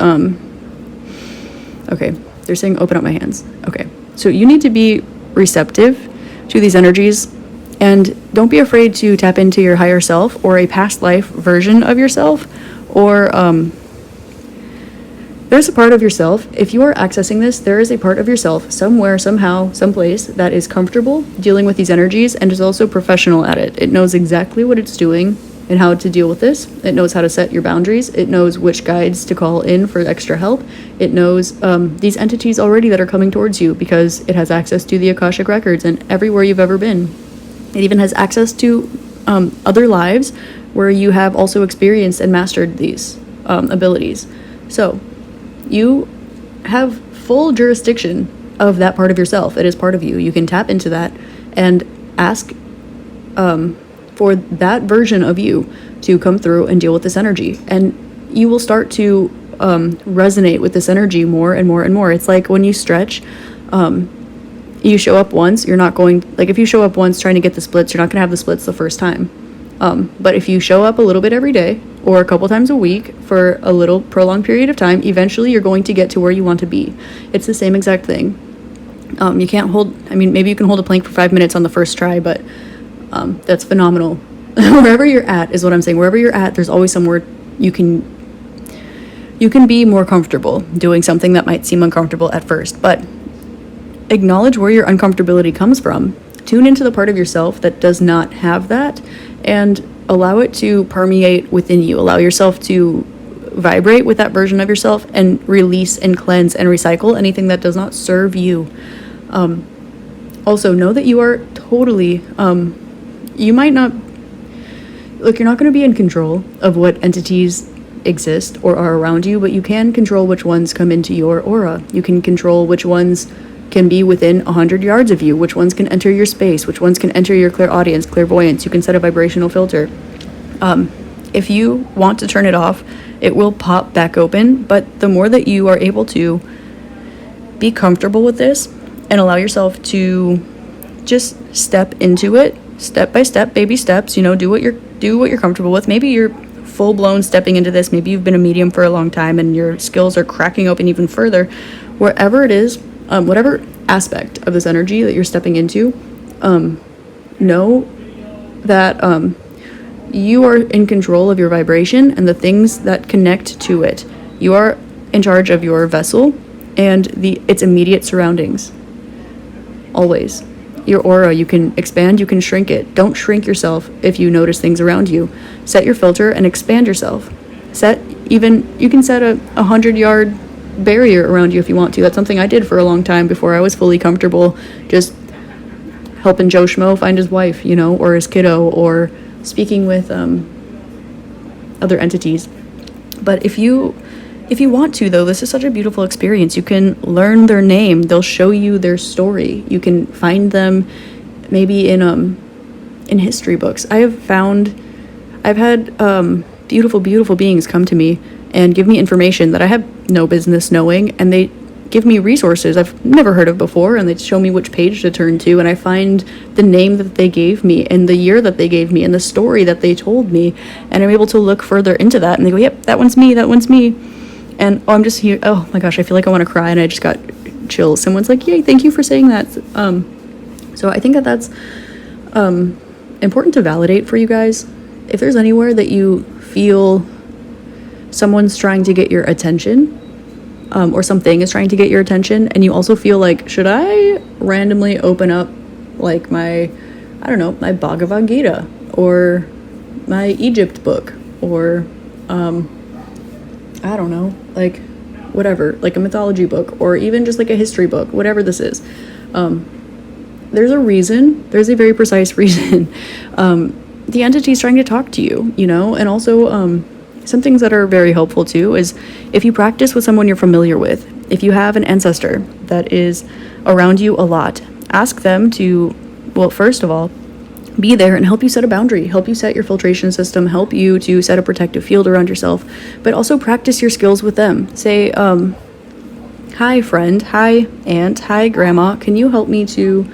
okay, they're saying open up my hands. Okay, so you need to be receptive to these energies, and don't be afraid to tap into your higher self, or a past life version of yourself, or there's a part of yourself, if you are accessing this, there is a part of yourself somewhere, somehow, someplace that is comfortable dealing with these energies and is also professional at it. It knows exactly what it's doing and how to deal with this. It knows how to set your boundaries. It knows which guides to call in for extra help. It knows these entities already that are coming towards you, because it has access to the Akashic records and everywhere you've ever been. It even has access to other lives where you have also experienced and mastered these abilities. So you have full jurisdiction of that part of yourself. It is part of you. You can tap into that and ask for that version of you to come through and deal with this energy. And you will start to resonate with this energy more and more and more. It's like when you stretch, you show up once, you're not going, like if you show up once trying to get the splits, you're not going to have the splits the first time. But if you show up a little bit every day or a couple times a week for a little prolonged period of time, eventually you're going to get to where you want to be. It's the same exact thing. You can't maybe you can hold a plank for 5 minutes on the first try, but that's phenomenal. Wherever you're at is what I'm saying. Wherever you're at, there's always somewhere you can be more comfortable doing something that might seem uncomfortable at first, but acknowledge where your uncomfortability comes from. Tune into the part of yourself that does not have that and allow it to permeate within you. Allow yourself to vibrate with that version of yourself and release and cleanse and recycle anything that does not serve you. Also, know that you are totally, you might not, look, you're not going to be in control of what entities exist or are around you, but you can control which ones come into your aura. You can control which ones can be within 100 yards of you, which ones can enter your space, which ones can enter your clairaudience, clairvoyance. You can set a vibrational filter. If you want to turn it off, it will pop back open, but the more that you are able to be comfortable with this and allow yourself to just step into it, step by step, baby steps, do what you're comfortable with. Maybe you're full-blown stepping into this. Maybe you've been a medium for a long time and your skills are cracking open even further. Wherever it is, whatever aspect of this energy that you're stepping into, know that you are in control of your vibration and the things that connect to it. You are in charge of your vessel and its immediate surroundings. Always. Your aura, you can expand, you can shrink it. Don't shrink yourself if you notice things around you. Set your filter and expand yourself. You can set a 100-yard barrier around you if you want to. That's something I did for a long time before I was fully comfortable just helping Joe Schmo find his wife, or his kiddo, or speaking with other entities. But if you want to, though, this is such a beautiful experience. You can learn their name. They'll show you their story. You can find them maybe in history books. I've had beautiful, beautiful beings come to me and give me information that I have no business knowing, and they give me resources I've never heard of before, and they show me which page to turn to, and I find the name that they gave me and the year that they gave me and the story that they told me, and I'm able to look further into that, and they go, yep, that one's me. And I'm just here, oh my gosh, I feel like I want to cry, and I just got chills. Someone's like, yay, thank you for saying that. So I think that's important to validate for you guys. If there's anywhere that you feel someone's trying to get your attention, or something is trying to get your attention, and you also feel like, should I randomly open up like my Bhagavad Gita or my Egypt book, or like whatever, like a mythology book, or even just like a history book, whatever this is, there's a very precise reason. The entity's trying to talk to you, and also some things that are very helpful too is if you practice with someone you're familiar with. If you have an ancestor that is around you a lot, ask them to, well, first of all, be there and help you set a boundary, help you set your filtration system, help you to set a protective field around yourself, but also practice your skills with them. Say, hi friend, hi aunt, hi grandma, can you help me to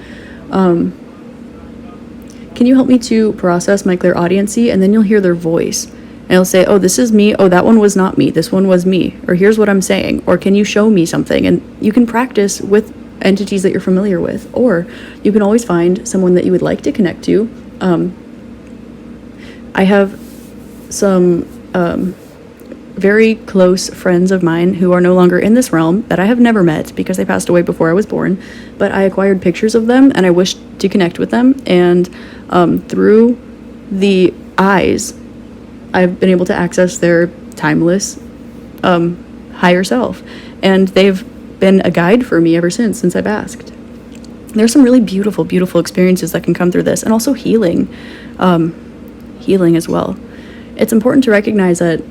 process my clairaudiency? And then you'll hear their voice. And it'll say, oh, this is me. Oh, that one was not me. This one was me. Or here's what I'm saying. Or can you show me something? And you can practice with entities that you're familiar with. Or you can always find someone that you would like to connect to. I have some very close friends of mine who are no longer in this realm that I have never met because they passed away before I was born. But I acquired pictures of them and I wished to connect with them. And through the eyes, I've been able to access their timeless higher self, and they've been a guide for me ever since I've asked. There's some really beautiful, beautiful experiences that can come through this, and also healing as well. It's important to recognize that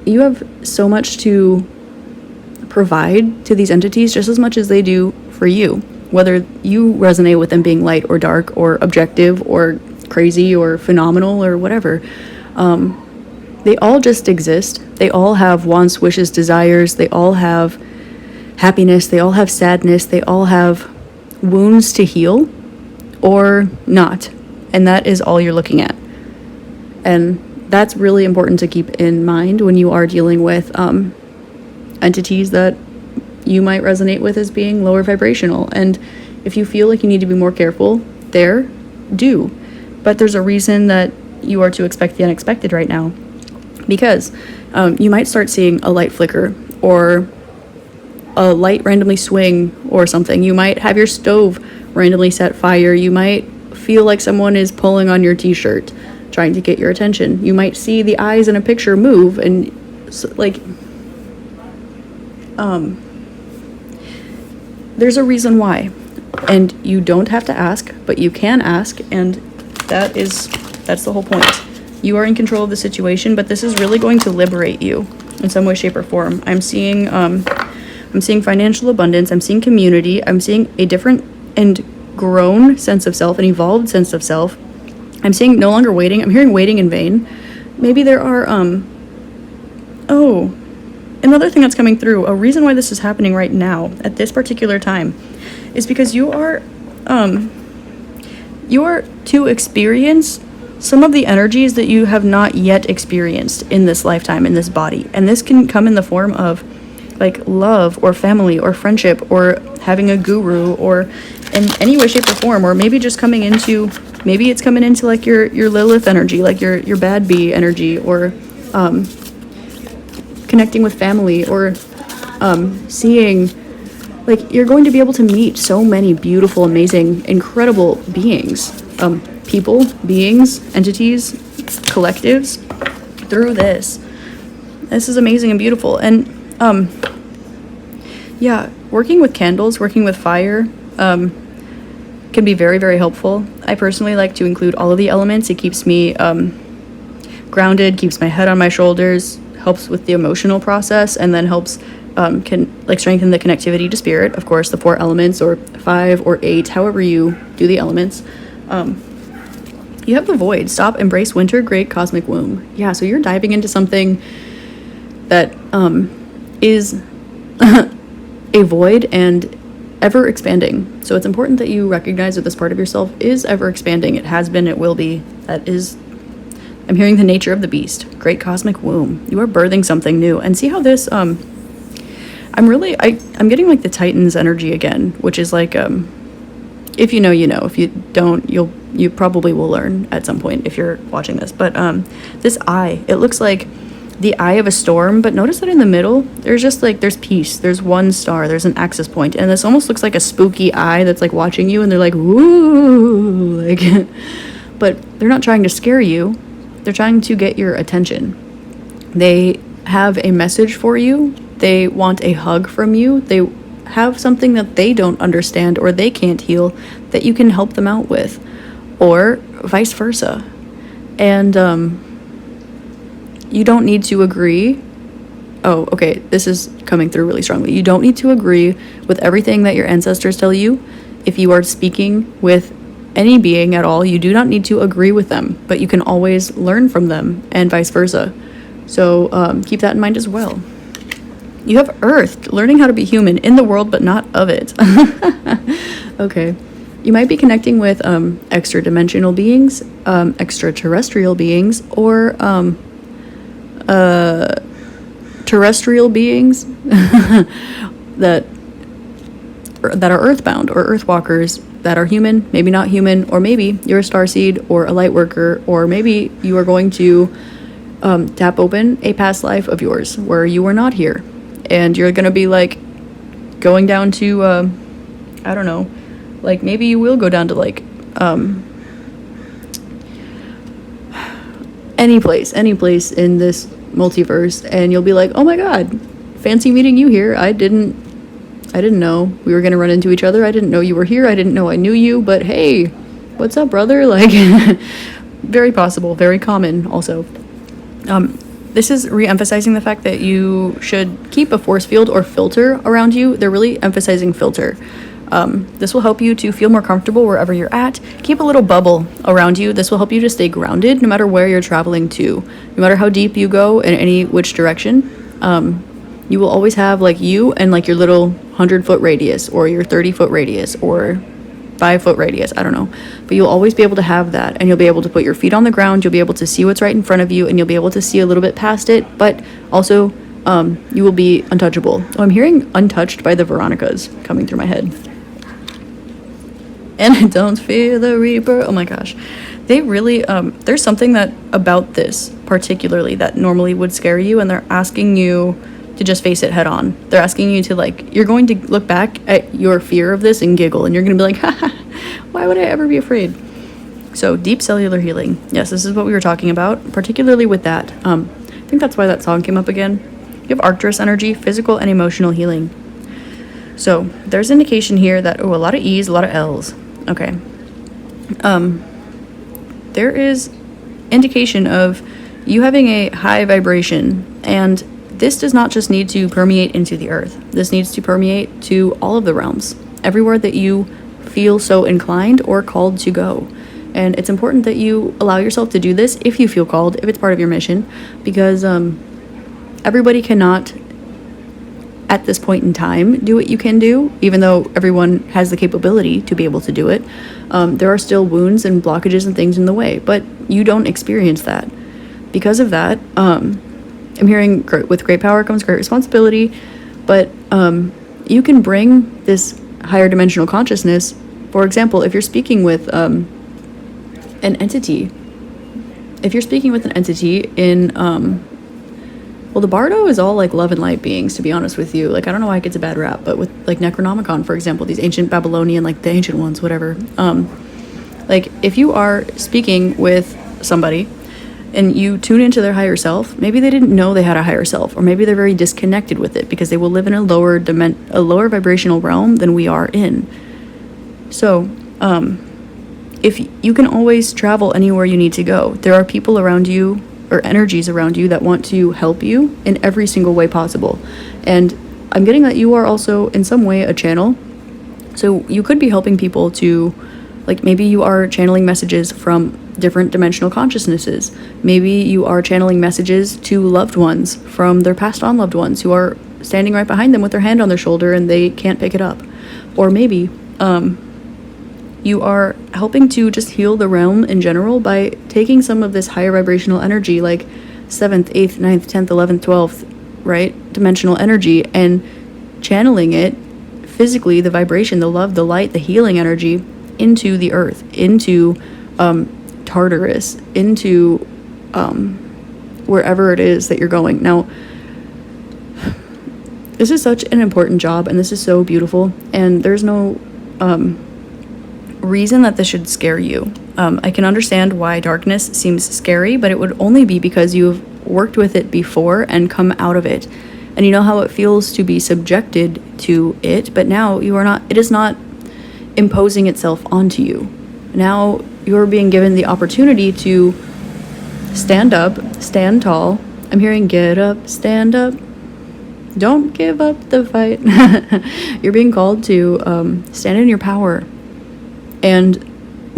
you have so much to provide to these entities just as much as they do for you, whether you resonate with them being light or dark or objective or crazy or phenomenal or whatever. They all just exist. They all have wants, wishes, desires. They all have happiness. They all have sadness. They all have wounds to heal or not. And that is all you're looking at. And that's really important to keep in mind when you are dealing with entities that you might resonate with as being lower vibrational. And if you feel like you need to be more careful, do. But there's a reason that you are to expect the unexpected right now. Because you might start seeing a light flicker or a light randomly swing or something. You might have your stove randomly set fire. You might feel like someone is pulling on your t-shirt trying to get your attention. You might see the eyes in a picture move and there's a reason why. And you don't have to ask, but you can ask, and that's the whole point. You are in control of the situation, but this is really going to liberate you in some way, shape, or form. I'm seeing financial abundance. I'm seeing community. I'm seeing a different and grown sense of self, an evolved sense of self. I'm seeing no longer waiting. I'm hearing waiting in vain. Maybe there are, another thing that's coming through, a reason why this is happening right now at this particular time is because you are to experience some of the energies that you have not yet experienced in this lifetime, in this body. And this can come in the form of like love or family or friendship or having a guru or in any way, shape, or form, or maybe just maybe it's coming into like your Lilith energy, like your bad bee energy, or connecting with family, or seeing, like, you're going to be able to meet so many beautiful, amazing, incredible beings, people, beings, entities, collectives through this. This is amazing and beautiful. And working with candles, working with fire can be very, very helpful. I personally like to include all of the elements. It keeps me grounded, keeps my head on my shoulders, helps with the emotional process, and then helps strengthen the connectivity to spirit. Of course, the 4 elements, or 5 or 8, however you do the elements. You have the void. Stop, embrace winter, great cosmic womb. Yeah, so you're diving into something that is a void and ever expanding. So it's important that you recognize that this part of yourself is ever expanding. It has been, it will be. I'm hearing the nature of the beast. Great cosmic womb. You are birthing something new. And see how this, I'm getting like the Titans energy again, which is like, if you know, you know. If you don't, you probably will learn at some point if you're watching this. But this eye, it looks like the eye of a storm, but notice that in the middle, there's peace. There's one star, there's an axis point, and this almost looks like a spooky eye that's like watching you, and they're like, woo, like, but they're not trying to scare you. They're trying to get your attention. They have a message for you. They want a hug from you. They have something that they don't understand or they can't heal that you can help them out with, or vice versa. And you don't need to agree. Oh, okay, this is coming through really strongly. You don't need to agree with everything that your ancestors tell you. If you are speaking with any being at all, you do not need to agree with them, but you can always learn from them, and vice versa. So keep that in mind as well. You have Earth, learning how to be human in the world, but not of it. Okay. You might be connecting with extra-dimensional beings, extraterrestrial beings, or terrestrial beings that are earthbound, or earthwalkers that are human, maybe not human, or maybe you're a starseed or a light worker, or maybe you are going to tap open a past life of yours where you were not here, and you're gonna be like going down to I don't know, like maybe you will go down to like any place in this multiverse, and you'll be like, oh my god, fancy meeting you here. I didn't know we were gonna run into each other. I didn't know you were here. I didn't know I knew you, but hey, what's up, brother? Like, very possible, very common also. This is re-emphasizing the fact that you should keep a force field or filter around you. They're really emphasizing filter. This will help you to feel more comfortable wherever you're at. Keep a little bubble around you. This will help you to stay grounded no matter where you're traveling to. No matter how deep you go in any which direction, you will always have like you and like your little 100-foot radius or your 30-foot radius or 5-foot radius. I don't know. But you'll always be able to have that, and you'll be able to put your feet on the ground. You'll be able to see what's right in front of you, and you'll be able to see a little bit past it. But also, you will be untouchable. Oh, I'm hearing Untouched by the Veronicas coming through my head. And don't fear the reaper. Oh my gosh. They really, there's something that about this particularly that normally would scare you, and they're asking you to just face it head on. They're asking you to like, you're going to look back at your fear of this and giggle, and you're going to be like, haha, why would I ever be afraid? So deep cellular healing. Yes, this is what we were talking about, particularly with that. I think that's why that song came up again. You have Arcturus energy, physical and emotional healing. So there's indication here that, a lot of E's, a lot of L's. Okay. There is indication of you having a high vibration, and this does not just need to permeate into the earth. This needs to permeate to all of the realms, everywhere that you feel so inclined or called to go. And it's important that you allow yourself to do this if you feel called, if it's part of your mission, because everybody cannot, at this point in time, do what you can do, even though everyone has the capability to be able to do it. There are still wounds and blockages and things in the way, but you don't experience that. Because of that, I'm hearing with great power comes great responsibility, but you can bring this higher dimensional consciousness. For example, if you're speaking with an entity, in well, the Bardo is all like love and light beings, to be honest with you. Like, I don't know why it gets a bad rap, but with like Necronomicon, for example, these ancient Babylonian, like the ancient ones, whatever. Like if you are speaking with somebody and you tune into their higher self, maybe they didn't know they had a higher self, or maybe they're very disconnected with it because they will live in a lower vibrational realm than we are in. So, if you can always travel anywhere you need to go, there are people around you or energies around you that want to help you in every single way possible. And I'm getting that you are also in some way a channel. So you could be helping people to, like, maybe you are channeling messages from different dimensional consciousnesses. Maybe you are channeling messages to loved ones from their passed on loved ones who are standing right behind them with their hand on their shoulder and they can't pick it up. Or maybe you are helping to just heal the realm in general by taking some of this higher vibrational energy, like 7th, 8th, 9th, 10th, 11th, 12th, right, dimensional energy, and channeling it physically, the vibration, the love, the light, the healing energy into the earth, into Tartarus, into wherever it is that you're going. Now, this is such an important job, and this is so beautiful, and there's no reason that this should scare you. I can understand why darkness seems scary, but it would only be because you've worked with it before and come out of it, and you know how it feels to be subjected to it, but now it is not imposing itself onto you. Now you're being given the opportunity to stand up, stand tall. I'm hearing get up, stand up, don't give up the fight. You're being called to stand in your power and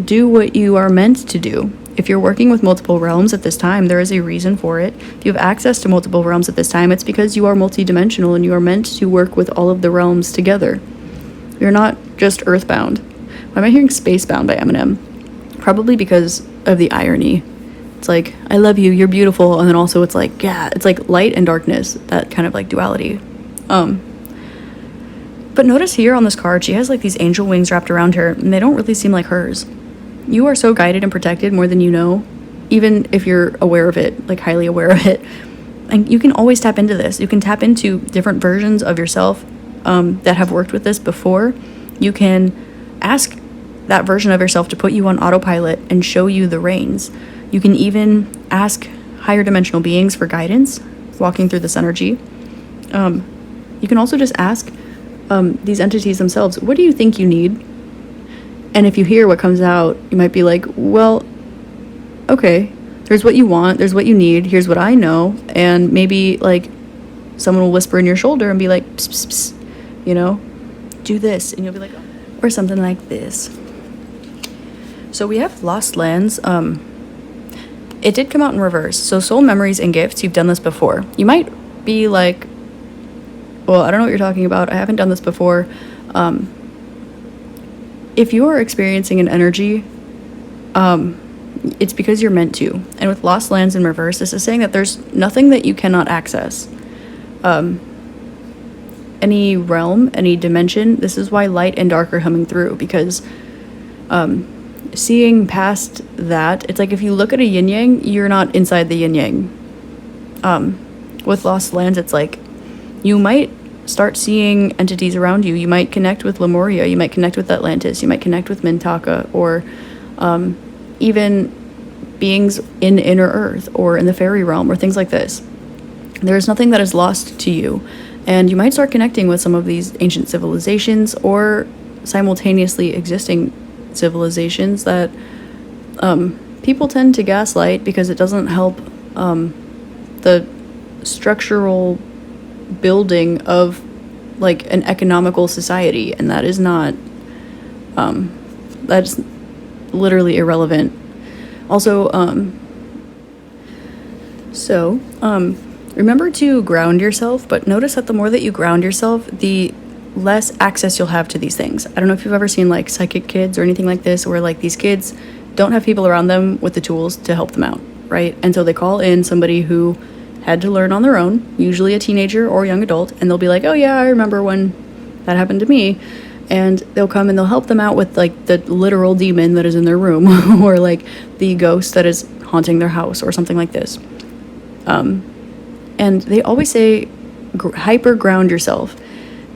do what you are meant to do. If you're working with multiple realms at this time, there is a reason for it. If you have access to multiple realms at this time, it's because you are multidimensional and you are meant to work with all of the realms together. You're not just earthbound. Why am I hearing spacebound by Eminem? Probably because of the irony. It's like, I love you, you're beautiful, and then also it's like, yeah, it's like light and darkness, that kind of like duality. But notice here on this card, she has like these angel wings wrapped around her, and they don't really seem like hers. You are so guided and protected more than you know, even if you're aware of it, like highly aware of it. And you can always tap into this. You can tap into different versions of yourself that have worked with this before. You can ask that version of yourself to put you on autopilot and show you the reins. You can even ask higher dimensional beings for guidance, walking through this energy. You can also just ask these entities themselves, what do you think you need? And if you hear what comes out, you might be like, well, okay, there's what you want, there's what you need, here's what I know. And maybe like someone will whisper in your shoulder and be like, psst, psst, psst, you know, do this. And you'll be like, oh. or something like this. So we have Lost Lands. It did come out in reverse. So Soul Memories and Gifts, you've done this before. You might be like, well, I don't know what you're talking about. I haven't done this before. If you are experiencing an energy, it's because you're meant to. And with Lost Lands in reverse, this is saying that there's nothing that you cannot access. Any realm, any dimension, this is why light and dark are coming through, because seeing past that, it's like if you look at a yin yang, you're not inside the yin yang. With Lost Lands, it's like you might start seeing entities around you. You might connect with Lemuria, you might connect with Atlantis, you might connect with Mintaka, or even beings in Inner Earth or in the fairy realm or things like this. There's nothing that is lost to you, and you might start connecting with some of these ancient civilizations or simultaneously existing civilizations that people tend to gaslight because it doesn't help the structural building of like an economical society, and that is not that's literally irrelevant. Also, remember to ground yourself, but notice that the more that you ground yourself, the less access you'll have to these things. I don't know if you've ever seen like psychic kids or anything like this, where like these kids don't have people around them with the tools to help them out, right? And so they call in somebody who had to learn on their own, usually a teenager or young adult, and they'll be like, oh yeah, I remember when that happened to me. And they'll come and they'll help them out with like the literal demon that is in their room or like the ghost that is haunting their house or something like this. And they always say hyper ground yourself,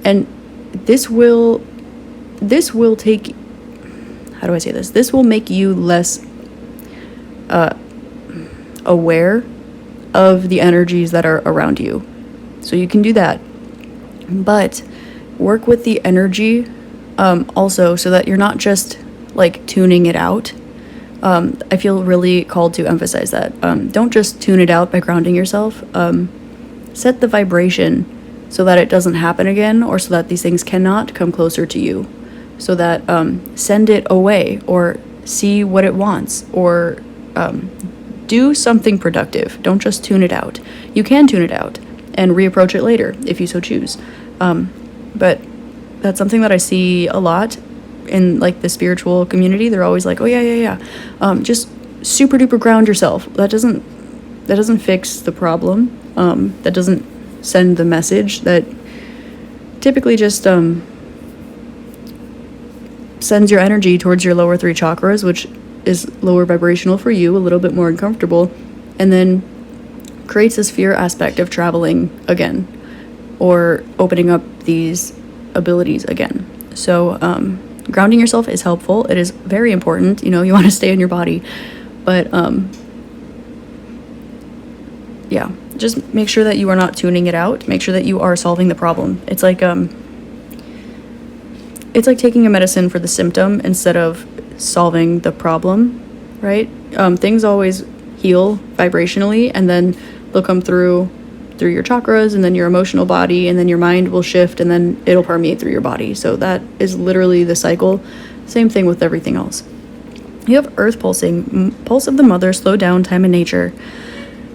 and this will take, how do I say this? This will make you less aware of the energies that are around you. So you can do that, but work with the energy also, so that you're not just like tuning it out. I feel really called to emphasize that. Don't just tune it out by grounding yourself. Set the vibration so that it doesn't happen again, or so that these things cannot come closer to you. So that send it away, or see what it wants, or do something productive. Don't just tune it out. You can tune it out and reapproach it later if you so choose. But that's something that I see a lot in like the spiritual community. They're always like, oh yeah. Just super duper ground yourself. That doesn't fix the problem. That doesn't send the message. That typically just sends your energy towards your lower 3 chakras, which is lower vibrational for you, a little bit more uncomfortable, and then creates this fear aspect of traveling again or opening up these abilities again. So grounding yourself is helpful. It is very important. You want to stay in your body, but yeah, just make sure that you are not tuning it out. Make sure that you are solving the problem. It's like taking a medicine for the symptom instead of solving the problem, right? Things always heal vibrationally, and then they'll come through your chakras, and then your emotional body, and then your mind will shift, and then it'll permeate through your body. So that is literally the cycle. Same thing with everything else. You have earth pulsing, pulse of the mother, slow down, time in nature.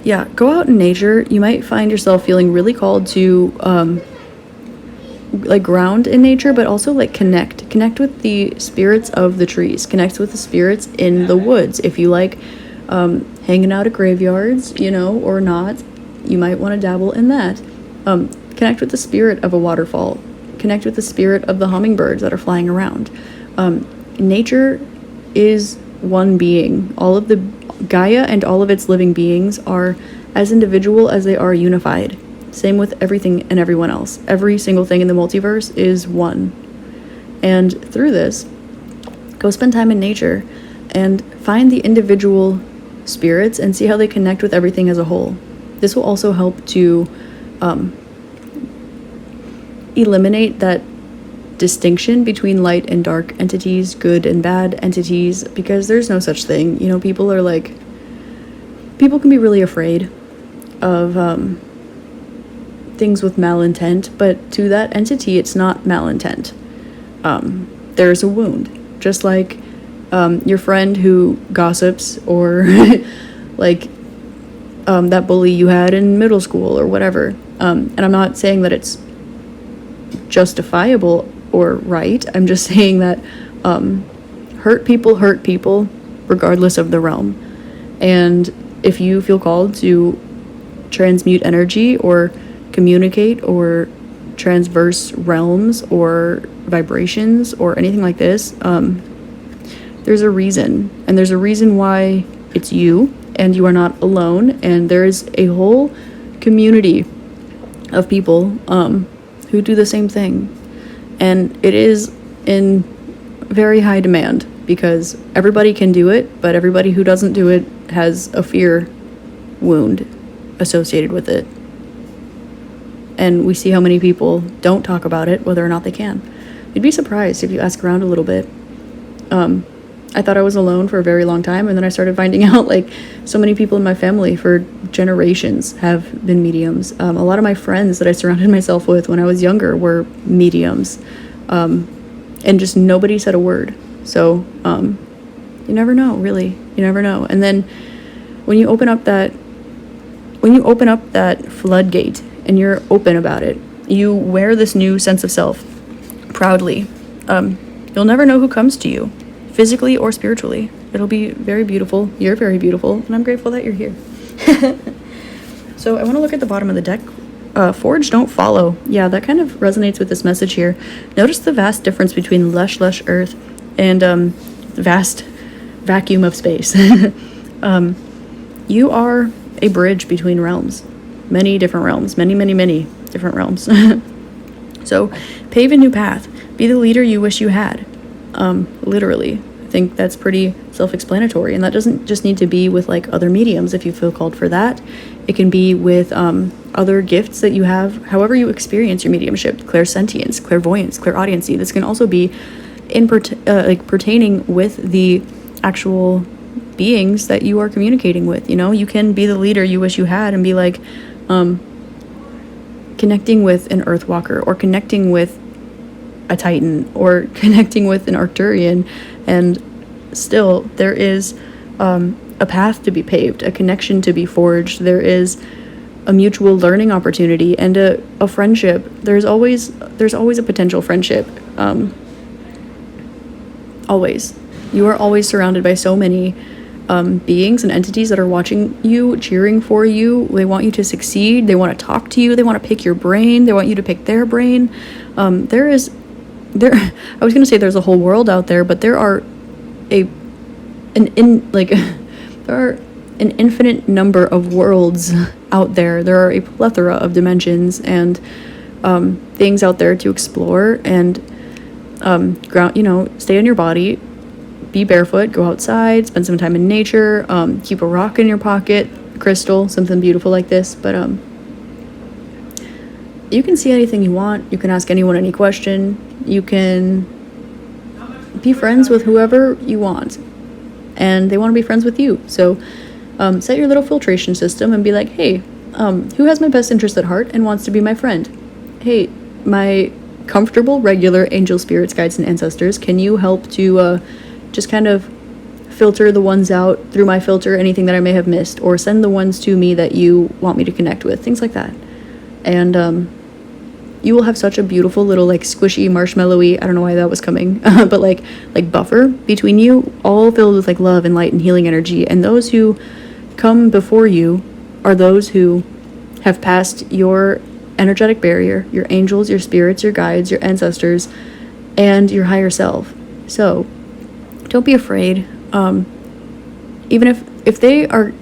Yeah, go out in nature. You might find yourself feeling really called to like ground in nature, but also like connect with the spirits of the trees, connect with the spirits in the woods. If you like hanging out at graveyards, or not, you might want to dabble in that. Connect with the spirit of a waterfall, connect with the spirit of the hummingbirds that are flying around. Nature is one being. All of the Gaia and all of its living beings are as individual as they are unified. Same with everything and everyone else. Every single thing in the multiverse is one. And through this, go spend time in nature and find the individual spirits and see how they connect with everything as a whole. This will also help to eliminate that distinction between light and dark entities, good and bad entities, because there's no such thing. People can be really afraid of things with malintent, but to that entity, it's not malintent. there's a wound. Just like your friend who gossips, or like that bully you had in middle school or whatever. And I'm not saying that it's justifiable or right. I'm just saying that hurt people regardless of the realm. And if you feel called to transmute energy or communicate or transverse realms or vibrations or anything like this, there's a reason. And there's a reason why it's you, and you are not alone. And there is a whole community of people who do the same thing. And it is in very high demand, because everybody can do it, but everybody who doesn't do it has a fear wound associated with it. And we see how many people don't talk about it, whether or not they can. You'd be surprised if you ask around a little bit. I thought I was alone for a very long time, and then I started finding out, like, so many people in my family for generations have been mediums. A lot of my friends that I surrounded myself with when I was younger were mediums. And just nobody said a word. So, you never know, really. You never know. And then when you open up that floodgate and you're open about it, you wear this new sense of self proudly. You'll never know who comes to you, physically or spiritually. It'll be very beautiful. You're very beautiful, and I'm grateful that you're here. So I want to look at the bottom of the deck. Forge, don't follow. Yeah, that kind of resonates with this message here. Notice the vast difference between lush earth and vast vacuum of space. You are a bridge between realms. Many different realms. Many different realms. So pave a new path. Be the leader you wish you had. Literally. I think that's pretty self-explanatory, and that doesn't just need to be with like other mediums if you feel called for that. It can be with other gifts that you have, however you experience your mediumship, clairsentience, clairvoyance, clairaudiency. This can also be in pertaining with the actual beings that you are communicating with. You know, you can be the leader you wish you had and be like connecting with an Earthwalker, or connecting with a Titan, or connecting with an Arcturian, and still there is a path to be paved, a connection to be forged. There is a mutual learning opportunity and a friendship. There's always a potential friendship. Always. You are always surrounded by so many beings and entities that are watching you, cheering for you. They want you to succeed. They want to talk to you. They want to pick your brain. They want you to pick their brain. I was going to say there's a whole world out there, but there are there are an infinite number of worlds out there. There are a plethora of dimensions and things out there to explore, and stay in your body, be barefoot, go outside, spend some time in nature, keep a rock in your pocket, crystal, something beautiful like this. But you can see anything you want. You can ask anyone any question. You can be friends with whoever you want, and they want to be friends with you. So set your little filtration system and be like, hey, who has my best interest at heart and wants to be my friend? Hey, my comfortable, regular angel spirits, guides, and ancestors, can you help to just kind of filter the ones out through my filter, anything that I may have missed, or send the ones to me that you want me to connect with, things like that. And you will have such a beautiful little like squishy, marshmallowy, I don't know why that was coming, but like buffer between you, all filled with like love and light and healing energy. And those who come before you are those who have passed your energetic barrier, your angels, your spirits, your guides, your ancestors, and your higher self. So don't be afraid. Even if they are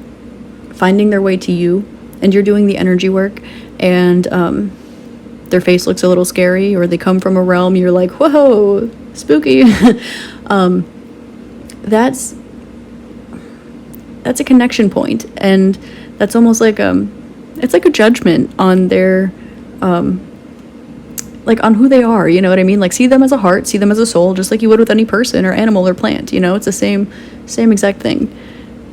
finding their way to you and you're doing the energy work, and their face looks a little scary, or they come from a realm you're like, whoa, spooky. That's a connection point, and that's almost like it's like a judgment on their like on who they are, you know what I mean? Like, see them as a heart, see them as a soul, just like you would with any person or animal or plant, you know? It's the same exact thing.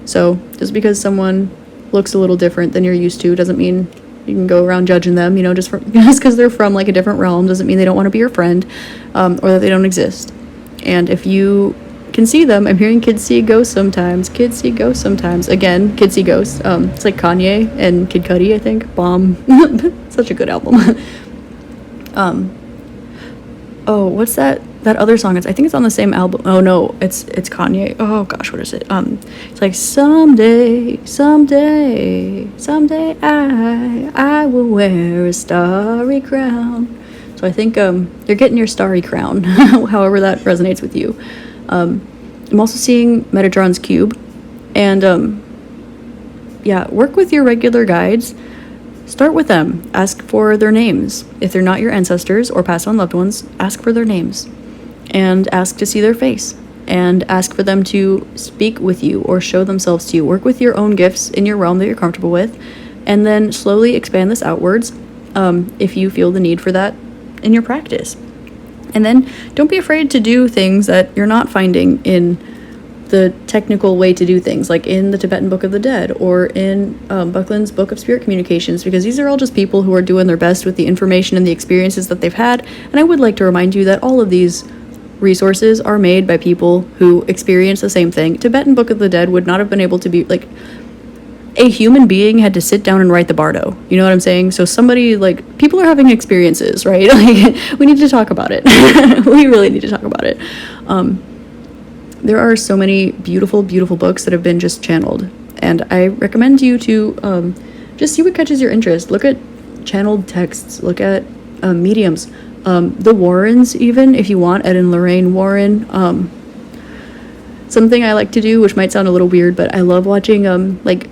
So just because someone looks a little different than you're used to doesn't mean you can go around judging them, you know, just because they're from like a different realm doesn't mean they don't want to be your friend, or that they don't exist. And if you can see them, I'm hearing kids see ghosts sometimes. Kids see ghosts sometimes. Again, kids see ghosts. It's like Kanye and Kid Cudi, I think. Bomb. Such a good album. Oh, what's that other song? I think it's on the same album. Oh no, it's Kanye. Oh gosh, what is it? It's like someday I will wear a starry crown. So I think you're getting your starry crown, however that resonates with you. I'm also seeing Metatron's cube, and yeah, work with your regular guides. Start with them. Ask for their names. If they're not your ancestors or passed on loved ones, ask for their names. And ask to see their face. And ask for them to speak with you or show themselves to you. Work with your own gifts in your realm that you're comfortable with. And then slowly expand this outwards if you feel the need for that in your practice. And then don't be afraid to do things that you're not finding in the technical way to do things, like in the Tibetan Book of the Dead or in Buckland's Book of Spirit Communications, because these are all just people who are doing their best with the information and the experiences that they've had. And I would like to remind you that all of these resources are made by people who experience the same thing. Tibetan Book of the Dead would not have been able to be, like, a human being had to sit down and write the bardo. You know what I'm saying? So somebody, like, people are having experiences, right? Like, we need to talk about it. We really need to talk about it. There are so many beautiful, beautiful books that have been just channeled. And I recommend you to just see what catches your interest. Look at channeled texts. Look at mediums. The Warrens, even, if you want. Ed and Lorraine Warren. Something I like to do, which might sound a little weird, but I love watching, like,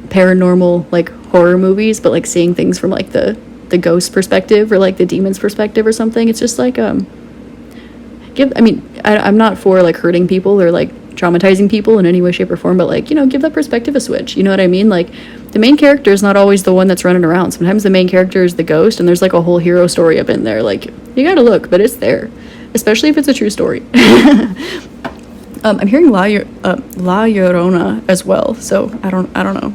paranormal, like, horror movies, but, like, seeing things from, like, the ghost perspective or, like, the demon's perspective or something. It's just, like, I'm not for, like, hurting people or, like, traumatizing people in any way, shape, or form, but, like, you know, give that perspective a switch. You know what I mean? Like, the main character is not always the one that's running around. Sometimes the main character is the ghost, and there's, like, a whole hero story up in there. Like, you gotta look, but it's there. Especially if it's a true story. I'm hearing La Llorona as well, so I don't know.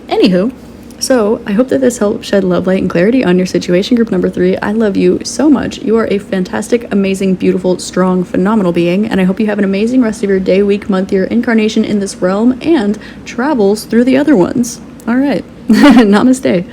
Anywho, so I hope that this helped shed love, light, and clarity on your situation, group number 3. I love you so much. You are a fantastic, amazing, beautiful, strong, phenomenal being, and I hope you have an amazing rest of your day, week, month, year, incarnation in this realm, and travels through the other ones. All right. Namaste.